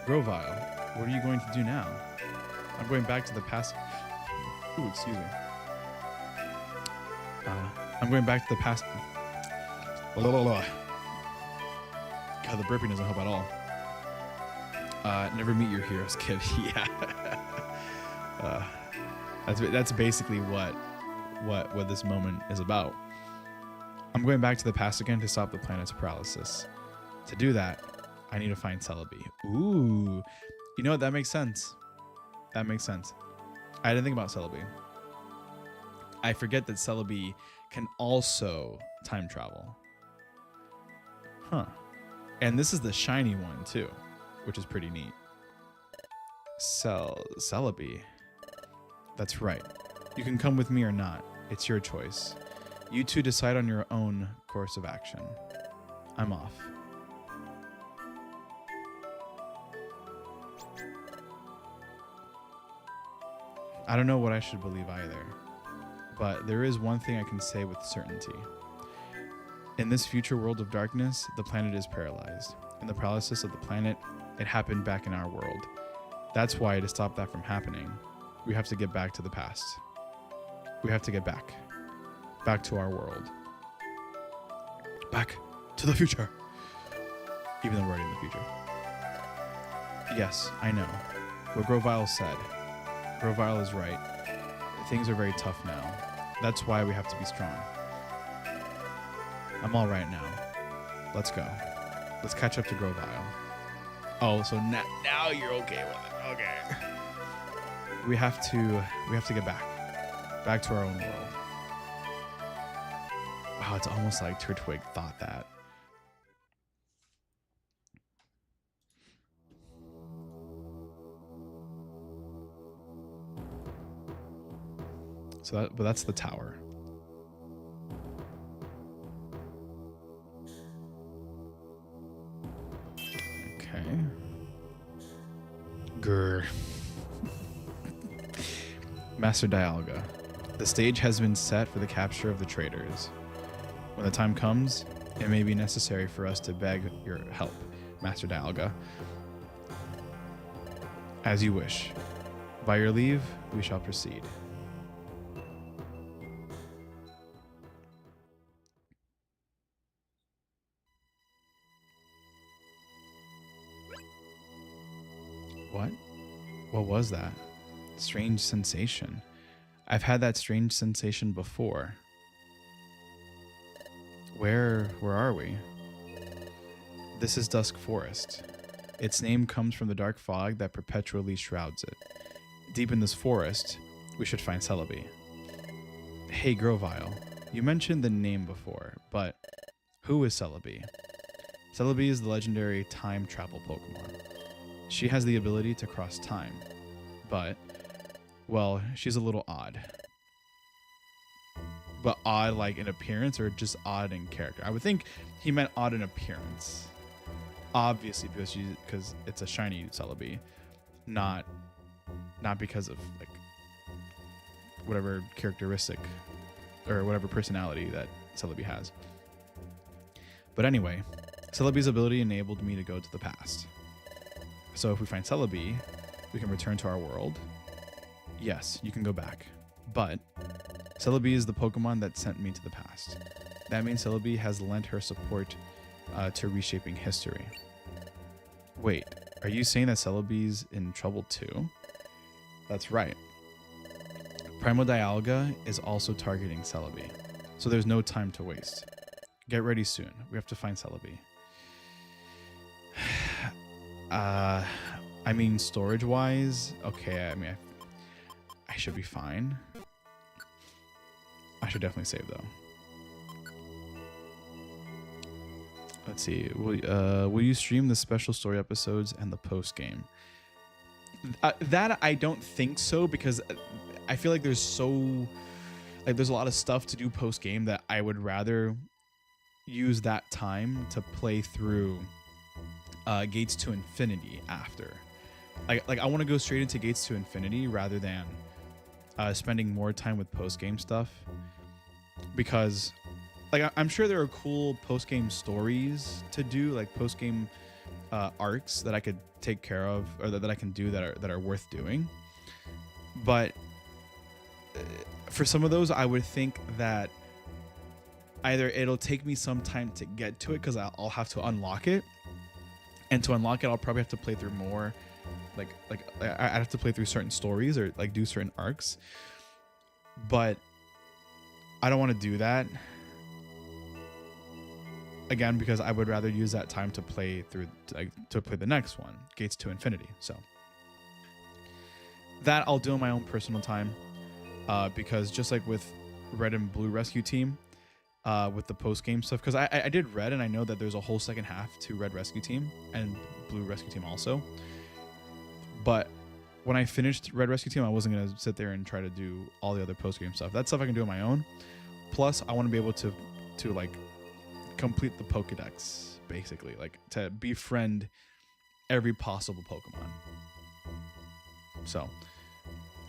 A: Grovile, what are you going to do now? I'm going back to the past. Ooh, excuse me. I'm going back to the past. God, the burping doesn't help at all. Never meet your heroes, kid. Yeah. That's basically what this moment is about. I'm going back to the past again to stop the planet's paralysis. To do that, I need to find Celebi. Ooh. You know what? That makes sense. That makes sense. I didn't think about Celebi. I forget that Celebi can also time travel. Huh. And this is the shiny one too, which is pretty neat. Celebi. That's right. You can come with me or not. It's your choice. You two decide on your own course of action. I'm off. I don't know what I should believe either, but there is one thing I can say with certainty. In this future world of darkness, the planet is paralyzed. In the paralysis of the planet, it happened back in our world. That's why, to stop that from happening, we have to get back to the past. We have to get back to our world. Back to the future. Even though we're already in the future. Yes, I know. What Grovile said. Grovile is right. Things are very tough now. That's why we have to be strong. I'm all right now. Let's go. Let's catch up to Grovile. Oh, so now you're okay with it. Okay. We have to get back to our own world. Wow, it's almost like Turtwig thought that. But that's the tower. Okay. Grr. Master Dialga. The stage has been set for the capture of the traitors. When the time comes, it may be necessary for us to beg your help, Master Dialga. As you wish. By your leave, we shall proceed. What? What was that? Strange sensation. I've had that strange sensation before. Where are we? This is Dusk Forest. Its name comes from the dark fog that perpetually shrouds it. Deep in this forest, we should find Celebi. Hey, Grovile, you mentioned the name before, but who is Celebi? Celebi is the legendary time travel Pokemon. She has the ability to cross time, but, well, she's a little odd. But odd like in appearance or just odd in character? I would think he meant odd in appearance. Obviously, because it's a shiny Celebi, not because of like whatever characteristic or whatever personality that Celebi has. But anyway, Celebi's ability enabled me to go to the past. So if we find Celebi, we can return to our world. Yes, you can go back. But Celebi is the Pokemon that sent me to the past. That means Celebi has lent her support to reshaping history. Wait, are you saying that Celebi's in trouble too? That's right. Primal Dialga is also targeting Celebi, so there's no time to waste. Get ready soon. We have to find Celebi. I mean, storage-wise, okay, I mean, I should be fine. I should definitely save, though. Let's see. Will you stream the special story episodes and the post-game? That I don't think so, because I feel like there's a lot of stuff to do post-game that I would rather use that time to play through Gates to Infinity after. Like I want to go straight into Gates to Infinity rather than spending more time with post game stuff, because like I'm sure there are cool post game stories to do, like post game arcs that I could take care of, or that I can do that are worth doing. But for some of those, I would think that either it'll take me some time to get to it because I'll have to unlock it, and to unlock it I'll probably have to play through more, like I'd have to play through certain stories or like do certain arcs. But I don't want to do that again because I would rather use that time to play through, like, to play the next one, Gates to Infinity. So that I'll do on my own personal time, because just like with Red and Blue Rescue Team, with the post game stuff, because I did Red and I know that there's a whole second half to Red Rescue Team and Blue Rescue Team also. But when I finished Red Rescue Team, I wasn't gonna sit there and try to do all the other post game stuff. That stuff I can do on my own. Plus, I want to be able to like complete the Pokédex, basically, like to befriend every possible Pokemon. So,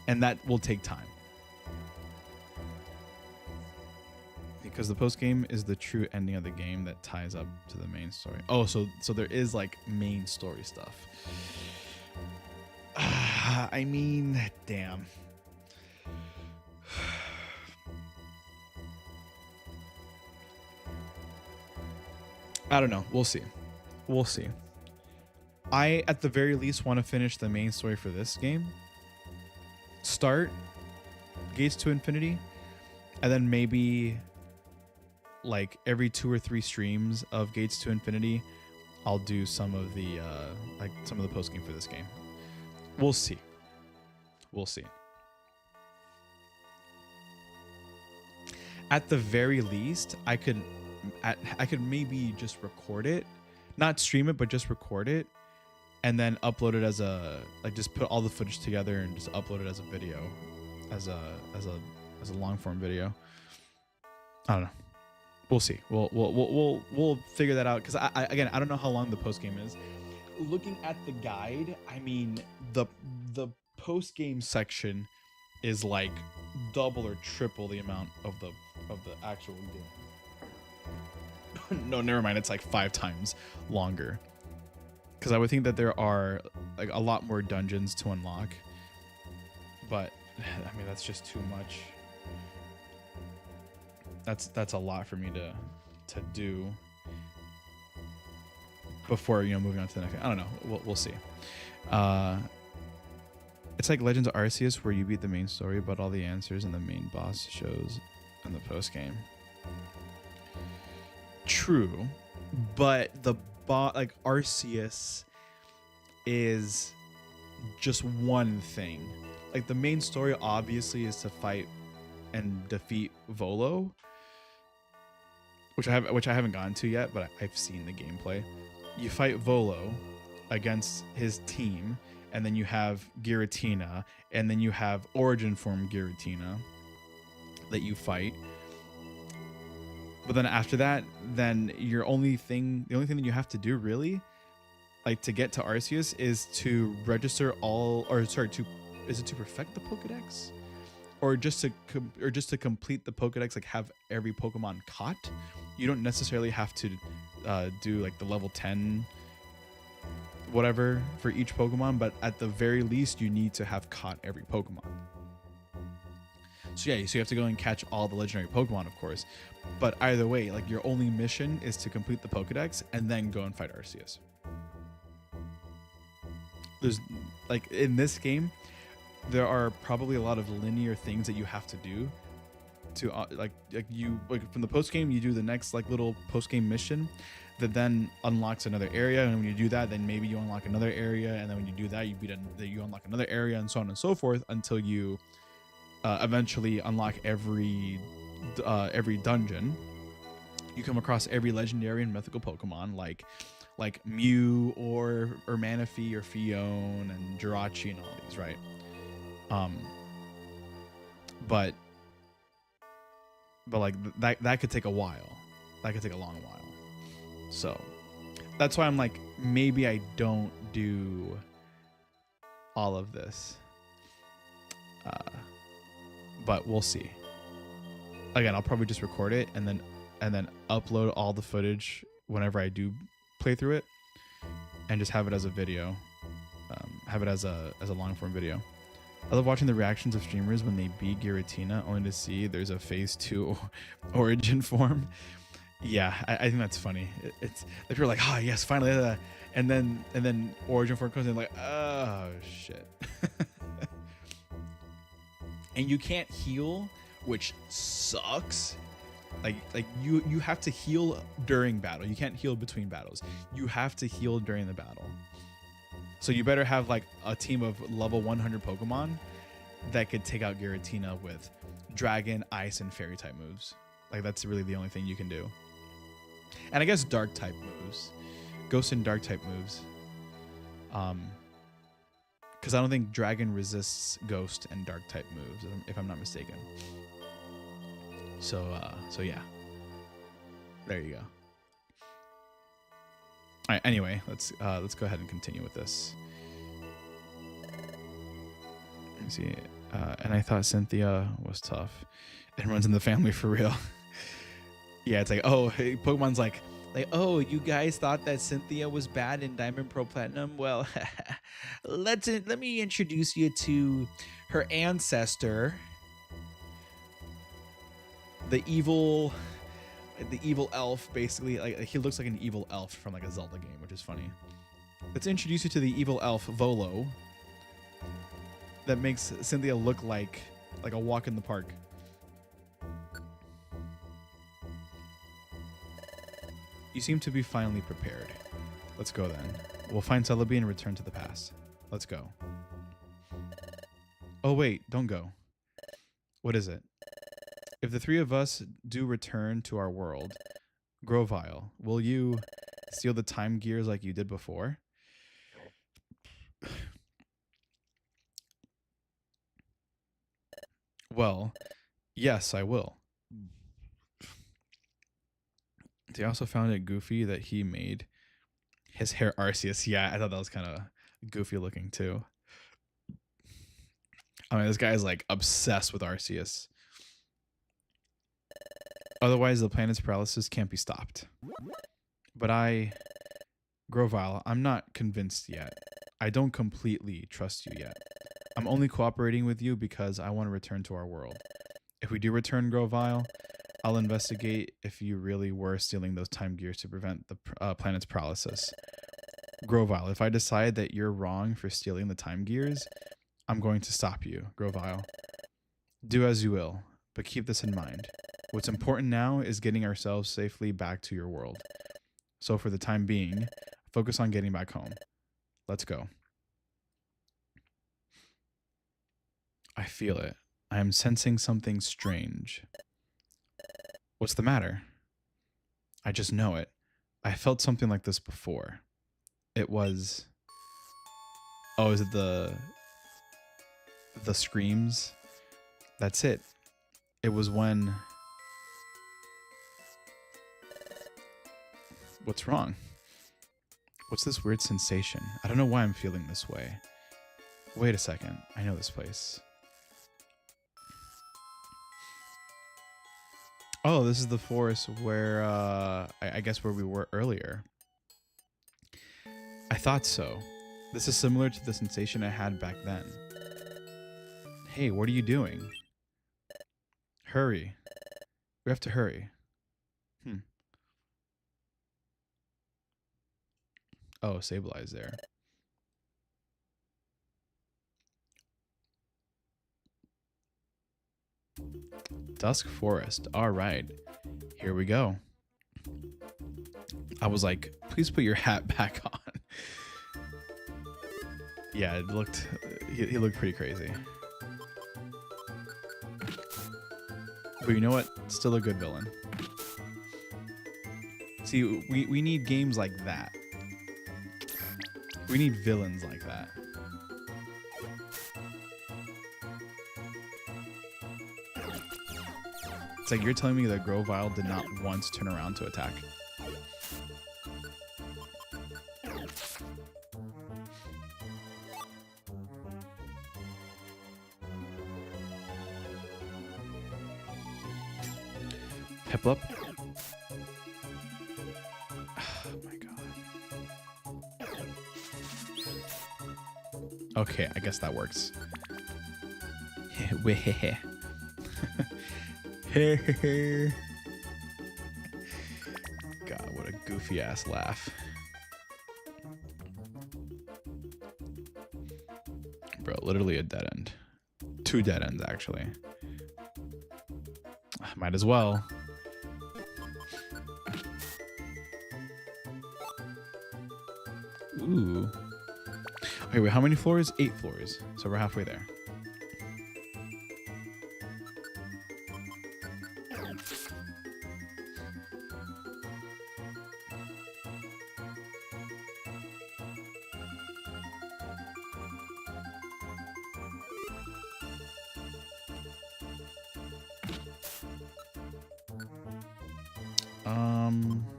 A: and that will take time, because the post game is the true ending of the game that ties up to the main story. Oh, so there is like main story stuff. I mean, damn. I don't know. We'll see. We'll see. I, at the very least, want to finish the main story for this game. Start Gates to Infinity, and then maybe like every 2 or 3 streams of Gates to Infinity, I'll do some of the post game for this game. We'll see. We'll see. At the very least, I could maybe just record it, not stream it, but just record it, and then upload it as a, like, just put all the footage together and just upload it as a video, as a long form video. I don't know. We'll see. We'll figure that out, because I don't know how long the post game is. Looking at the guide, I mean, the post game section is like double or triple the amount of the actual game. No, never mind. It's like 5 times longer, because I would think that there are like a lot more dungeons to unlock. But I mean, that's just too much. That's a lot for me to do before, you know, moving on to the next thing. I don't know. We'll see. It's like Legends of Arceus, where you beat the main story, but all the answers and the main boss shows in the post game. True, but like Arceus is just one thing. Like the main story obviously is to fight and defeat Volo, which I haven't gotten to yet, but I've seen the gameplay. You fight Volo against his team, and then you have Giratina, and then you have Origin Form Giratina that you fight. But then after that, then the only thing that you have to do, really, like to get to Arceus, is to register is it to perfect the Pokédex, or just to complete the Pokédex, like have every Pokemon caught. You don't necessarily have to do like the level 10 whatever for each Pokemon, but at the very least you need to have caught every Pokemon. So yeah, so you have to go and catch all the legendary Pokemon, of course. But either way, like your only mission is to complete the Pokédex and then go and fight Arceus. There's, like, in this game, there are probably a lot of linear things that you have to do to like from the post game. You do the next like little post game mission that then unlocks another area, and when you do that, then maybe you unlock another area, and then when you do that, you unlock another area, and so on and so forth, until you eventually unlock every dungeon. You come across every legendary and mythical Pokemon like Mew or Manaphy or Fion and Jirachi and all these, right? But like that could take a while. That could take a long while. So that's why I'm like, maybe I don't do all of this. But we'll see. Again, I'll probably just record it and then upload all the footage whenever I do play through it, and just have it as a video, have it as a long form video. I love watching the reactions of streamers when they beat Giratina, only to see there's a phase 2 origin form. Yeah, I think that's funny. It's if you're like, oh yes, finally, and then origin form comes in, like, oh shit. And you can't heal, which sucks. Like you have to heal during battle. You can't heal between battles. You have to heal during the battle. So you better have like a team of level 100 Pokemon that could take out Giratina with Dragon, Ice, and Fairy type moves. Like that's really the only thing you can do. And I guess Dark type moves, Ghost and Dark type moves. Because I don't think Dragon resists Ghost and Dark type moves, if I'm not mistaken. So yeah, there you go. All right. Anyway, let's go ahead and continue with this. Let me see. And I thought Cynthia was tough. It runs in the family for real. Yeah, it's like, oh, hey, Pokemon's like, oh, you guys thought that Cynthia was bad in Diamond Pro Platinum? Well, let me introduce you to her ancestor, the evil elf. Basically, like he looks like an evil elf from like a Zelda game, which is funny. Let's introduce you to the evil elf Volo, that makes Cynthia look like a walk in the park. You seem to be finally prepared. Let's go then. We'll find Celebi and return to the past. Let's go. Oh wait, don't go. What is it? If the three of us do return to our world, Grovyle, will you steal the time gears like you did before? Well, yes, I will. They also found it goofy that he made his hair Arceus. Yeah, I thought that was kind of goofy looking too. I mean, this guy is like obsessed with Arceus. Otherwise, the planet's paralysis can't be stopped. But Grovyle, I'm not convinced yet. I don't completely trust you yet. I'm only cooperating with you because I want to return to our world. If we do return, Grovyle, I'll investigate if you really were stealing those time gears to prevent the planet's paralysis. Grovyle, if I decide that you're wrong for stealing the time gears, I'm going to stop you, Grovyle. Do as you will, but keep this in mind. What's important now is getting ourselves safely back to your world. So for the time being, focus on getting back home. Let's go. I feel it. I am sensing something strange. What's the matter? I just know it. I felt something like this before. It was... Oh, is it the screams? That's it. It was when... What's wrong? What's this weird sensation? I don't know why I'm feeling this way. Wait a second. I know this place. Oh, this is the forest where, I guess where we were earlier. I thought so. This is similar to the sensation I had back then. Hey, what are you doing? Hurry. We have to hurry. Oh, Sableye there. Dusk Forest. All right. Here we go. I was like, please put your hat back on. Yeah, it looked... He looked pretty crazy. But you know what? Still a good villain. See, we need games like that. We need villains like that. It's like you're telling me that Grovyle did not once turn around to attack. Piplup. Oh my god. Okay, I guess that works. God, what a goofy ass laugh. Bro, literally a dead end. 2 dead ends, actually. Might as well. Ooh. Okay, wait, how many floors? 8 floors. So we're halfway there.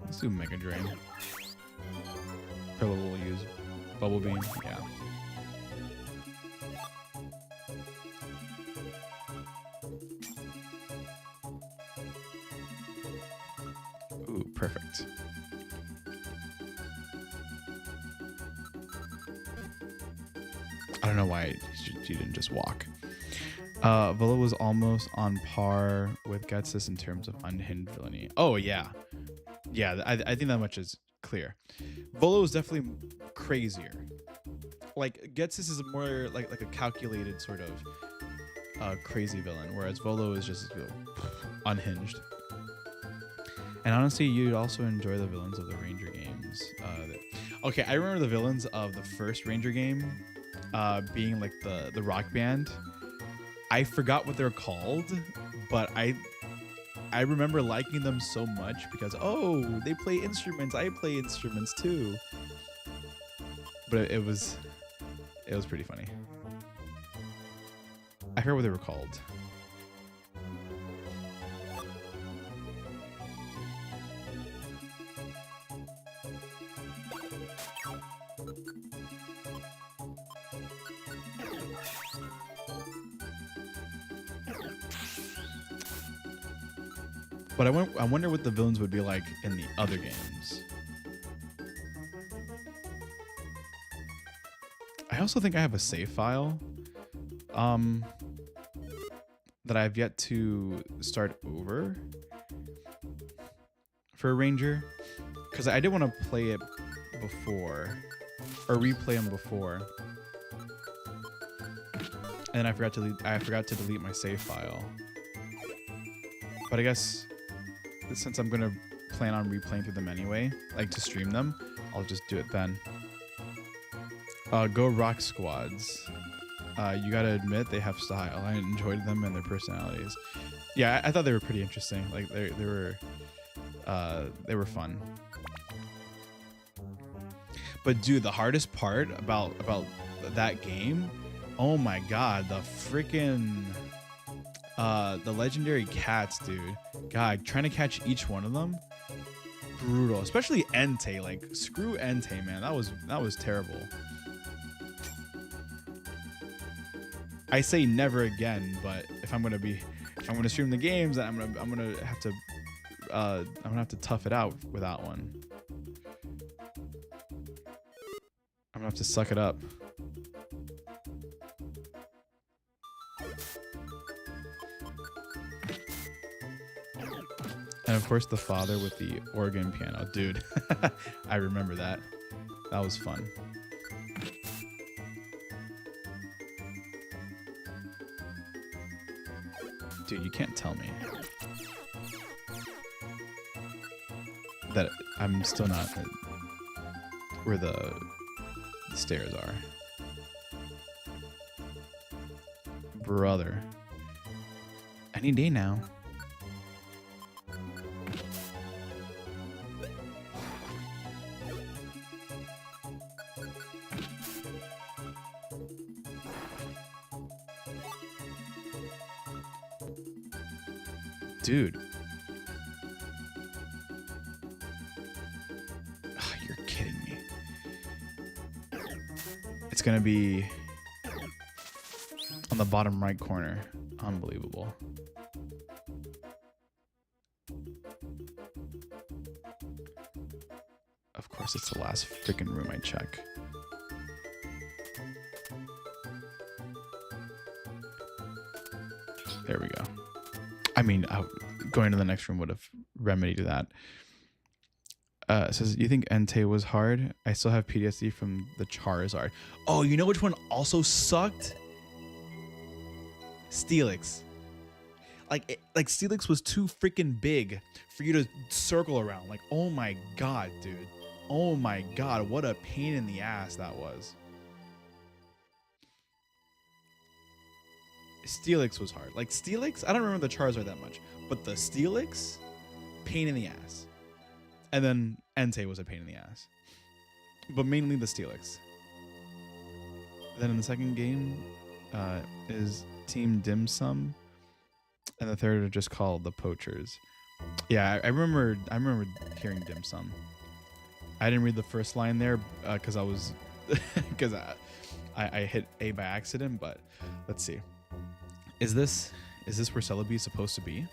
A: Let's do Mega Drain. Pillow will use Bubble Beam. Yeah. Ooh, perfect. I don't know why she didn't just walk. Volo was almost on par with Getsis in terms of unhinged villainy. Oh, yeah. Yeah, I think that much is clear. Volo is definitely crazier. Like, Getsis is more like a calculated sort of crazy villain, whereas Volo is just unhinged. And honestly, you'd also enjoy the villains of the Ranger games. Okay, I remember the villains of the first Ranger game being like the rock band. I forgot what they're called, but I remember liking them so much because, oh, they play instruments. I play instruments too. But it was pretty funny. I forgot what they were called. But I wonder what the villains would be like in the other games. I also think I have a save file that I've yet to start over for a Ranger, because I did want to play it before or replay them before, and I forgot to delete my save file. But I guess since I'm gonna plan on replaying through them anyway, like to stream them, I'll just do it then. Go Rock Squads. You gotta admit they have style. I enjoyed them and their personalities. Yeah, I thought they were pretty interesting. Like they were fun. But dude, the hardest part about that game, oh my god, the freaking the legendary cats, dude. God, trying to catch each one of them, brutal. Especially Entei. Like, screw Entei, man. That was terrible. I say never again, but if I'm gonna stream the games, I'm gonna have to tough it out with that one. I'm gonna have to suck it up. And of course, the father with the organ piano. Dude, I remember that. That was fun. Dude, you can't tell me that I'm still not where the stairs are. Brother. Any day now. Dude. Oh, you're kidding me. It's gonna be on the bottom right corner. Unbelievable. course, it's the last freaking room I check. There we go. I mean, going to the next room would have remedied that. It says, you think Entei was hard? I still have PTSD from the Charizard. Oh, you know which one also sucked? Steelix. Like Steelix was too freaking big for you to circle around. Like, oh my god, dude. Oh my god, what a pain in the ass that was. Steelix was hard. Like Steelix, I don't remember the Charizard that much, but the Steelix, pain in the ass. And then Entei was a pain in the ass, but mainly the Steelix. Then in the second game is Team Dim Sum, and the third are just called the Poachers. Yeah, I remember hearing Dim Sum. I didn't read the first line there because I was because I hit A by accident. But let's see. Is this where Celebi is supposed to be?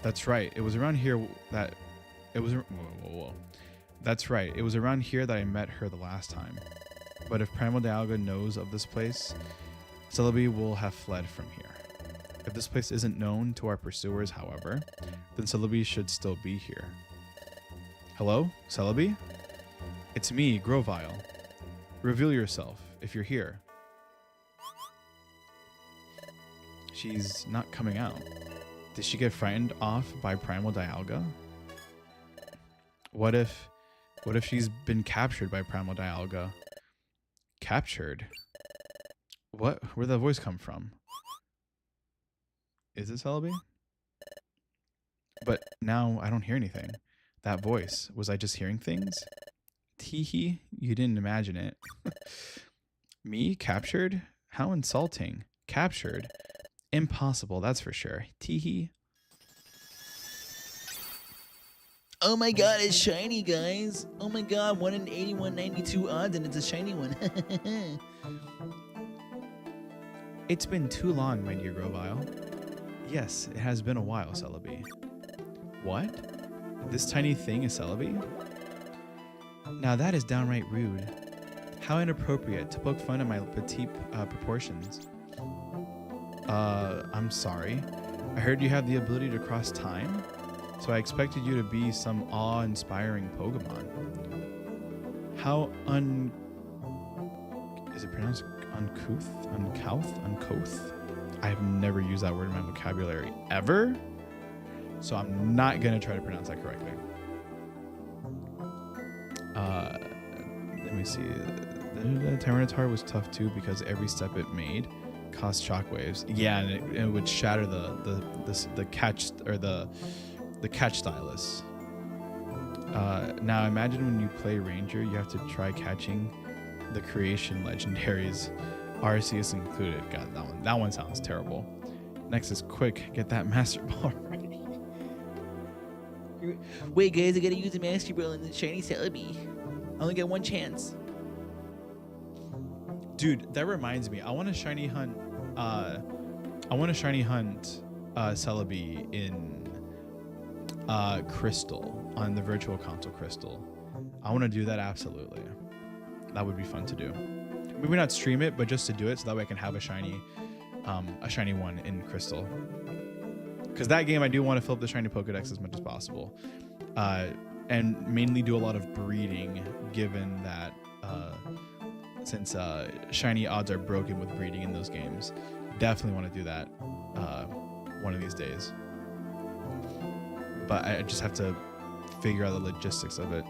A: That's right. It was around here that it was. Whoa. That's right. It was around here that I met her the last time. But if Primal Dialga knows of this place, Celebi will have fled from here. If this place isn't known to our pursuers, however, then Celebi should still be here. Hello, Celebi? It's me, Grovyle. Reveal yourself if you're here. She's not coming out. Did she get frightened off by Primal Dialga? What if she's been captured by Primal Dialga? Captured? What? Where'd that voice come from? Is it Celebi? But now I don't hear anything. That voice, was I just hearing things? Teehee, you didn't imagine it. Me? Captured? How insulting. Captured? Impossible, that's for sure. Teehee.
B: Oh my god, it's shiny, guys. Oh my god, 1 in 8192 odds and it's a shiny one.
A: It's been too long, my dear Grovyle. Yes, it has been a while, Celebi. What? This tiny thing is Celebi? Now that is downright rude. How inappropriate to poke fun at my petite proportions. I'm sorry. I heard you have the ability to cross time, so I expected you to be some awe-inspiring Pokemon. How is it pronounced uncouth? Uncouth? I have never used that word in my vocabulary ever, so I'm not gonna try to pronounce that correctly. Let me see. The Tyranitar was tough too because every step it made caused shockwaves. Yeah, and it would shatter the catch or the catch stylus. Now imagine when you play Ranger, you have to try catching the creation legendaries, Arceus included. God, that one sounds terrible. Next is quick, get that Master Ball ready.
B: Wait, guys, I gotta use the Master Ball in the shiny Celebi. I only get one chance.
A: Dude, that reminds me. I want to shiny hunt. Celebi in Crystal, on the Virtual Console Crystal. I want to do that absolutely. That would be fun to do. Maybe not stream it, but just to do it so that way I can have a shiny one in Crystal. Because that game I do want to fill up the shiny Pokedex as much as possible, and mainly do a lot of breeding, given that since shiny odds are broken with breeding in those games. Definitely want to do that one of these days. But I just have to figure out the logistics of it.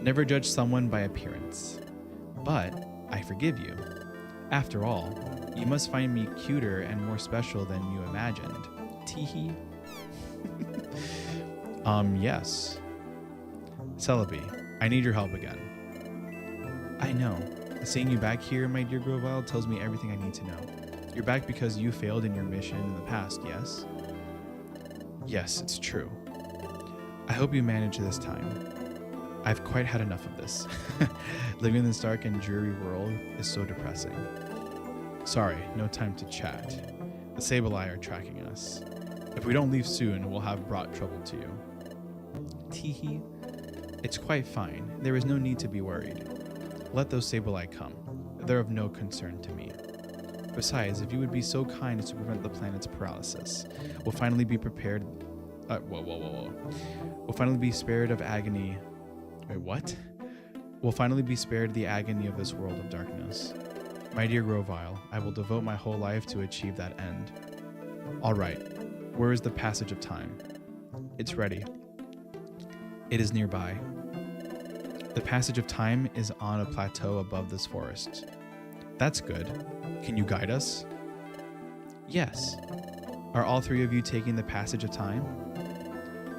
A: Never judge someone by appearance, but I forgive you. After all, you must find me cuter and more special than you imagined. Teehee. Yes. Celebi, I need your help again. I know. Seeing you back here, my dear Grovyle, tells me everything I need to know. You're back because you failed in your mission in the past, yes? Yes, it's true. I hope you manage this time. I've quite had enough of this. Living in this dark and dreary world is so depressing. Sorry, no time to chat. The Sableye are tracking us. If we don't leave soon, we'll have brought trouble to you. Teehee. It's quite fine. There is no need to be worried. Let those Sableye come. They're of no concern to me. Besides, if you would be so kind as to prevent the planet's paralysis, we'll finally be prepared. We'll finally be spared of agony. Wait, what? We'll finally be spared the agony of this world of darkness. My dear Grovile, I will devote my whole life to achieve that end. All right. Where is the passage of time? It's ready. It is nearby. The passage of time is on a plateau above this forest. That's good. Can you guide us? Yes. Are all three of you taking the passage of time?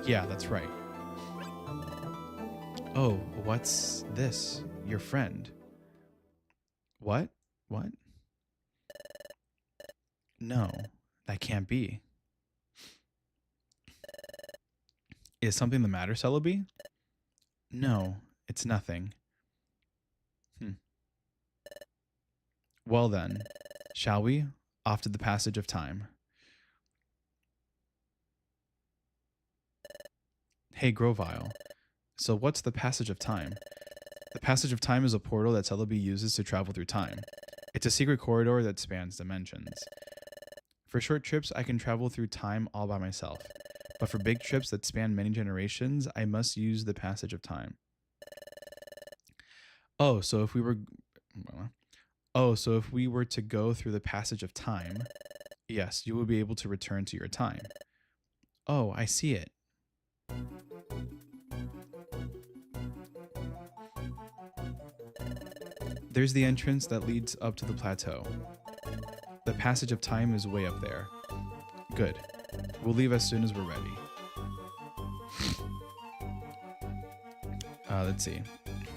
A: Yeah, that's right. Oh, what's this? Your friend. What? What? No, that can't be. Is something the matter, Celebi? No, it's nothing. Well then, shall we? Off to the passage of time. Hey, Grovile. So what's the passage of time? The passage of time is a portal that Celebi uses to travel through time. It's a secret corridor that spans dimensions. For short trips, I can travel through time all by myself. But for big trips that span many generations, I must use the passage of time. Oh, so if we were to go through the passage of time, yes, you will be able to return to your time. Oh, I see it. There's the entrance that leads up to the plateau. The passage of time is way up there. Good. We'll leave as soon as we're ready. Let's see.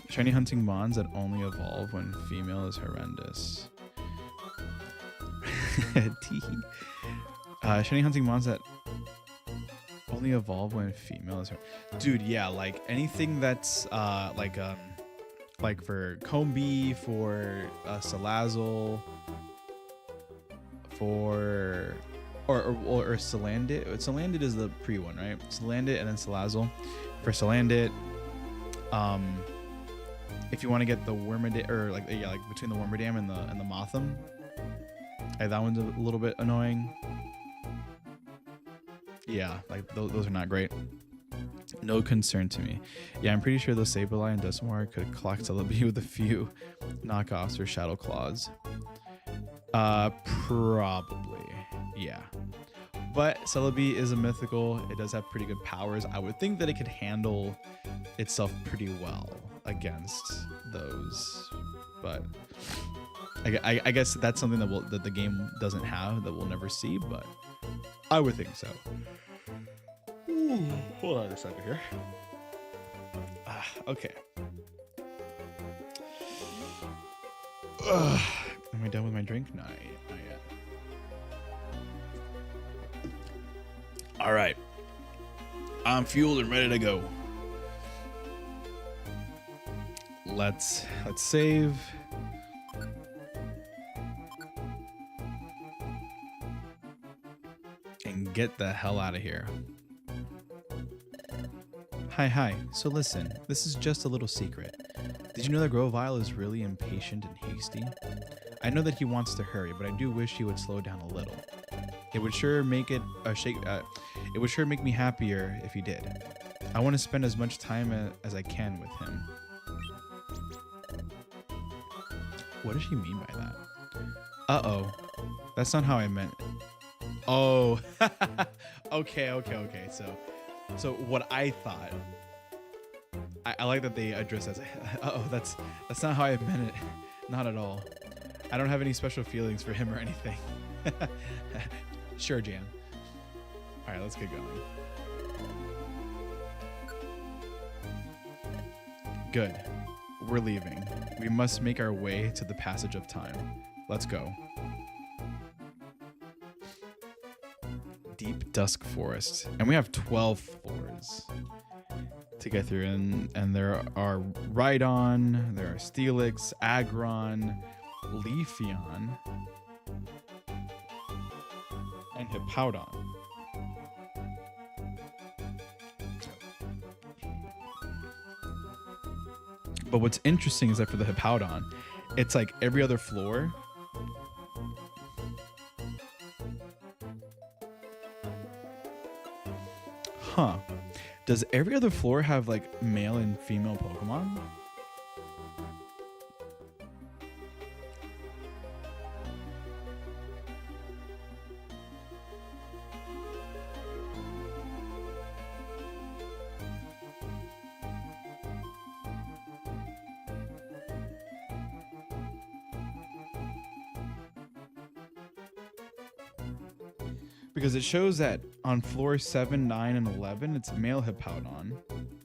A: Shiny hunting mons that only evolve when female is horrendous. Shiny hunting mons that only evolve when female is dude, yeah, like anything that's like for Combi, for Salazzle, for or Salandit. Salandit is the pre one, right? Salandit and then Salazzle. For Salandit, if you want to get the Wormadam, or like between the Wormadam and the Motham, that one's a little bit annoying. Yeah, like those are not great. No concern to me. Yeah, I'm pretty sure those Sableye and Dusknoir could clock Celebi with a few knockoffs or Shadow Claws. Probably. Yeah. But Celebi is a mythical. It does have pretty good powers. I would think that it could handle itself pretty well against those. But I guess that's something that the game doesn't have, that we'll never see, but I would think so. Ooh, hold on a second here. Okay. Am I done with my drink? No, not yet. All right. I'm fueled and ready to go. Let's save. And get the hell out of here. Hi. So listen, this is just a little secret. Did you know that Grovile is really impatient and hasty? I know that he wants to hurry, but I do wish he would slow down a little. It would sure make it would sure make me happier if he did. I want to spend as much time as I can with him. What does she mean by that? Uh-oh. That's not how I meant it. Oh. Okay. So what I thought, I like that they address that. Uh-oh, that's not how I meant it. Not at all. I don't have any special feelings for him or anything. Sure, Jan. All right, let's get going. Good. We're leaving. We must make our way to the passage of time. Let's go. Deep Dusk Forest. And we have 12 floors to get through. And there are Rhydon, there are Steelix, Aggron, Leafeon, and Hippowdon. But what's interesting is that for the Hippowdon, it's like every other floor. Huh. Does every other floor have like male and female Pokemon? Because it shows that on floor 7, 9, and 11, it's male Hippowdon.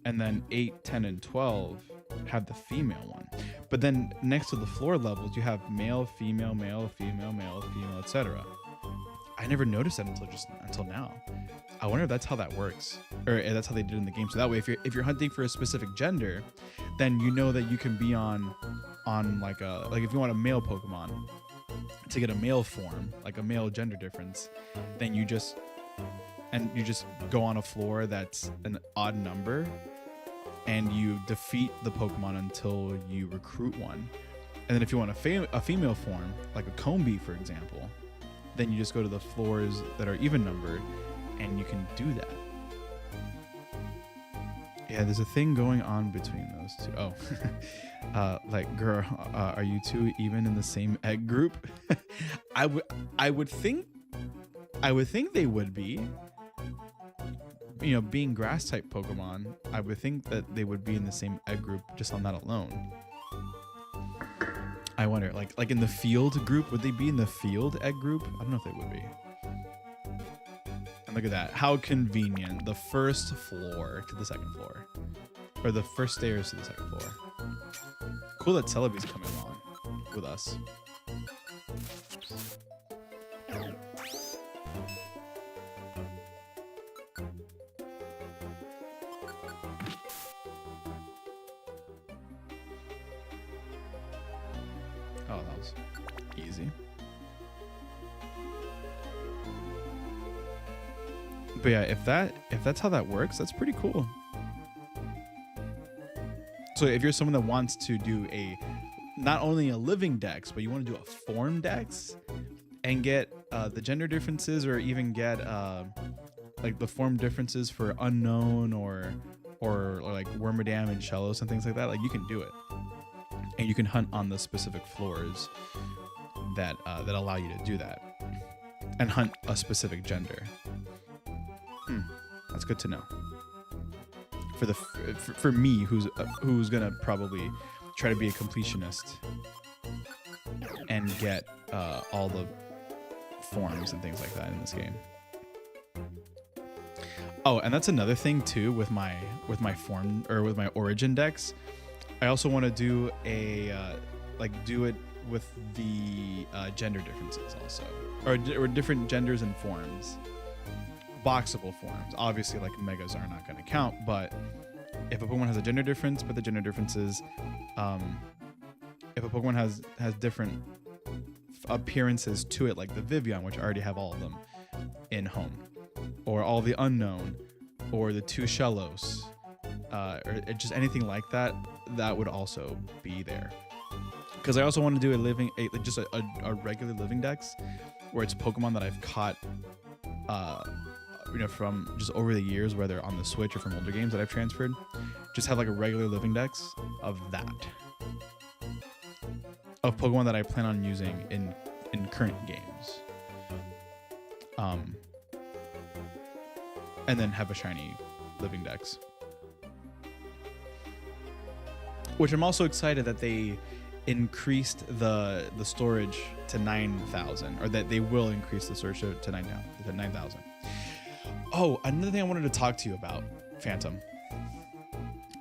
A: And then 8, 10, and 12 have the female one. But then next to the floor levels, you have male, female, male, female, male, female, etc. I never noticed that until now. I wonder if that's how that works, or that's how they did it in the game. So that way, if you're hunting for a specific gender, then you know that you can be on like if you want a male Pokemon to get a male form, like a male gender difference, then you just go on a floor that's an odd number, and you defeat the Pokemon until you recruit one. And then if you want a female form, like a Combee, for example, then you just go to the floors that are even numbered, and you can do that. Yeah, there's a thing going on between those two. Oh, like, girl, are you two even in the same egg group? I would think they would be. You know, being grass type Pokemon, I would think that they would be in the same egg group just on that alone. I wonder, like in the field group, would they be in the field egg group? I don't know if they would be. And look at that. How convenient. The first floor to the second floor. Or the first stairs to the second floor. Cool that Celebi's coming along with us. Oh, that was easy. But yeah, if that's how that works, that's pretty cool. So if you're someone that wants to do not only a living dex, but you want to do a form dex and get the gender differences, or even get like the form differences for unknown or like Wormadam and Shellos and things like that, like you can do it. And you can hunt on the specific floors that allow you to do that, and hunt a specific gender. That's good to know. For me, who's gonna probably try to be a completionist and get all the forms and things like that in this game. Oh, and that's another thing too with my form, or with my origin decks. I also want to do do it with the gender differences also, or different genders and forms. Boxable forms, obviously, like megas are not going to count, but if a Pokemon has a gender difference, but the gender differences, if a Pokemon has different appearances to it, like the Vivian, which I already have all of them in home, or all the unknown, or the 2 Shellos, or just anything like that, that would also be there. Because I also want to do a regular living dex, where it's Pokemon that I've caught from just over the years, whether on the Switch or from older games that I've transferred. Just have like a regular living dex of Pokemon that I plan on using in current games, and then have a shiny living dex. Which I'm also excited that they increased the storage to 9,000, or that they will increase the storage to 9,000. Oh, another thing I wanted to talk to you about, Phantom.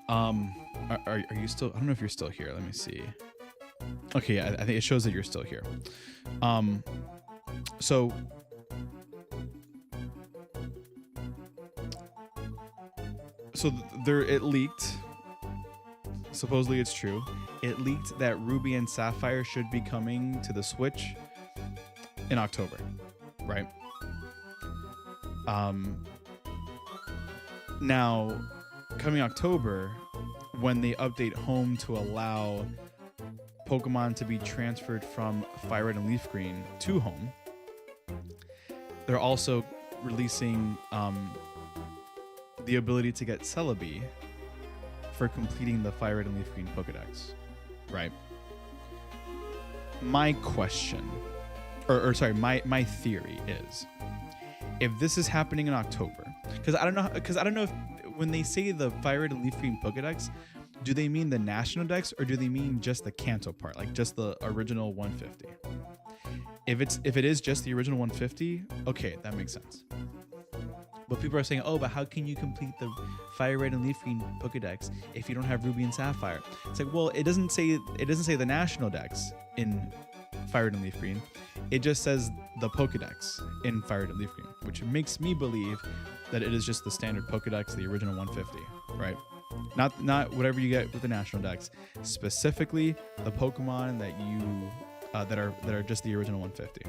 A: Are you still? I don't know if you're still here. Let me see. Okay, yeah, I think it shows that you're still here. So it leaked. Supposedly it's true. It leaked that Ruby and Sapphire should be coming to the Switch in October, right? Now, coming October, when they update home to allow Pokemon to be transferred from Fire Red and Leaf Green to home, they're also releasing the ability to get Celebi for completing the Fire Red and Leaf Green Pokedex, right? My question, or sorry, my theory is, if this is happening in October, because I don't know if when they say the Fire Red and Leaf Green Pokedex, do they mean the National Dex or do they mean just the Kanto part, like just the original 150? If it is just the original 150, okay, that makes sense. But people are saying, oh, but how can you complete the Fire Red and Leaf Green Pokedex if you don't have Ruby and Sapphire? It's like, well, it doesn't say the National Dex in Fire Red and Leaf Green. It just says the Pokedex in Fire Red and Leaf Green, which makes me believe that it is just the standard Pokedex, the original 150, right? Not whatever you get with the National Dex, specifically the Pokemon that you that are just the original 150.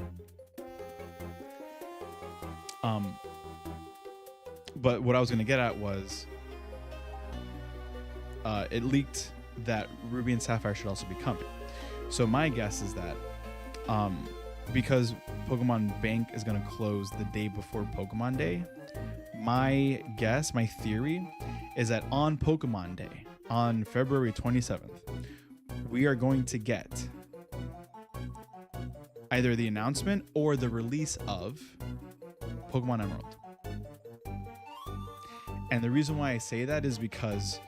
A: But what I was going to get at was it leaked that Ruby and Sapphire should also be coming. So my guess is that because Pokemon Bank is going to close the day before Pokemon Day, my theory is that on Pokemon Day, on February 27th, we are going to get either the announcement or the release of Pokemon Emerald. And the reason why I say that is because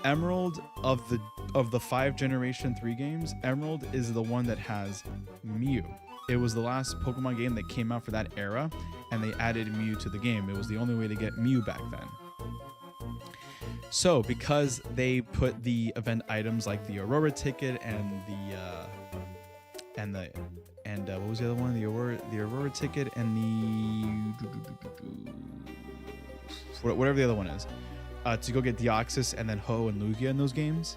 A: Emerald of the 5 Generation 3 games, Emerald is the one that has Mew. It was the last Pokemon game that came out for that era, and they added Mew to the game. It was the only way to get Mew back then. So because they put the event items like the Aurora ticket and what was the other one? The Aurora ticket and whatever the other one is, to go get Deoxys and then Ho and Lugia in those games,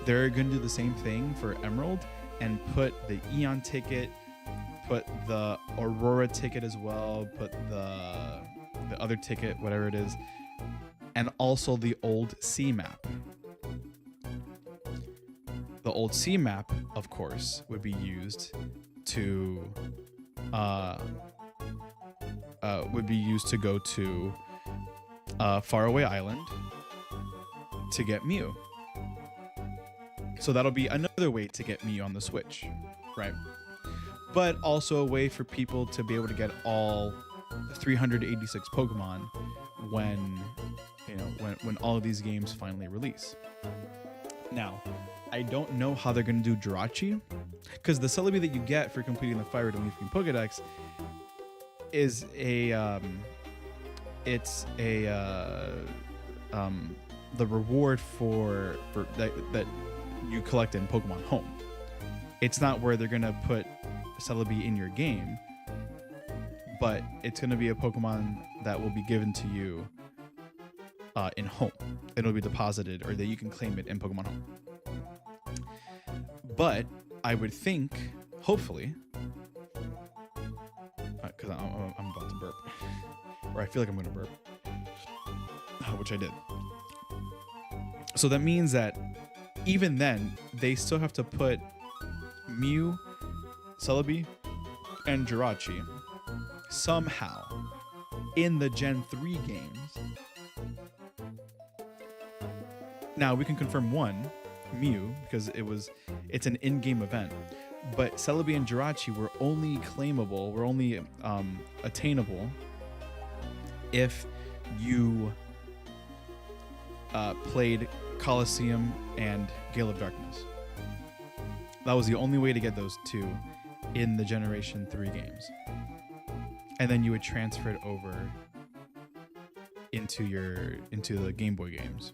A: they're going to do the same thing for Emerald and put the Eon ticket, put the Aurora ticket as well, put the other ticket, whatever it is, and also the old C map. The old C map, of course, would be used to go to Faraway Island to get Mew. So that'll be another way to get Mew on the Switch, right? But also a way for people to be able to get all 386 Pokemon when all of these games finally release. Now, I don't know how they're going to do Jirachi, because the Celebi that you get for completing the Fire Red and Leaf Green Pokedex is the reward for that you collect in Pokemon Home. It's not where they're gonna put Celebi in your game, but it's gonna be a Pokemon that will be given to you in Home. It'll be deposited, or that you can claim it in Pokemon Home. But I would think, hopefully, because I'm about to burp, or I feel like I'm gonna burp, which I did. So that means that even then, they still have to put Mew, Celebi, and Jirachi somehow in the Gen 3 games. Now, we can confirm one, Mew, because it's an in-game event. But Celebi and Jirachi were only claimable, were only attainable if you played Colosseum and Gale of Darkness. That was the only way to get those two in the Generation 3 games. And then you would transfer it over into the Game Boy games.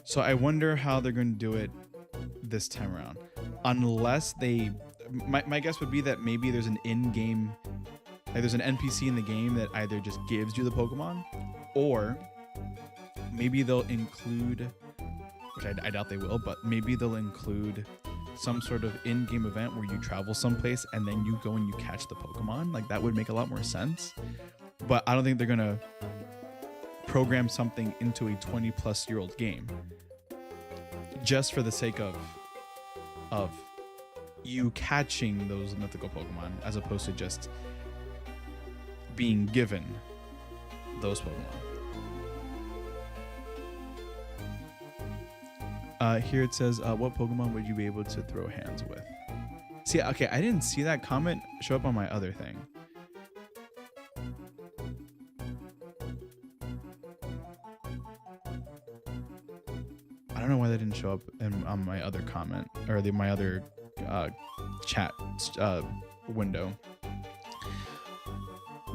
A: So I wonder how they're going to do it this time around. Unless my guess would be that maybe there's an in-game, like there's an NPC in the game that either just gives you the Pokemon, or maybe they'll include, which I doubt they will, but maybe they'll include some sort of in-game event where you travel someplace and then you go and you catch the Pokemon. Like, that would make a lot more sense. But I don't think they're gonna program something into a 20-plus-year-old game just for the sake of you catching those mythical Pokemon, as opposed to just being given those Pokemon. Here it says, what Pokemon would you be able to throw hands with? See, okay, I didn't see that comment show up on my other thing. I don't know why that didn't show up on my other comment, or my other chat window.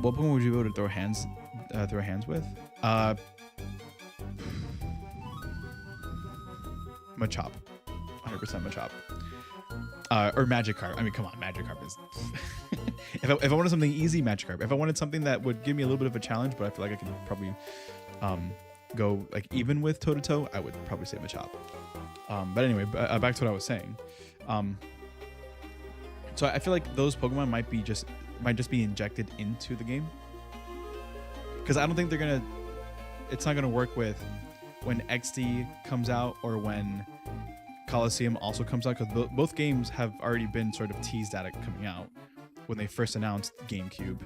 A: What Pokemon would you be able to throw hands with? Machop, 100% Machop, or Magikarp. I mean, come on, Magikarp is. if I wanted something easy, Magikarp. If I wanted something that would give me a little bit of a challenge, but I feel like I can probably go like even with toe to toe, I would probably say Machop. But anyway, back to what I was saying. So I feel like those Pokemon might just be injected into the game, because I don't think it's not gonna work with when XD comes out or when Coliseum also comes out, because both games have already been sort of teased at it coming out when they first announced GameCube,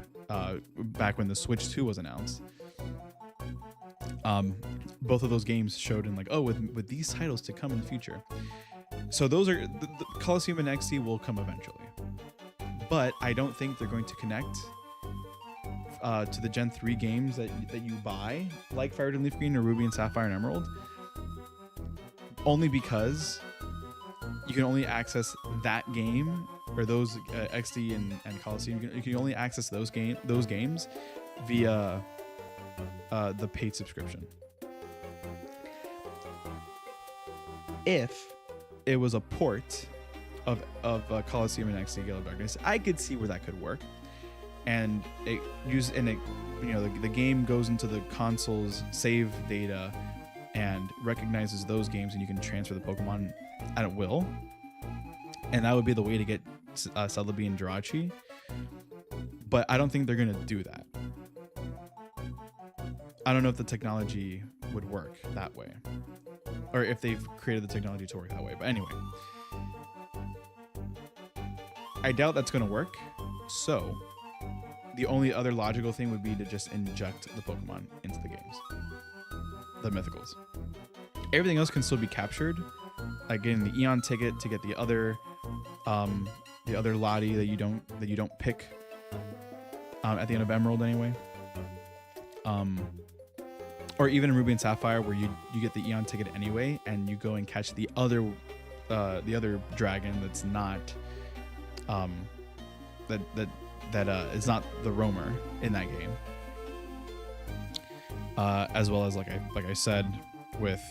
A: back when the Switch 2 was announced. Both of those games showed in like, oh, with these titles to come in the future. So those are the Coliseum and XD will come eventually, but I don't think they're going to connect to the Gen 3 games that you buy, like Fire Red Leaf Green or Ruby and Sapphire and Emerald, only because you can only access that game, or those XD and Coliseum. You can only access those games via the paid subscription. If it was a port of Coliseum and XD Gale of Darkness, I could see where that could work. And the game goes into the console's save data and recognizes those games, and you can transfer the Pokemon at will. And that would be the way to get Celebi and Jirachi. But I don't think they're gonna do that. I don't know if the technology would work that way, or if they've created the technology to work that way. But anyway, I doubt that's gonna work. So the only other logical thing would be to just inject the Pokemon into the games, the mythicals. Everything else can still be captured, like getting the Eon ticket to get the other Lottie that you don't pick at the end of Emerald anyway. Or even in Ruby and Sapphire, where you get the Eon ticket anyway, and you go and catch the other dragon that's not that is not the roamer in that game. As well as like I said with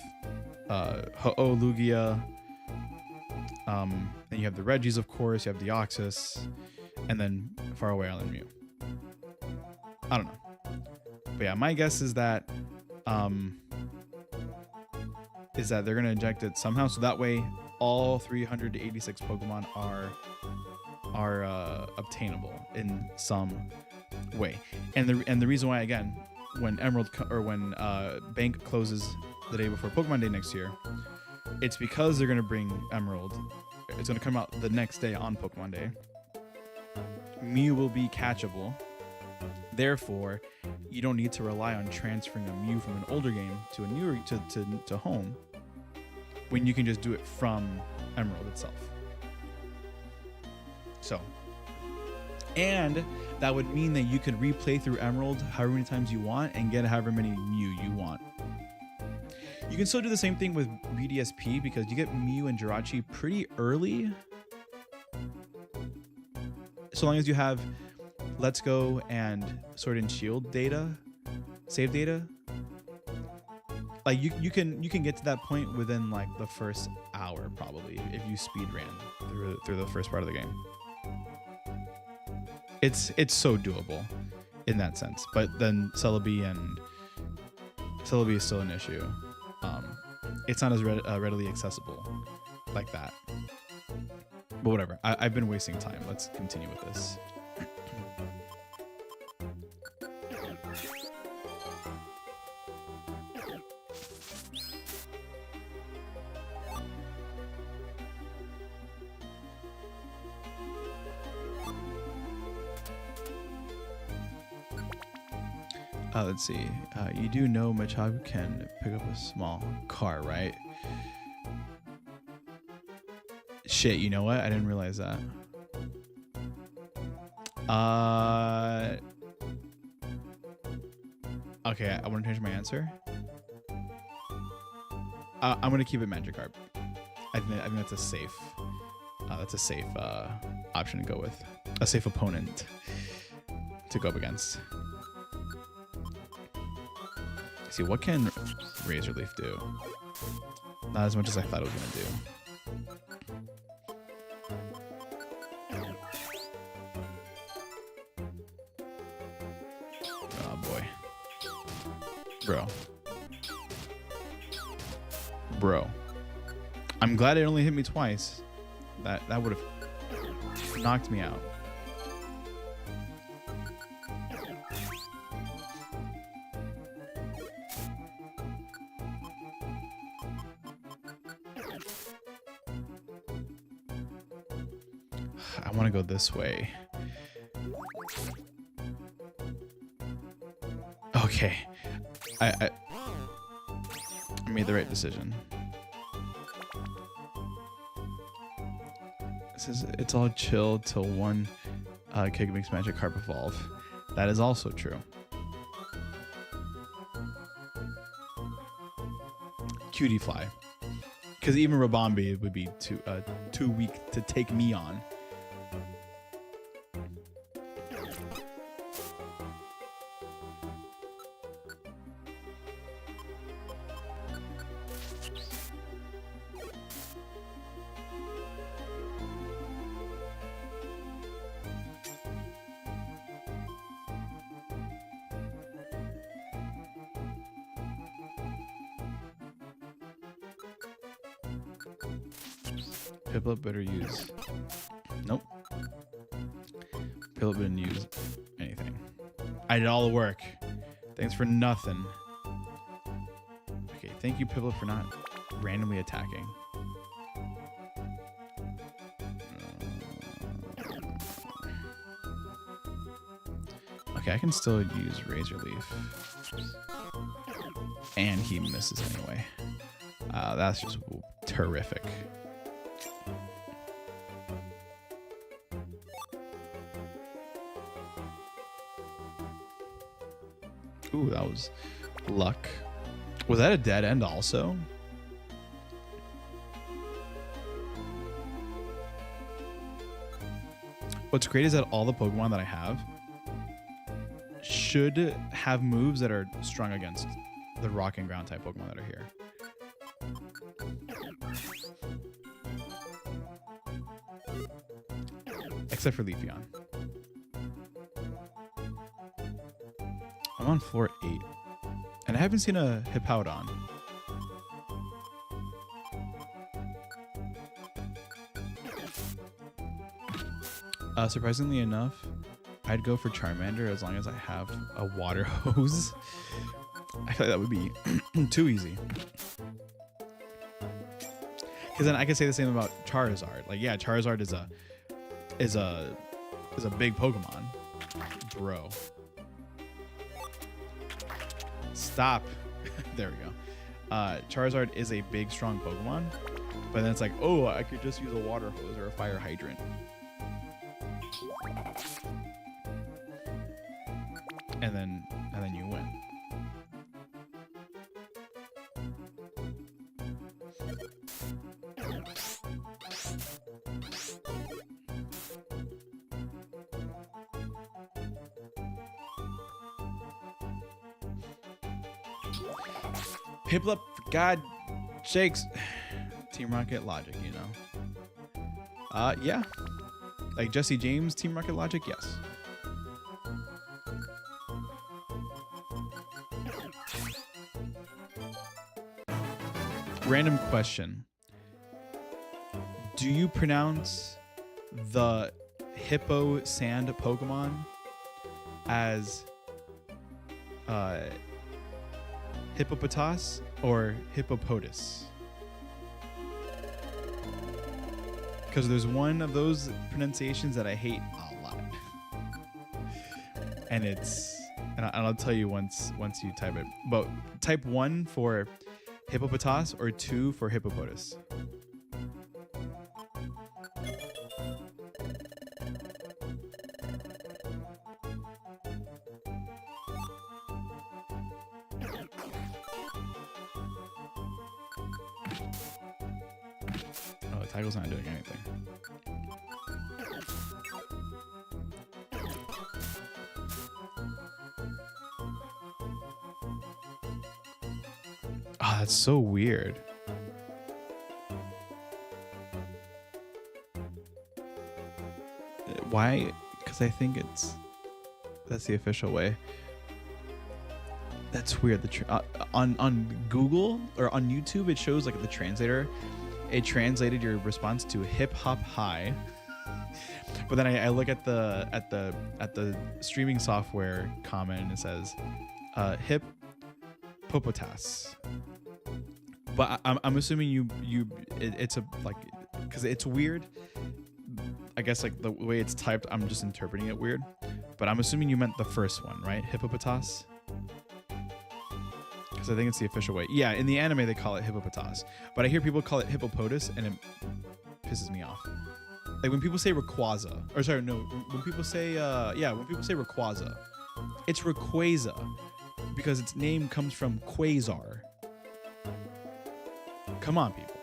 A: Ho-Oh, Lugia. Then you have the Regis, of course. You have the Deoxys, and then Faraway Island Mew. I don't know, but yeah, my guess is that they're gonna inject it somehow, so that way all 386 Pokemon are obtainable in some way. And the reason why, again, when Bank closes the day before Pokemon Day next year, it's because they're gonna bring Emerald. It's gonna come out the next day on Pokemon Day. Mew will be catchable. Therefore, you don't need to rely on transferring a Mew from an older game to a newer to home, when you can just do it from Emerald itself. So, and that would mean that you could replay through Emerald however many times you want and get however many Mew you want. You can still do the same thing with BDSP, because you get Mew and Jirachi pretty early, so long as you have Let's Go and Sword and Shield data, save data. Like you can get to that point within like the first hour probably, if you speed ran through the first part of the game. It's so doable in that sense, but then Celebi is still an issue. It's not as readily accessible like that. But whatever. I've been wasting time. Let's continue with this. Let's see. You do know Machop can pick up a small car, right? Shit, you know what? I didn't realize that. Okay, I want to change my answer. I'm gonna keep it Magikarp. I think that's a safe. That's a safe option to go with. A safe opponent to go up against. See, what can Razor Leaf do? Not as much as I thought it was gonna do. Oh boy. Bro. I'm glad it only hit me twice. That would have knocked me out. I want to go this way. Okay. I made the right decision. It says it's all chill till one kick makes Magikarp evolve. That is also true. Cutie Fly. Because even Rabombi would be too weak to take me on. Piplup better use. Nope. Piplup didn't use anything. I did all the work. Thanks for nothing. Okay, thank you, Piplup, for not randomly attacking. Okay, I can still use Razor Leaf. And he misses anyway. That's just terrific. Ooh, that was luck. Was that a dead end also? What's great is that all the Pokemon that I have should have moves that are strong against the rock and ground type Pokemon that are here. Except for Leafeon. I'm on floor 8. And I haven't seen a Hippowdon. Surprisingly enough, I'd go for Charmander as long as I have a water hose. I feel like that would be too easy. Because then I could say the same about Charizard. Like, yeah, Charizard is a big Pokemon. Bro. Stop. There we go. Charizard is a big, strong Pokemon. But then it's like, oh, I could just use a water hose or a fire hydrant. And then you win. Piplup, for God sakes. Team Rocket logic, you know. Yeah. Like Jesse James, Team Rocket logic, yes. Random question. Do you pronounce the hippo sand Pokemon as Hippopotas or Hippopotas? Because there's one of those pronunciations that I hate a lot. And and I'll tell you once you type it. But type 1 for hippopotas or 2 for hippopotas. Oh, the title's not doing anything. Oh, that's so weird. Why? Because I think that's the official way. That's weird. On Google or on YouTube, it shows like the translator. It translated your response to hip hop high. But then I look at the streaming software comment and it says hip popotas. But I'm assuming it's a like, because it's weird. I guess like the way it's typed, I'm just interpreting it weird. But I'm assuming you meant the first one, right? Hippopotas. Because I think it's the official way. Yeah, in the anime they call it hippopotas, but I hear people call it hippopotas, and it pisses me off. Like when people say Rayquaza, or sorry, no, when people say when people say Rayquaza, it's Rayquaza because its name comes from quasar. Come on, people.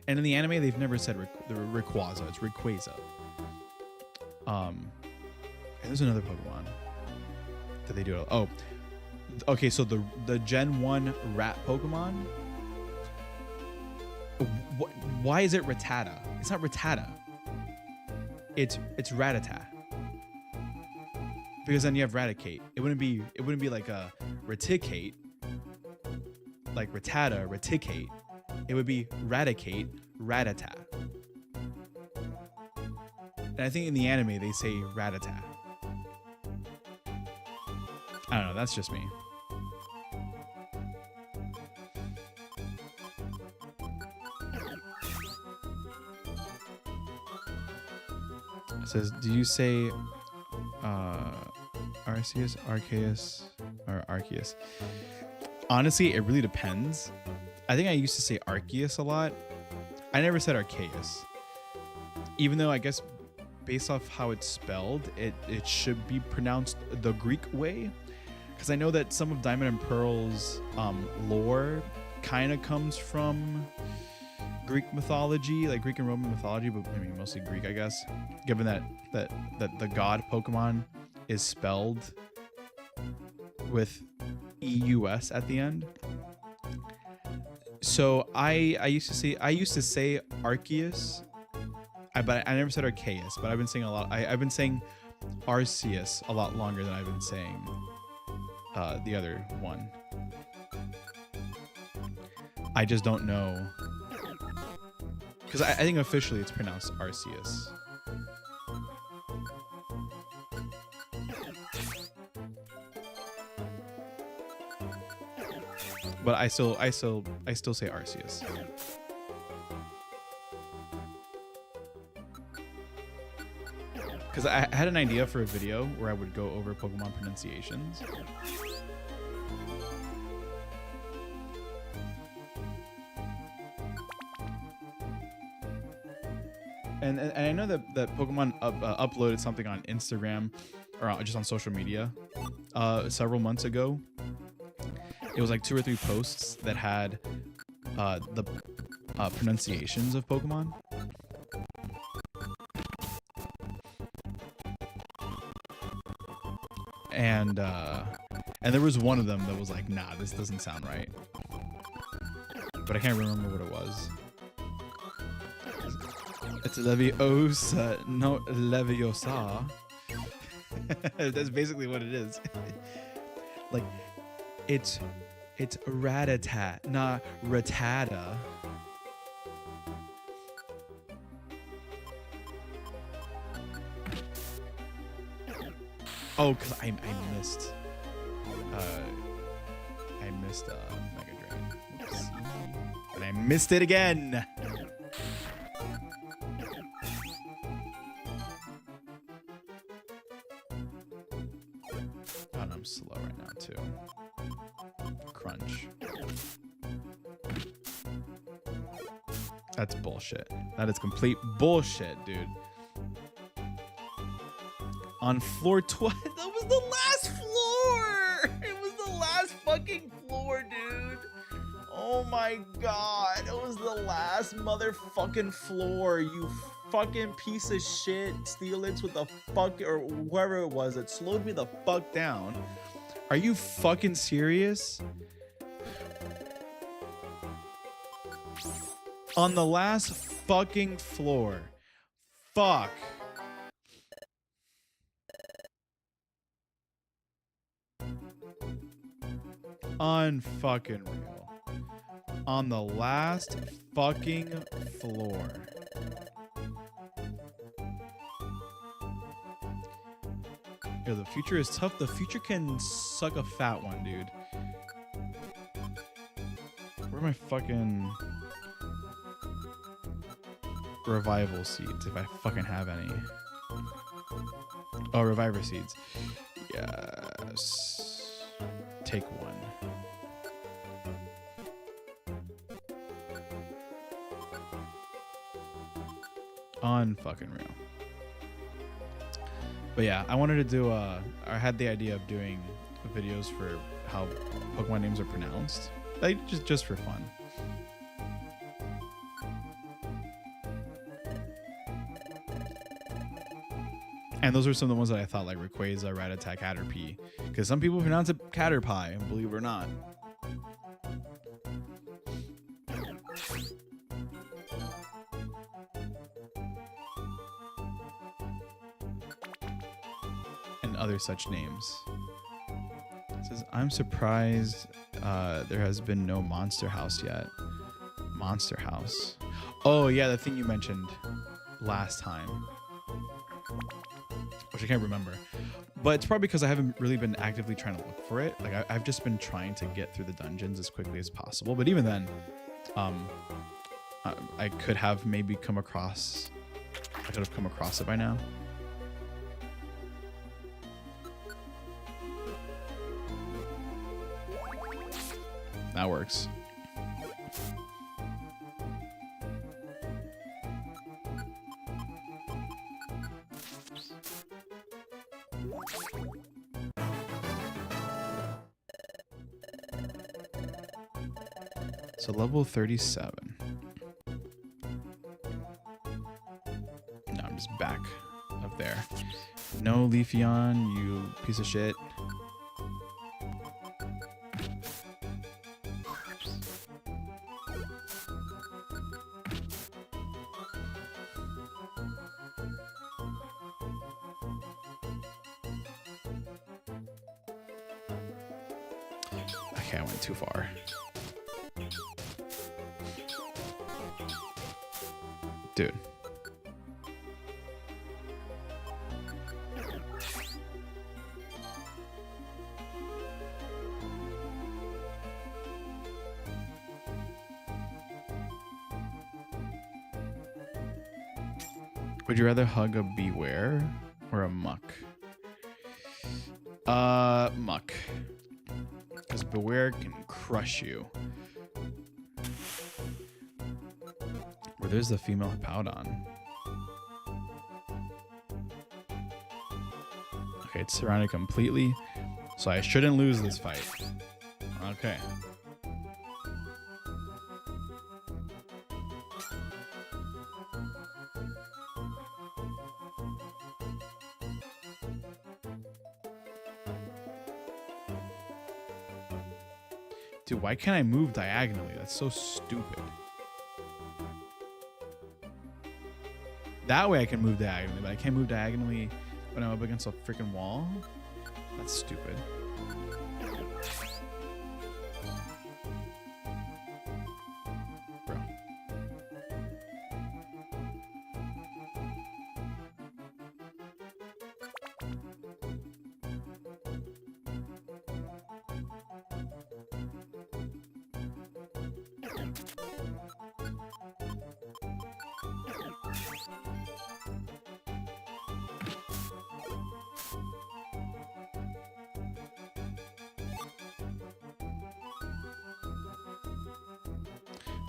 A: And in the anime, they've never said Rayquaza. It's Rayquaza. And there's another Pokemon that they do. Oh, okay. So the Gen 1 rat Pokemon. Why is it Rattata? It's not Rattata. It's Rattata. Because then you have Raticate. It wouldn't be like a Raticate. Like Rattata, Raticate. It would be Raticate, Rattata. And I think in the anime they say Rattata. I don't know, that's just me. It says, do you say Arceus, Arceus, or Arceus? Honestly, it really depends. I think I used to say Arceus a lot. I never said Arceus. Even though I guess based off how it's spelled, it should be pronounced the Greek way. Because I know that some of Diamond and Pearl's lore kind of comes from Greek mythology, like Greek and Roman mythology, but I mean mostly Greek, I guess. Given that the god Pokemon is spelled with EUS at the end. So I used to say Arceus, but I never said Arceus. But I've been saying a lot. I've been saying Arceus a lot longer than I've been saying the other one. I just don't know, because I think officially it's pronounced Arceus. But I still say Arceus. Because I had an idea for a video where I would go over Pokemon pronunciations. And I know that Pokemon uploaded something on Instagram or just on social media several months ago. It was like 2 or 3 posts that had the pronunciations of Pokemon. And there was one of them that was like, nah, this doesn't sound right. But I can't remember what it was. It's Leviosa, no Leviosa. That's basically what it is. Like, it's Rattata, not Rattata. Oh, because I missed Mega Drain. Oops. And I missed it again. That's bullshit. That is complete bullshit, dude. On floor 12. That was the last floor. It was the last fucking floor, dude. Oh my god. It was the last motherfucking floor. You fucking piece of shit. Steelix with the fuck, or whoever it was that slowed me the fuck down. Are you fucking serious? On the last fucking floor. Fuck. Unfucking real. On the last fucking floor. Yo, the future is tough. The future can suck a fat one, dude. Where are my fucking revival seeds, if I fucking have any? Oh, reviver seeds. Yes. Take one. Unfucking real. But yeah, I wanted to do I had the idea of doing videos for how Pokemon names are pronounced, like just for fun. And those are some of the ones that I thought, like Rayquaza, Rattata, Caterpie, because some people pronounce it Caterpie, believe it or not. And other such names. It says, I'm surprised there has been no Monster House yet. Monster House. Oh yeah, the thing you mentioned last time, which I can't remember, but it's probably because I haven't really been actively trying to look for it. Like I've just been trying to get through the dungeons as quickly as possible. But even then, I could have maybe come across. I could have come across it by now. That works. So level 37. No, I'm just back up there. No Leafeon, you piece of shit. Okay, I went too far. Dude. Would you rather hug a Beware or a Muck? Muck. Because Beware can crush you. Where there's the female Hippowdon. Okay, it's surrounded completely, so I shouldn't lose this fight. Okay. Dude, why can't I move diagonally? That's so stupid. That way I can move diagonally, but I can't move diagonally when I'm up against a freaking wall. That's stupid. Bro.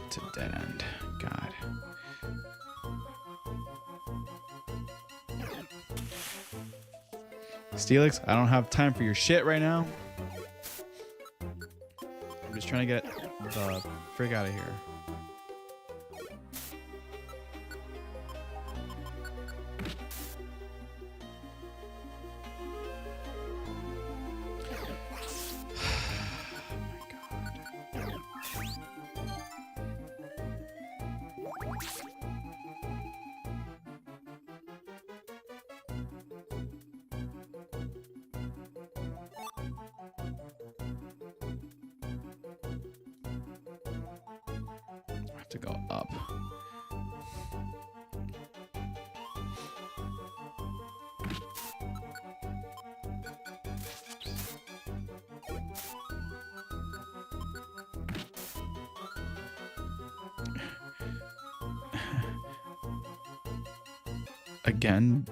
A: It's a dead end. God. Steelix, I don't have time for your shit right now. I'm just trying to get the frig out of here. I have to go up. Again,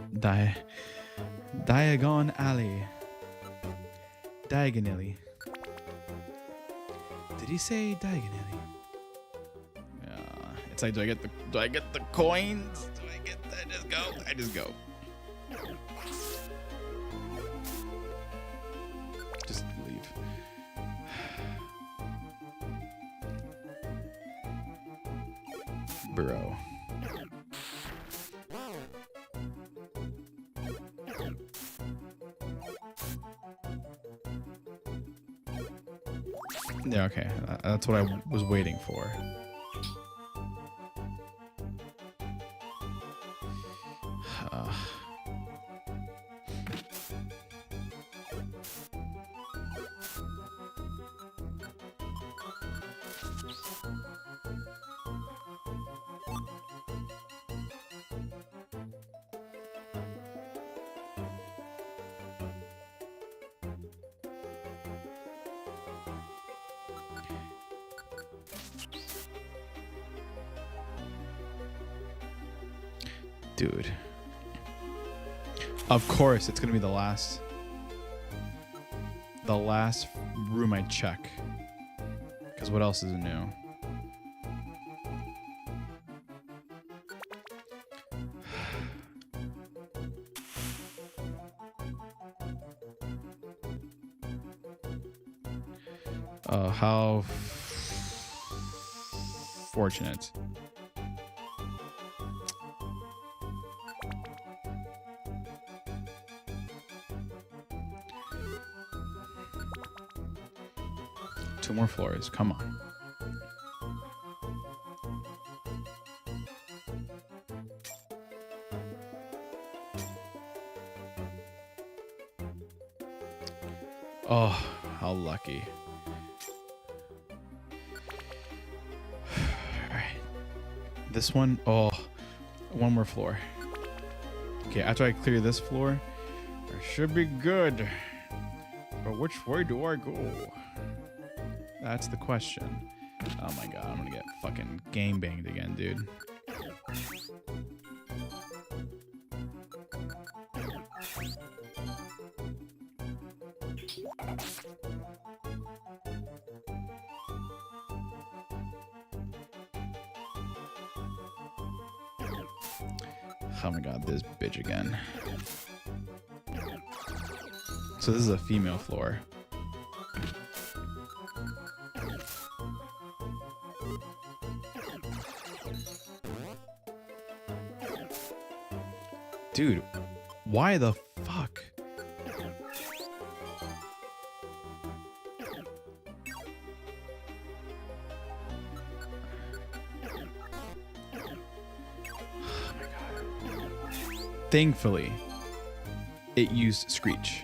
A: Diagon Alley. Diagonally. Did he say diagonally? It's like, do I get the coins? Do I get I just go. Just leave. Bro. Yeah, okay. That's what I was waiting for. Dude. Of course, it's gonna be the last room I check. Because what else is new? How fortunate. Two more floors, come on. Oh, how lucky. Alright. This one, oh, one more floor. Okay, after I clear this floor, I should be good. But which way do I go? That's the question. Oh my god, I'm gonna get fucking game banged again, dude. Oh my god, this bitch again. So this is a female floor. Dude, why the fuck? Thankfully, it used Screech.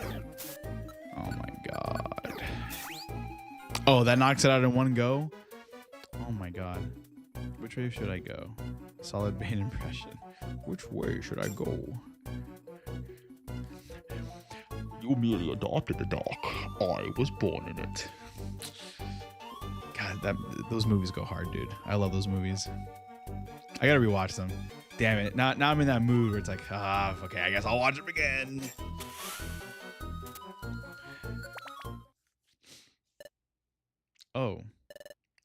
A: Oh my god. Oh, that knocks it out in one go? Oh my god. Which way should I go? Solid Bane impression. Which way should I go? You merely adopted the dog. I was born in it. God, those movies go hard, dude. I love those movies. I gotta rewatch them. Damn it. Now I'm in that mood where it's like, okay, I guess I'll watch them again. Oh,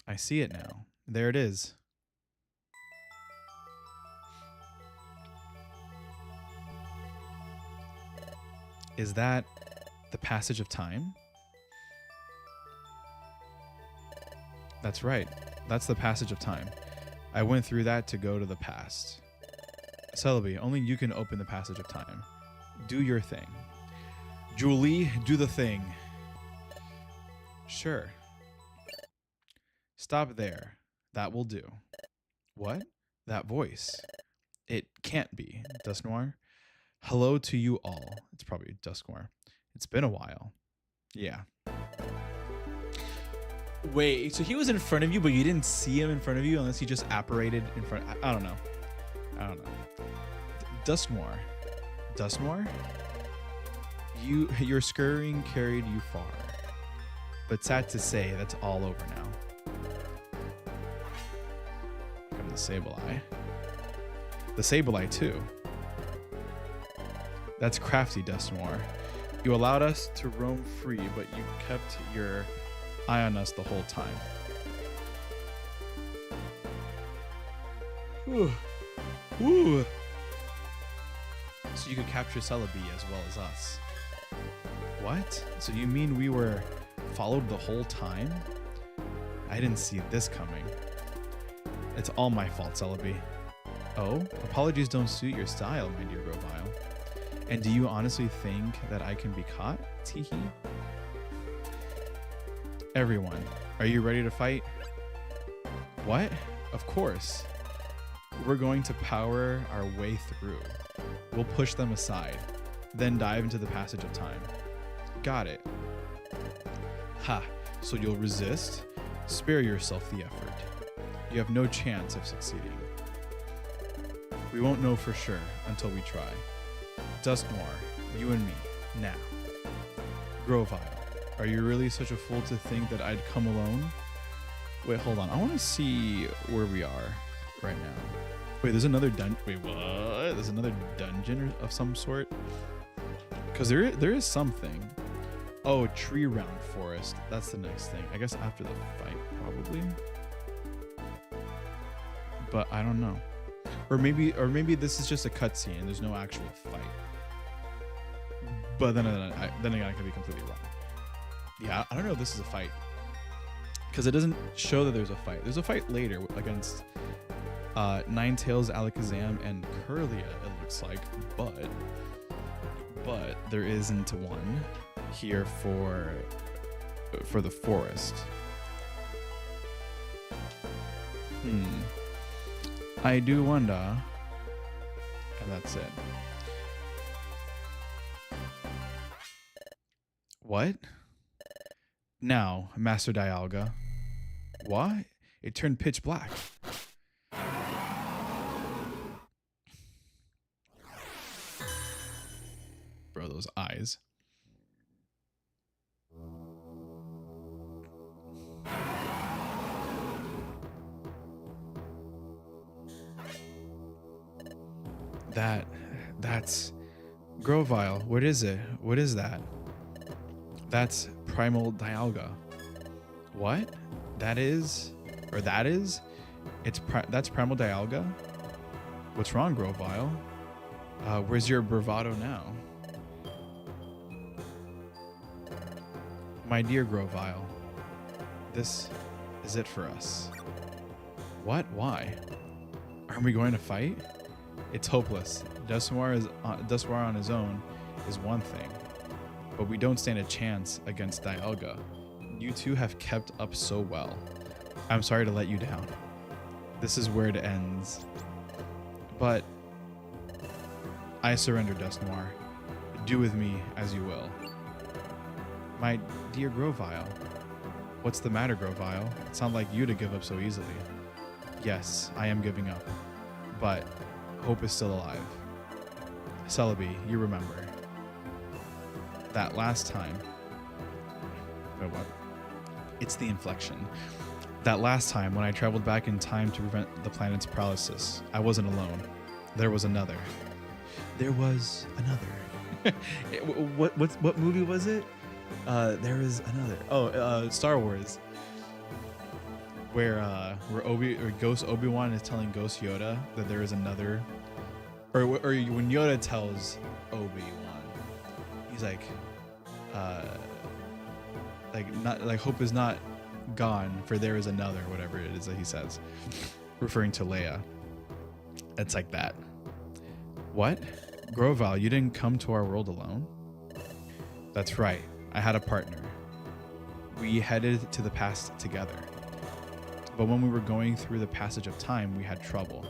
A: I see it now. There it is. Is that the passage of time? That's right. That's the passage of time. I went through that to go to the past. Celebi, only you can open the passage of time. Do your thing. Julie, do the thing. Sure. Stop there. That will do. What? That voice. It can't be. Dusk Noir. Hello to you all. It's probably Dusk Noir. It's been a while. Yeah. Wait, so he was in front of you, but you didn't see him in front of you unless he just apparated in front. I don't know. I don't know. Dusk Noir. Dusk Noir? Your scurrying carried you far. But sad to say, that's all over now. Come the Sableye. The Sableye too. That's crafty, Dusk Noir. You allowed us to roam free, but you kept your eye on us the whole time. Ooh. Ooh. So you could capture Celebi as well as us. What? So you mean we were followed the whole time? I didn't see this coming. It's all my fault, Celebi. Oh? Apologies don't suit your style, my dear Grovile. And do you honestly think that I can be caught? Teehee. Everyone, are you ready to fight? What? Of course. We're going to power our way through. We'll push them aside, then dive into the passage of time. Got it. Ha, so you'll resist? Spare yourself the effort. You have no chance of succeeding. We won't know for sure until we try. Dusk Noir, you and me, now. Grovile, are you really such a fool to think that I'd come alone? Wait, hold on. I want to see where we are right now. Wait, there's another dungeon. Wait, what? There's another dungeon of some sort? Because there is something. Oh, tree round forest. That's the next thing. I guess after the fight, probably. But I don't know. Or maybe this is just a cutscene and there's no actual fight. But then again, I could be completely wrong. Yeah, I don't know if this is a fight. Because it doesn't show that there's a fight. There's a fight later against Ninetales, Alakazam, and Curlia, it looks like. But there isn't one here for the forest. I do wonder. And that's it. What? Now, Master Dialga. What? It turned pitch black. Bro, those eyes. That's Grovile. What is it? What is that? That's Primal Dialga. What? That is? That's Primal Dialga? What's wrong, Grovile? Where's your bravado now? My dear Grovile, this is it for us. What? Why? Aren't we going to fight? It's hopeless. Dusknoir on his own is one thing, but we don't stand a chance against Dialga. You two have kept up so well. I'm sorry to let you down. This is where it ends. But I surrender, Dusknoir. Do with me as you will. My dear Grovile. What's the matter, Grovile? It sounds like you to give up so easily. Yes, I am giving up. But hope is still alive. Celebi, you remember. That last time. Wait, what? It's the inflection. That last time when I traveled back in time to prevent the planet's paralysis, I wasn't alone. There was another. There was another. What movie was it? There is another. Oh, Star Wars. where Ghost Obi-Wan is telling Ghost Yoda that there is another, or when Yoda tells Obi-Wan, he's like hope is not gone, for there is another, whatever it is that he says, referring to Leia. It's like that. What? Groval, you didn't come to our world alone? That's right. I had a partner. We headed to the past together. But when we were going through the passage of time, we had trouble.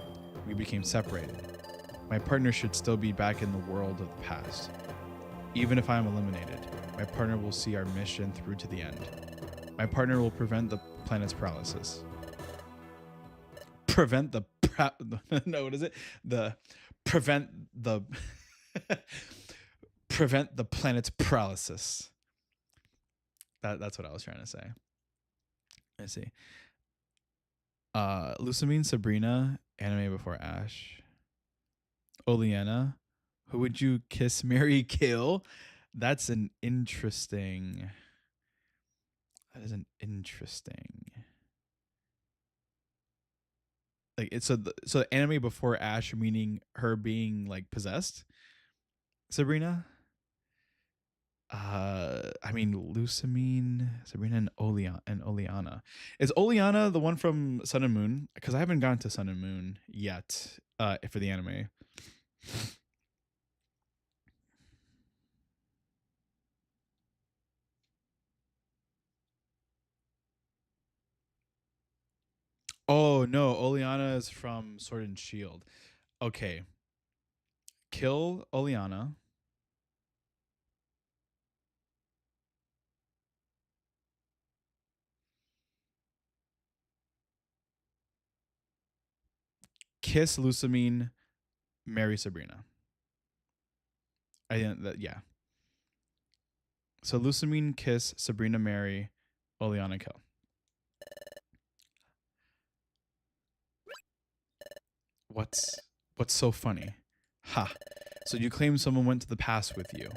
A: We became separated. My partner should still be back in the world of the past. Even if I am eliminated, my partner will see our mission through to the end. My partner will prevent the planet's paralysis. Prevent the no, what is it? The prevent the prevent the planet's paralysis. That's what I was trying to say. Let's see. Lusamine, Sabrina, Anime Before Ash. Oleana, who would you kiss, marry, kill? That's an interesting. That is an interesting. Like it's so Anime Before Ash, meaning her being like possessed. Sabrina. I mean Lusamine, Sabrina, and Oleana. Is Oleana the one from Sun and Moon? Because I haven't gone to Sun and Moon yet. For the anime. Oh no, Oleana is from Sword and Shield. Okay. Kill Oleana. Kiss Lusamine, marry Sabrina. I didn't that yeah. So Lusamine, kiss, Sabrina, marry, Oleana, kill. What's so funny? Ha. So you claim someone went to the past with you.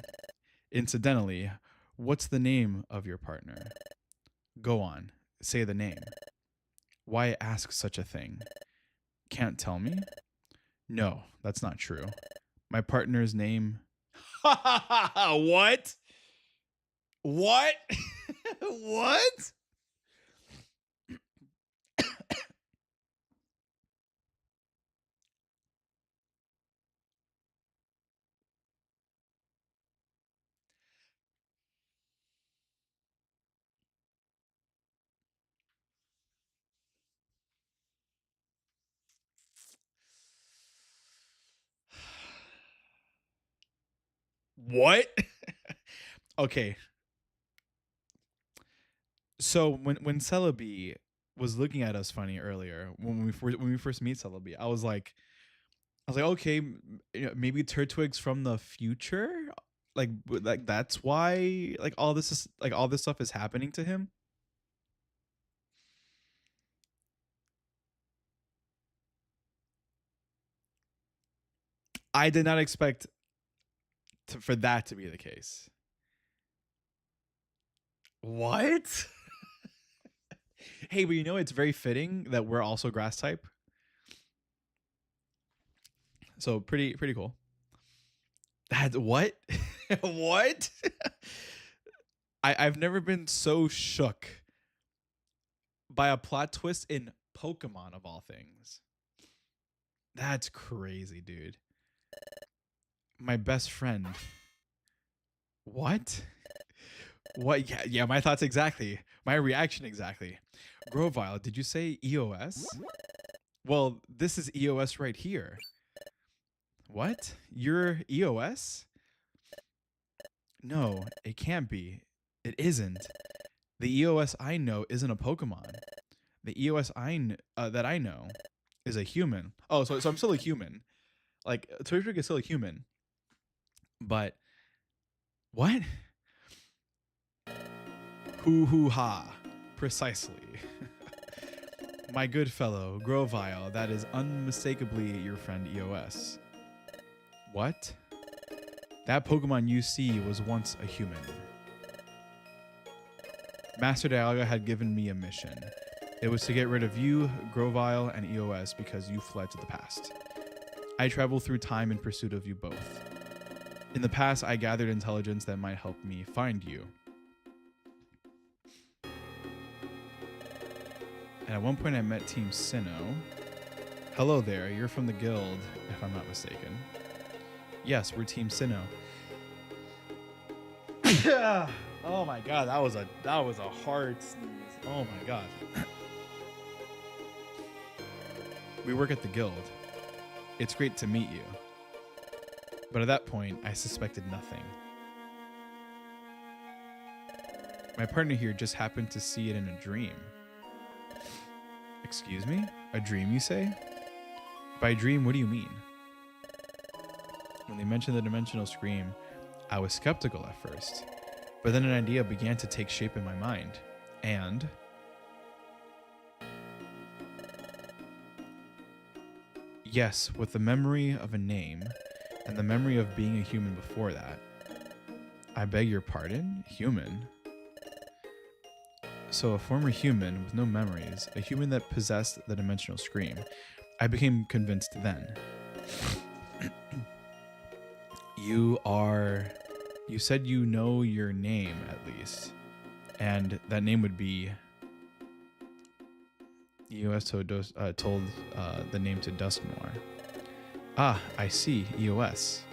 A: Incidentally, what's the name of your partner? Go on, say the name. Why ask such a thing? Can't tell me? No, that's not true. My partner's name. What? What? What? What? Okay. So when Celebi was looking at us funny earlier, when we first meet Celebi, I was like, okay, maybe Turtwig's from the future, like that's why like all this stuff is happening to him. I did not expect for that to be the case. What? Hey, but it's very fitting that we're also grass type. So pretty cool. That's what? What? I've never been so shook by a plot twist in Pokemon of all things. That's crazy, dude. My best friend. What? What? Yeah, my thoughts exactly. My reaction exactly. Grovile, did you say EOS? Well, this is EOS right here. What? You're EOS? No, it can't be. It isn't. The EOS I know isn't a Pokemon. The EOS that I know is a human. Oh, so I'm still a human. Like Turtwig is still a human. But what? Hoo ha. Precisely. My good fellow, Grovile, that is unmistakably your friend EOS. What? That Pokemon you see was once a human. Master Dialga had given me a mission. It was to get rid of you, Grovile, and EOS because you fled to the past. I traveled through time in pursuit of you both. In the past, I gathered intelligence that might help me find you. And at one point, I met Team Sinnoh. Hello there, you're from the guild, if I'm not mistaken. Yes, we're Team Sinnoh. Oh my god, that was a hard sneeze. Oh my god. We work at the guild. It's great to meet you. But at that point, I suspected nothing. My partner here just happened to see it in a dream. Excuse me? A dream, you say? By dream, what do you mean? When they mentioned the dimensional scream, I was skeptical at first, but then an idea began to take shape in my mind, and yes, with the memory of a name and the memory of being a human before that. I beg your pardon? Human? So a former human with no memories, a human that possessed the dimensional scream. I became convinced then. You said you know your name at least, and that name would be. EOS told the name to Dusknoir. Ah, I see. EOS.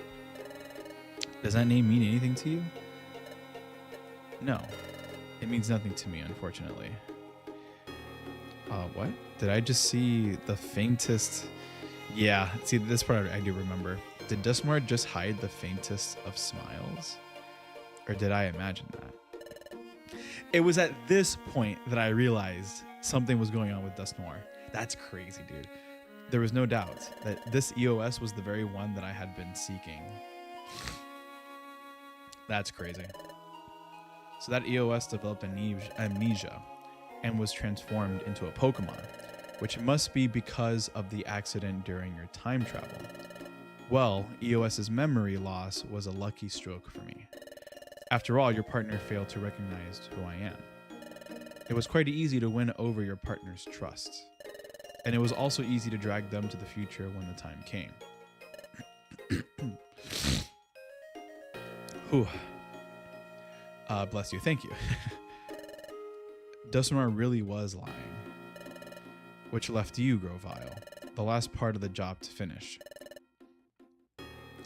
A: Does that name mean anything to you? No, it means nothing to me, unfortunately. What? Did I just see the faintest? Yeah, see, this part I do remember. Did Dusknoir just hide the faintest of smiles? Or did I imagine that? It was at this point that I realized something was going on with Dusknoir. That's crazy, dude. There was no doubt that this EOS was the very one that I had been seeking. That's crazy. So that EOS developed amnesia and was transformed into a Pokemon, which must be because of the accident during your time travel. Well, EOS's memory loss was a lucky stroke for me. After all, your partner failed to recognize who I am. It was quite easy to win over your partner's trust. And it was also easy to drag them to the future when the time came. Whew. Bless you. Thank you. Dusknoir really was lying. Which left you, Grovile, the last part of the job to finish.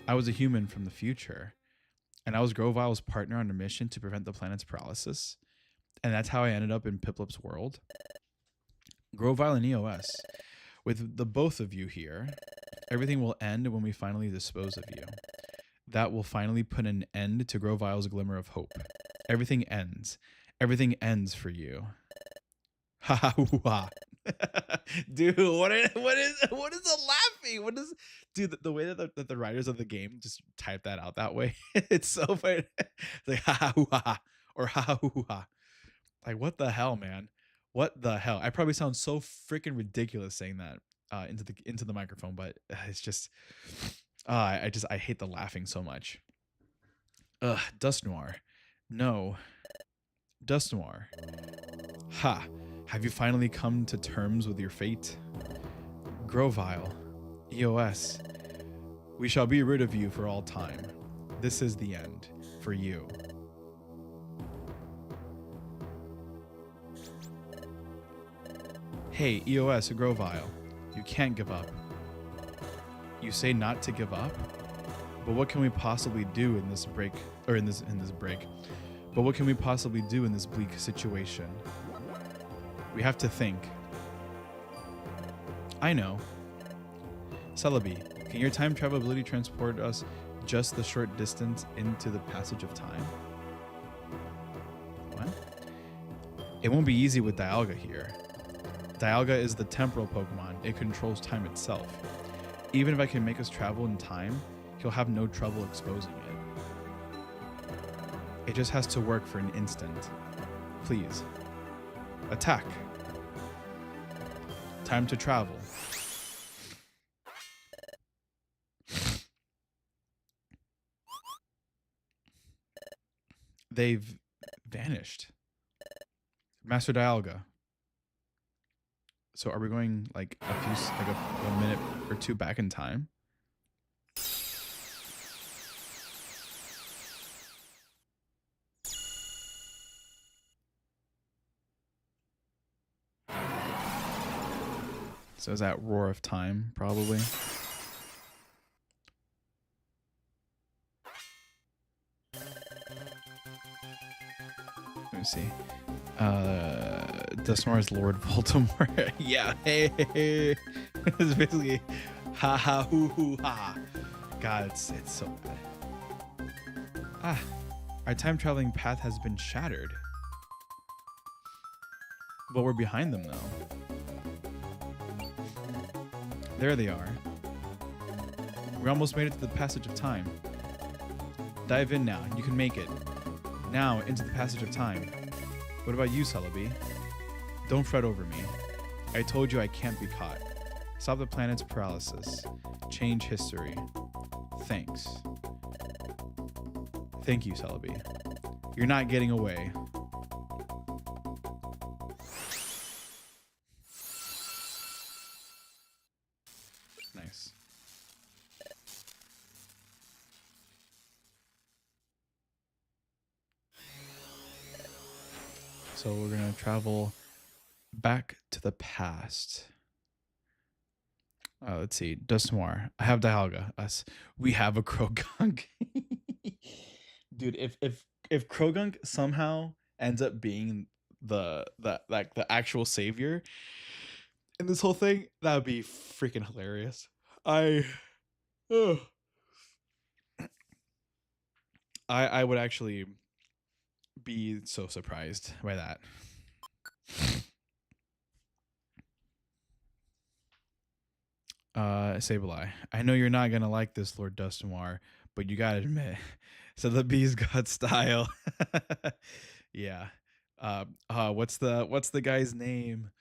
A: I was a human from the future, and I was Grovile's partner on a mission to prevent the planet's paralysis. And that's how I ended up in Piplup's world. Grovile and EOS, with the both of you here, everything will end when we finally dispose of you. That will finally put an end to Grovile's glimmer of hope. Everything ends. Everything ends for you. Ha ha ha. Dude, what is the laughing? What is, dude, the way that the writers of the game just type that out that way, it's so funny. It's like ha ha ha or ha ha. Like, what the hell, man? What the hell? I probably sound so freaking ridiculous saying that into the microphone, but it's just I hate the laughing so much. Dusknoir. No. Dusknoir. Ha. Have you finally come to terms with your fate? Grovile. EOS. We shall be rid of you for all time. This is the end. For you. Hey, EOS, Grovile. You can't give up. You say not to give up? But what can we possibly do in this break, or in this break? But what can we possibly do in this bleak situation? We have to think. I know. Celebi, can your time travel ability transport us just the short distance into the passage of time? What? It won't be easy with Dialga here. Dialga is the temporal Pokemon. It controls time itself. Even if I can make us travel in time, he'll have no trouble exposing it. It just has to work for an instant. Please. Attack. Time to travel. They've vanished. Master Dialga. So are we going like a minute or two back in time? So is that Roar of Time, probably? Let me see. Dusknoir's Lord Voldemort. Yeah, hey. It's basically ha ha hoo hoo ha. God, it's so bad. Ah, our time traveling path has been shattered. But we're behind them though. There they are. We almost made it to the passage of time. Dive in now. You can make it. Now, into the passage of time. What about you, Celebi? Don't fret over me. I told you I can't be caught. Stop the planet's paralysis. Change history. Thanks. Thank you, Celebi. You're not getting away. Nice. So we're gonna travel back to the past. Let's see. Dusknoir. I have Dialga. Us. We have a Krogunk. Dude, if Krogunk somehow ends up being the actual savior in this whole thing, that would be freaking hilarious. Ugh. I would actually be so surprised by that. Sableye, I know you're not gonna like this, Lord Dusknoir, but you gotta admit, so the bee's got style. Yeah. What's the guy's name?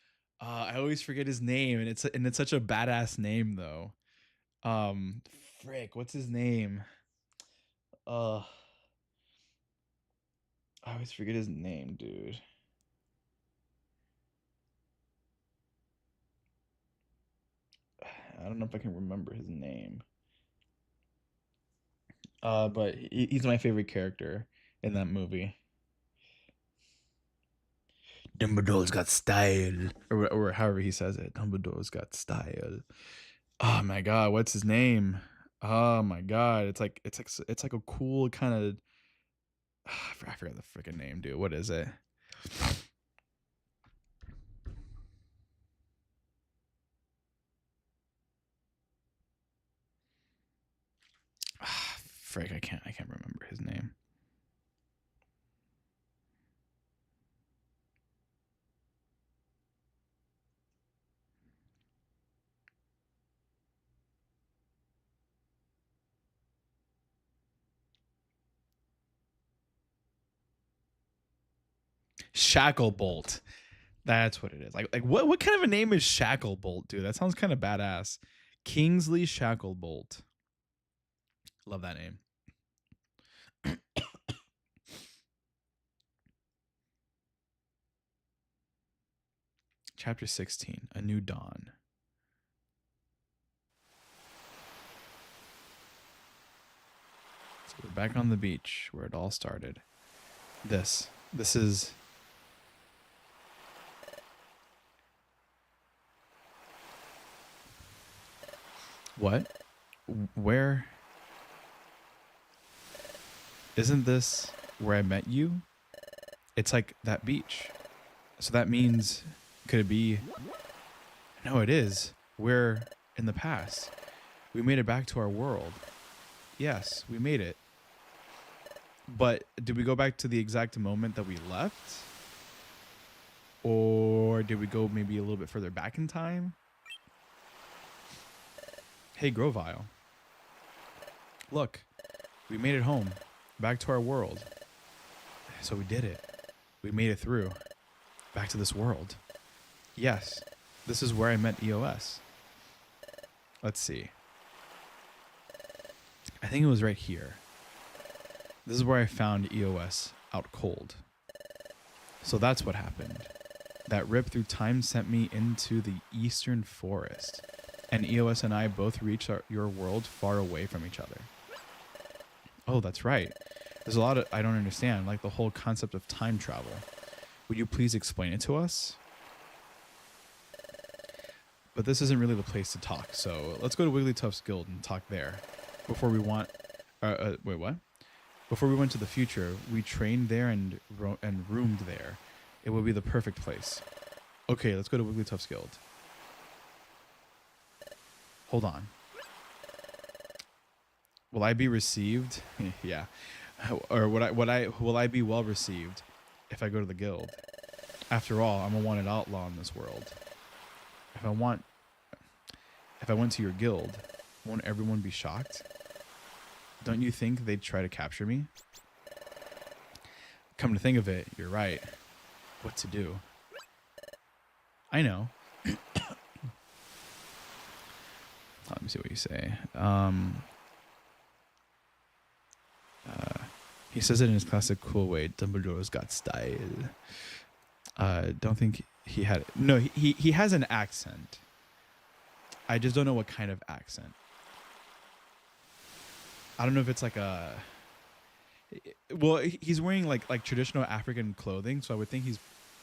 A: I always forget his name, and it's such a badass name though. Frick, what's his name? I always forget his name, dude. I don't know if I can remember his name. But he's my favorite character in that movie. Dumbledore's got style, or however he says it. Dumbledore's got style. Oh my god, what's his name? Oh my god, it's like a cool kind of. I forgot the freaking name, dude. What is it? Frick, I can't remember his name. Shacklebolt. That's what it is. Like what kind of a name is Shacklebolt, dude? That sounds kind of badass. Kingsley Shacklebolt. Love that name. Chapter 16, A New Dawn. So we're back on the beach where it all started. This is what? Where? Isn't this where I met you? It's like that beach. So that means, could it be? No, it is. We're in the past. We made it back to our world. Yes, we made it. But did we go back to the exact moment that we left? Or did we go maybe a little bit further back in time? Hey, Grovile. Look, we made it home. Back to our world. So we did it. We made it through. Back to this world. Yes, this is where I met EOS. Let's see. I think it was right here. This is where I found EOS out cold. So that's what happened. That rip through time sent me into the eastern forest, and EOS and I both reached your world far away from each other. Oh, that's right. There's a lot of I don't understand, like the whole concept of time travel. Would you please explain it to us? But this isn't really the place to talk, so let's go to Wigglytuff's guild and talk there. Before we want, wait, what? Before we went to the future, we trained there and roomed there. It would be the perfect place. Okay, let's go to Wigglytuff's guild. Hold on. Will I be received? Yeah. Or will I be well received if I go to the guild? After all, I'm a wanted outlaw in this world. If I went to your guild, won't everyone be shocked? Don't you think they'd try to capture me? Come to think of it, you're right. What to do? I know. Let me see what you say. He says it in his classic cool way. Dumbledore's got style. Don't think he had... No, he has an accent. I just don't know what kind of accent. I don't know if it's like a... Well, he's wearing like traditional African clothing, so I would think he's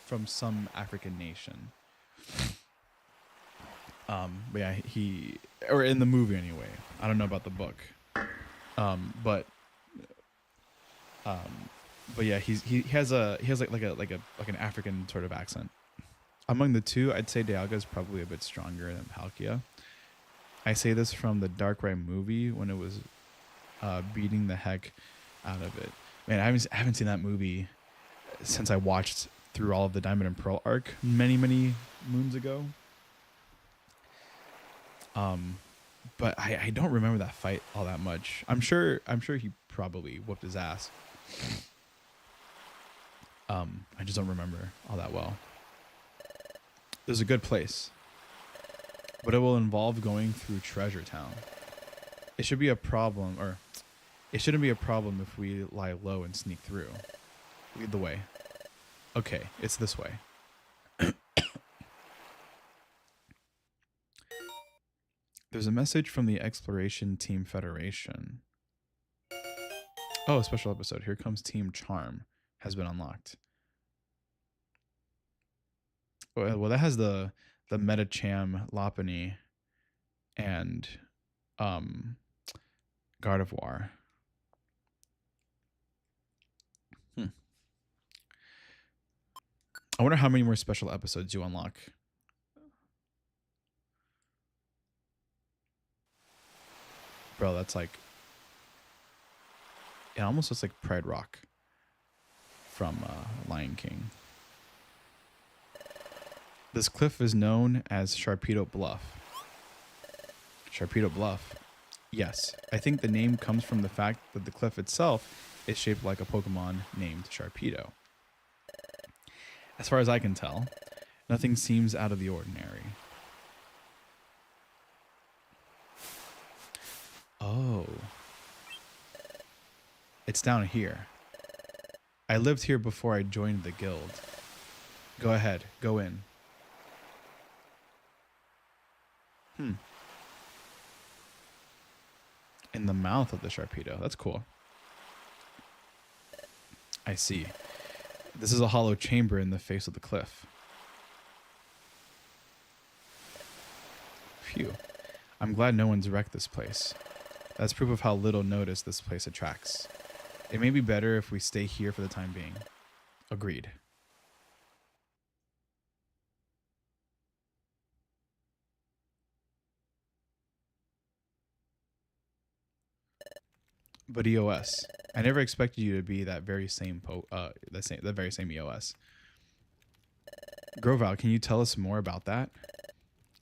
A: from some African nation. But yeah, or in the movie anyway. I don't know about the book. But yeah, he has like an African sort of accent. Among the two, I'd say Dialga is probably a bit stronger than Palkia. I say this from the Darkrai movie when it was beating the heck out of it. Man, I haven't seen that movie since I watched through all of the Diamond and Pearl arc many moons ago. But I don't remember that fight all that much. I'm sure he probably whooped his ass. I just don't remember all that well. There's a good place, but it will involve going through Treasure Town. It should be a problem, or it shouldn't be a problem if we lie low and sneak through. Lead the way. Okay, it's this way. There's a message from the Exploration Team Federation. Oh, a special episode. Here comes Team Charm. Has been unlocked. Well, that has the Metacham, Lopunny, and Gardevoir. I wonder how many more special episodes you unlock. Bro, that's like... It almost looks like Pride Rock from Lion King. This cliff is known as Sharpedo Bluff. Sharpedo Bluff? Yes, I think the name comes from the fact that the cliff itself is shaped like a Pokemon named Sharpedo. As far as I can tell, nothing seems out of the ordinary. Oh. It's down here. I lived here before I joined the guild. Go ahead, go in. In the mouth of the Sharpedo. That's cool. I see. This is a hollow chamber in the face of the cliff. Phew. I'm glad no one's wrecked this place. That's proof of how little notice this place attracts. It may be better if we stay here for the time being. Agreed. But EOS, I never expected you to be that very same the very same EOS. Grovyle, can you tell us more about that?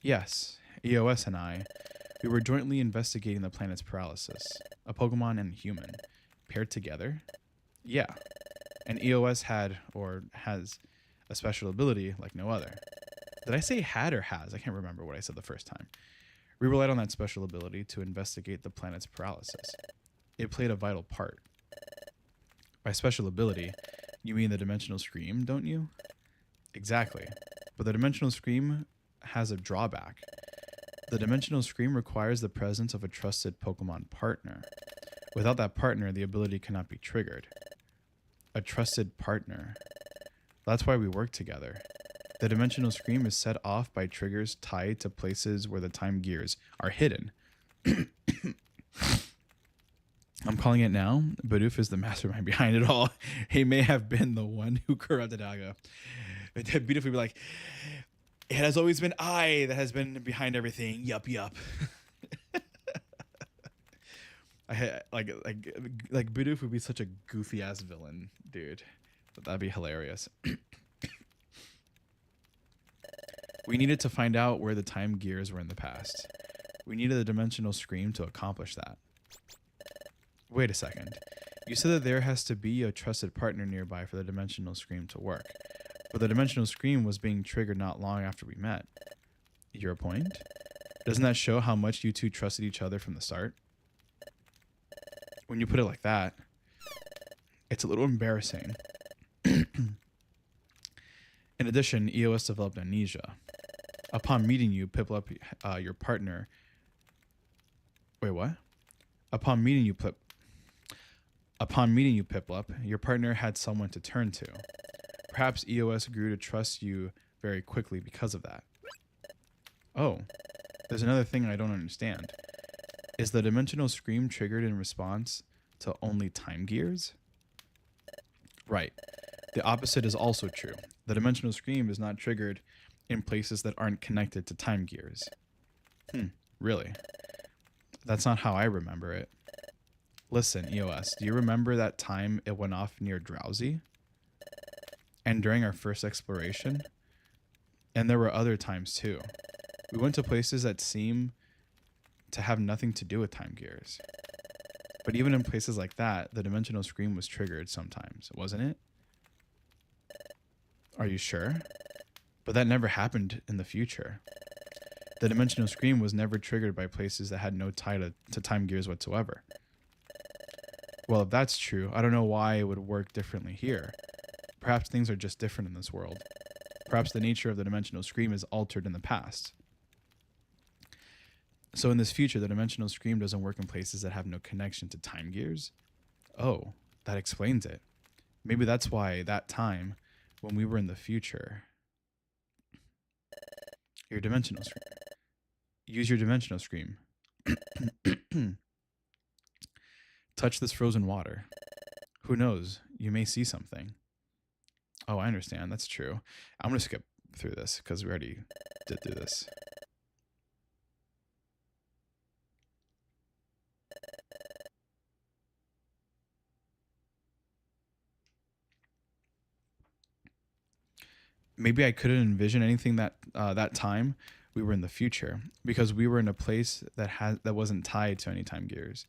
A: Yes, EOS and I, we were jointly investigating the planet's paralysis, a Pokemon and a human, paired together. Yeah, and EOS had or has a special ability like no other. Did I say had or has? I can't remember what I said the first time. We relied on that special ability to investigate the planet's paralysis. It played a vital part. By special ability, you mean the Dimensional Scream, don't you? Exactly. But the dimensional scream has a drawback. The dimensional scream requires the presence of a trusted Pokemon partner. Without that partner, the ability cannot be triggered. A trusted partner. That's why we work together. The dimensional scream is set off by triggers tied to places where the time gears are hidden. I'm calling it now. Bidoof is the mastermind behind it all. He may have been the one who corrupted Aga. Bidoof would be like, it has always been I that has been behind everything. Yup. like Bidoof would be such a goofy ass villain, dude. That'd be hilarious. We needed to find out where the time gears were in the past. We needed a dimensional scream to accomplish that. Wait a second. You said that there has to be a trusted partner nearby for the dimensional scream to work. But the dimensional scream was being triggered not long after we met. Your point? Doesn't that show how much you two trusted each other from the start? When you put it like that, it's a little embarrassing. In addition, EOS developed amnesia. Upon meeting you, Piplup, your partner... Wait, what? Upon meeting you, Piplup, your partner had someone to turn to. Perhaps EOS grew to trust you very quickly because of that. Oh, there's another thing I don't understand. Is the dimensional scream triggered in response to only time gears? Right. The opposite is also true. The dimensional scream is not triggered in places that aren't connected to time gears. Really? That's not how I remember it. Listen, EOS, do you remember that time it went off near Drowsy? And during our first exploration? And there were other times too. We went to places that seem to have nothing to do with time gears. But even in places like that, the dimensional scream was triggered sometimes, wasn't it? Are you sure? But that never happened in the future. The dimensional scream was never triggered by places that had no tie to time gears whatsoever. Well, if that's true, I don't know why it would work differently here. Perhaps things are just different in this world. Perhaps the nature of the dimensional scream is altered in the past. So in this future, the dimensional scream doesn't work in places that have no connection to time gears? Oh, that explains it. Maybe that's why that time, when we were in the future... Your dimensional scream. Use your dimensional scream. Touch this frozen water. Who knows? You may see something. Oh, I understand. That's true. I'm going to skip through this because we already did do this. Maybe I couldn't envision anything that time we were in the future because we were in a place that wasn't tied to any time gears.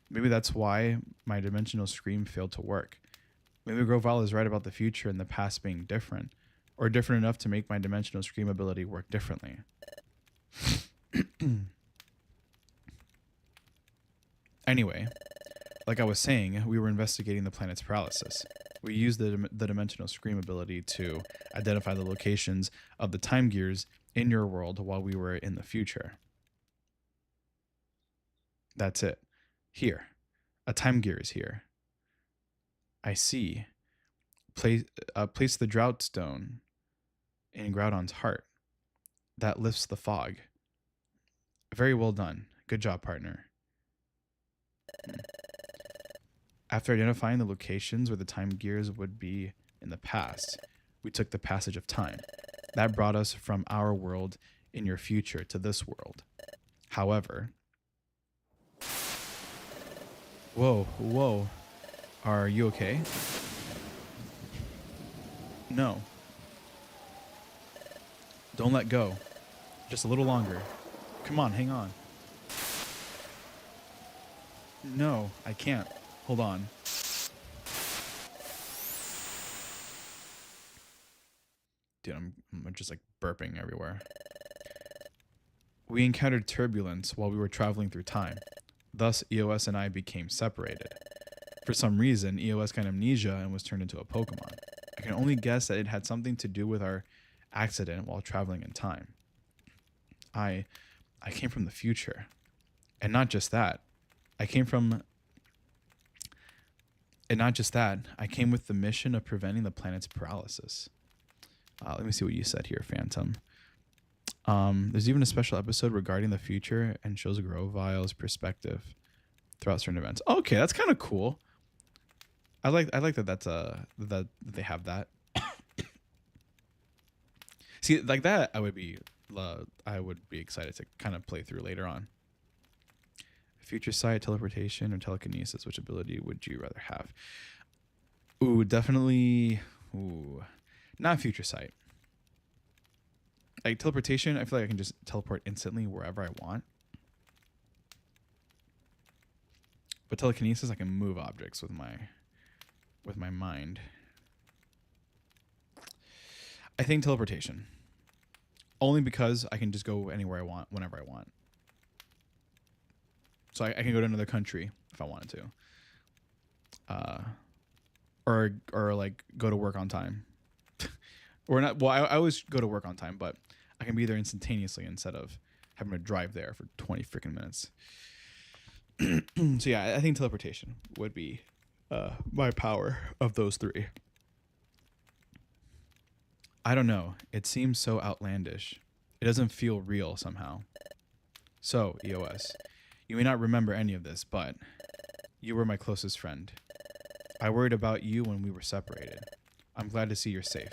A: Maybe that's why my dimensional scream failed to work. Maybe Groval is right about the future and the past being different, or different enough to make my dimensional scream ability work differently. Anyway, like I was saying, we were investigating the planet's paralysis. We used the dimensional scream ability to identify the locations of the time gears in your world while we were in the future. That's it. Here. A time gear is here. I see. Place the drought stone in Groudon's heart. That lifts the fog. Very well done. Good job, partner. After identifying the locations where the time gears would be in the past, we took the passage of time. That brought us from our world in your future to this world. However... Whoa. Are you okay? No. Don't let go. Just a little longer. Come on, hang on. No, I can't. Hold on. Dude, I'm just like burping everywhere. We encountered turbulence while we were traveling through time. Thus, EOS and I became separated. For some reason, EOS got amnesia and was turned into a Pokemon. I can only guess that it had something to do with our accident while traveling in time. I came from the future. And not just that. I came with the mission of preventing the planet's paralysis. Let me see what you said here, Phantom. There's even a special episode regarding the future and shows Grovile's perspective throughout certain events. Okay, that's kind of cool. I like that that they have that. See, like that I would be excited to kind of play through later on. Future sight, teleportation, or telekinesis, which ability would you rather have? Ooh, definitely not future sight. Like teleportation, I feel like I can just teleport instantly wherever I want. But telekinesis, I can move objects with my mind. I think teleportation. Only because I can just go anywhere I want, whenever I want. So I can go to another country if I wanted to. Or like go to work on time. Or not. Well, I always go to work on time, but I can be there instantaneously instead of having to drive there for 20 freaking minutes. So yeah, I think teleportation would be my power of those three. I don't know. It seems so outlandish. It doesn't feel real somehow. So, EOS, you may not remember any of this, but you were my closest friend. I worried about you when we were separated. I'm glad to see you're safe.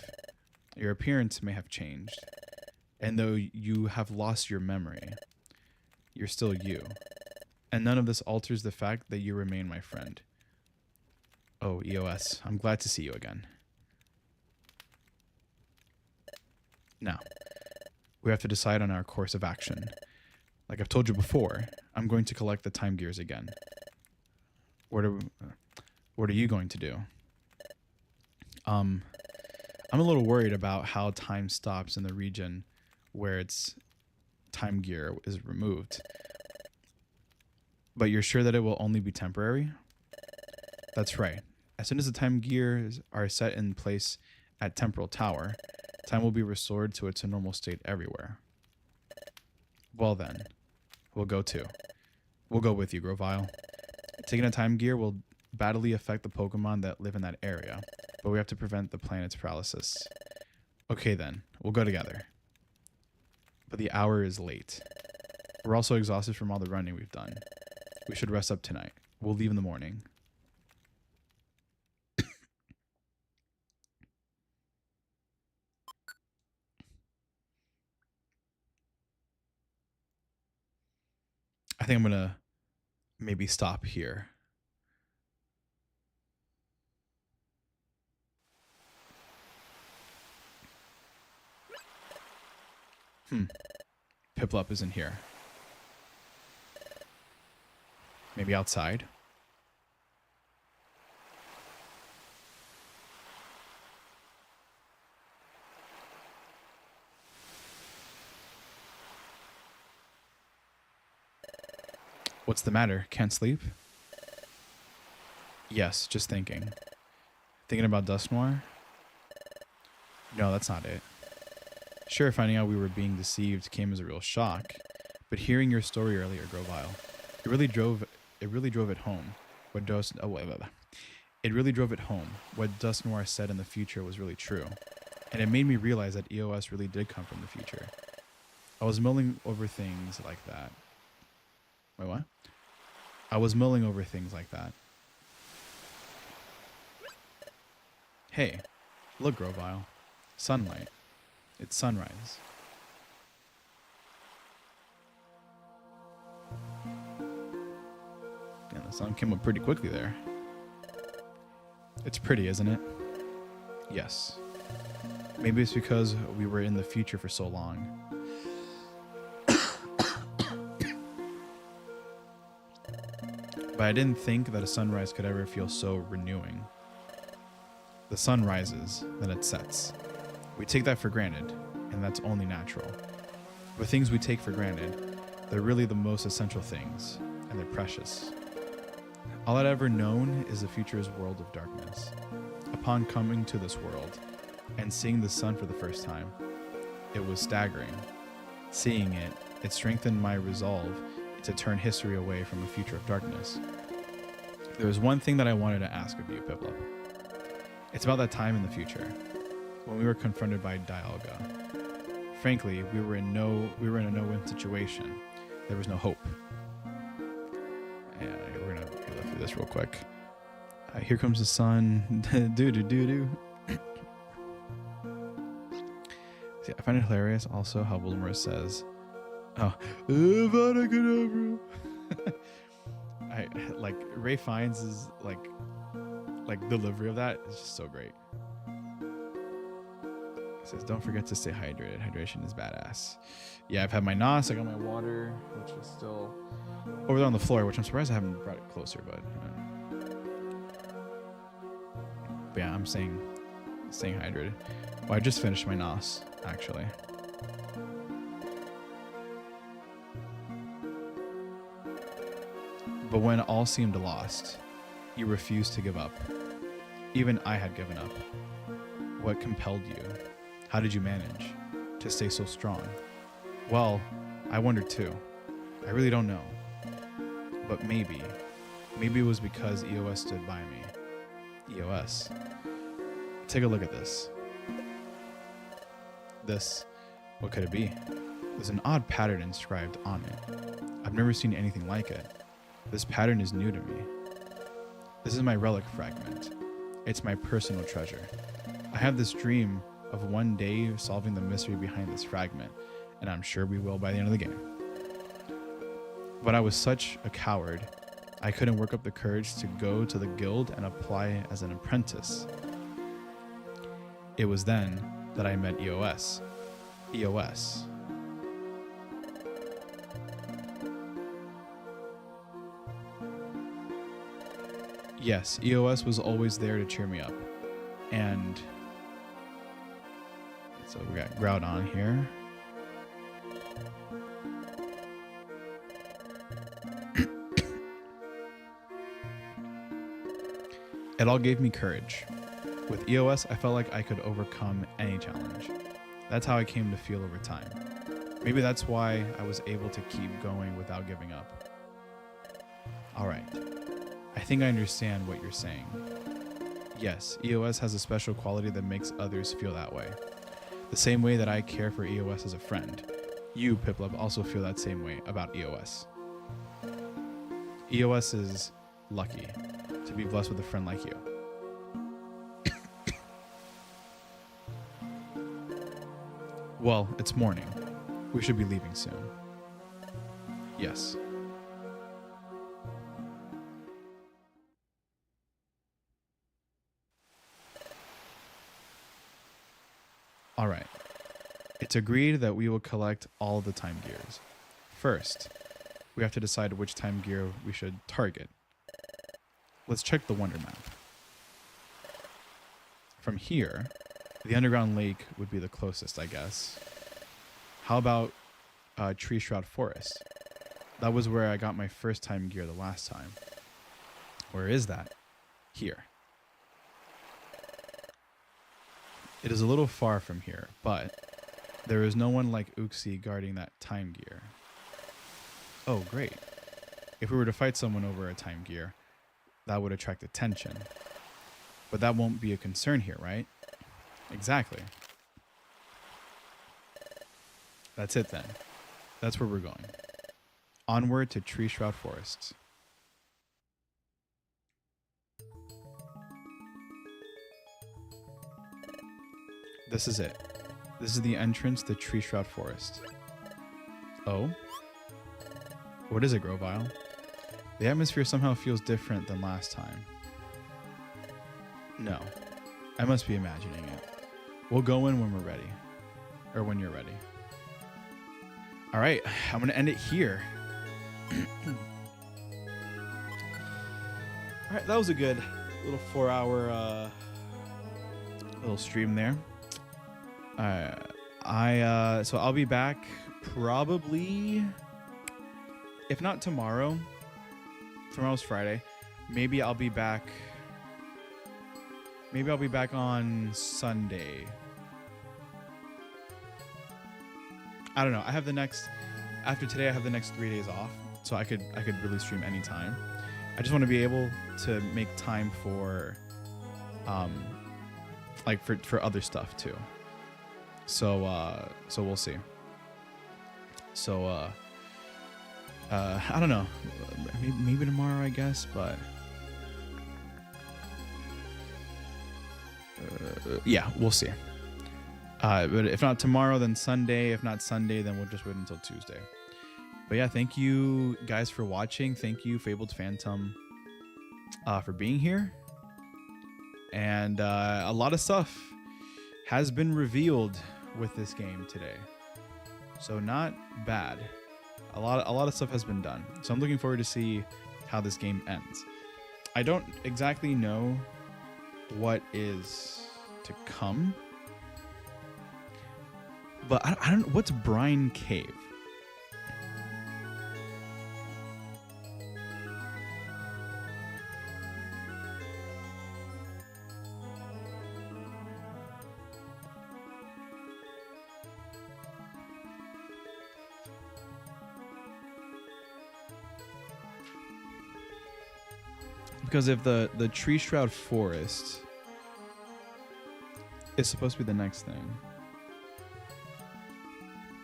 A: Your appearance may have changed, and though you have lost your memory, you're still you. And none of this alters the fact that you remain my friend. Oh, EOS, I'm glad to see you again. Now, we have to decide on our course of action. Like I've told you before, I'm going to collect the time gears again. What are you going to do? I'm a little worried about how time stops in the region where its time gear is removed. But you're sure that it will only be temporary? That's right. As soon as the time gears are set in place at Temporal Tower, time will be restored to its normal state everywhere. Well then, we'll go too. We'll go with you, Grovile. Taking a time gear will badly affect the Pokemon that live in that area, but we have to prevent the planet's paralysis. Okay then, we'll go together. But the hour is late. We're also exhausted from all the running we've done. We should rest up tonight. We'll leave in the morning. I think I'm gonna maybe stop here. Piplup isn't here. Maybe outside? What's the matter? Can't sleep? Yes, just thinking. Thinking about Dusknoir? No, that's not it. Sure, finding out we were being deceived came as a real shock, but hearing your story earlier, Grovile, it really drove it home. It really drove it home. What Dusknoir said in the future was really true, and it made me realize that EOS really did come from the future. I was mulling over things like that. Wait, what? I was mulling over things like that. Hey, look, Grovile. Sunlight. It's sunrise. Yeah, the sun came up pretty quickly there. It's pretty, isn't it? Yes. Maybe it's because we were in the future for so long. But I didn't think that a sunrise could ever feel so renewing. The sun rises, then it sets. We take that for granted, and that's only natural. But things we take for granted, they're really the most essential things, and they're precious. All I'd ever known is the future's world of darkness. Upon coming to this world, and seeing the sun for the first time, It was staggering. Seeing it, it strengthened my resolve to turn history away from a future of darkness. There was one thing that I wanted to ask of you, Piplup. It's about that time in the future, when we were confronted by Dialga. Frankly, we were in a no-win situation. There was no hope. Yeah, we're gonna go through this real quick. Here comes the sun. Do. See, I find it hilarious also how Voldemort says, "Oh, Avada Kedavra." I like Ray Fiennes' like delivery of that is just so great. It says, "Don't forget to stay hydrated. Hydration is badass." Yeah, I've had my NOS. I got my water, which is still over there on the floor, which I'm surprised I haven't brought it closer, but yeah, I'm staying hydrated. Well, I just finished my NOS, actually. But when all seemed lost, you refused to give up. Even I had given up. What compelled you? How did you manage to stay so strong? Well, I wonder too. I really don't know. But maybe it was because EOS stood by me. EOS. Take a look at this. This, what could it be? There's an odd pattern inscribed on it. I've never seen anything like it. This pattern is new to me. This is my relic fragment. It's my personal treasure. I have this dream of one day solving the mystery behind this fragment, and I'm sure we will by the end of the game. But I was such a coward, I couldn't work up the courage to go to the guild and apply as an apprentice. It was then that I met EOS. EOS. Yes, EOS was always there to cheer me up. And so we got Groudon here. It all gave me courage. With EOS, I felt like I could overcome any challenge. That's how I came to feel over time. Maybe that's why I was able to keep going without giving up. Alright, I think I understand what you're saying. Yes, EOS has a special quality that makes others feel that way. The same way that I care for EOS as a friend. You, Piplup, also feel that same way about EOS. EOS is lucky to be blessed with a friend like you. Well, it's morning. We should be leaving soon. Yes. All right. It's agreed that we will collect all the time gears. First, we have to decide which time gear we should target. Let's check the Wonder Map. From here, the underground lake would be the closest, I guess. How about Tree Shroud Forest? That was where I got my first time gear the last time. Where is that? Here. It is a little far from here, but there is no one like Uxie guarding that time gear. Oh, great. If we were to fight someone over a time gear, that would attract attention. But that won't be a concern here, right? Exactly. That's it then. That's where we're going. Onward to Tree Shroud Forest. This is it. This is the entrance to Tree Shroud Forest. Oh? What is it, Grovyle? The atmosphere somehow feels different than last time. No. I must be imagining it. We'll go in when we're ready. Or when you're ready. Alright, I'm going to end it here. Alright, that was a good little 4-hour little stream there. So I'll be back probably, if not tomorrow. Tomorrow's Friday. Maybe I'll be back on Sunday. I don't know. I have the next after today. I have the next 3 days off, so I could really stream anytime. I just want to be able to make time for, like for other stuff too. So so we'll see. So I don't know. Maybe tomorrow, I guess, but yeah, we'll see. But if not tomorrow, then Sunday. If not Sunday, then we'll just wait until Tuesday. But yeah, thank you guys for watching. Thank you, Fabled Phantom, for being here. And a lot of stuff has been revealed with this game today, so not bad. A lot of stuff has been done. So I'm looking forward to see how this game ends. I don't exactly know what is to come, but I don't know what's Brine Cave. Because if the Tree Shroud Forest is supposed to be the next thing.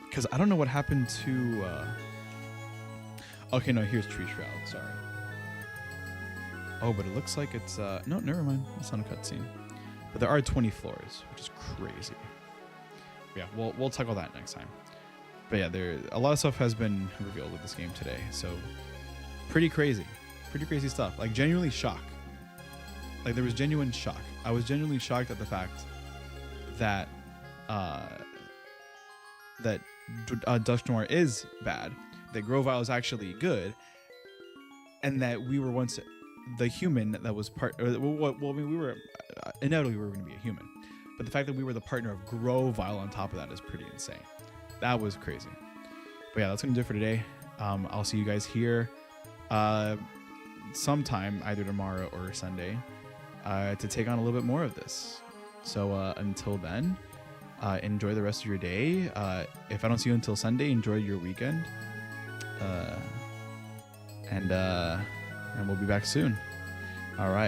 A: Because I don't know what happened to... Okay, no, here's Tree Shroud. Sorry. Oh, but it looks like it's... No, never mind. It's not a cutscene. But there are 20 floors, which is crazy. Yeah, we'll tackle that next time. But yeah, a lot of stuff has been revealed with this game today. So, pretty crazy. Pretty crazy stuff. Like, genuinely shock. Like, there was genuine shock. I was genuinely shocked at the fact that Dusk Noir is bad, that Grovyle is actually good, and that we were once the human that was part. Well, I mean, we were inevitably we were going to be a human, but the fact that we were the partner of Grovyle on top of that is pretty insane. That was crazy. But yeah, that's gonna do it for today. I'll see you guys here sometime, either tomorrow or Sunday, to take on a little bit more of this. So until then, enjoy the rest of your day. If I don't see you until Sunday, enjoy your weekend. And we'll be back soon. All right.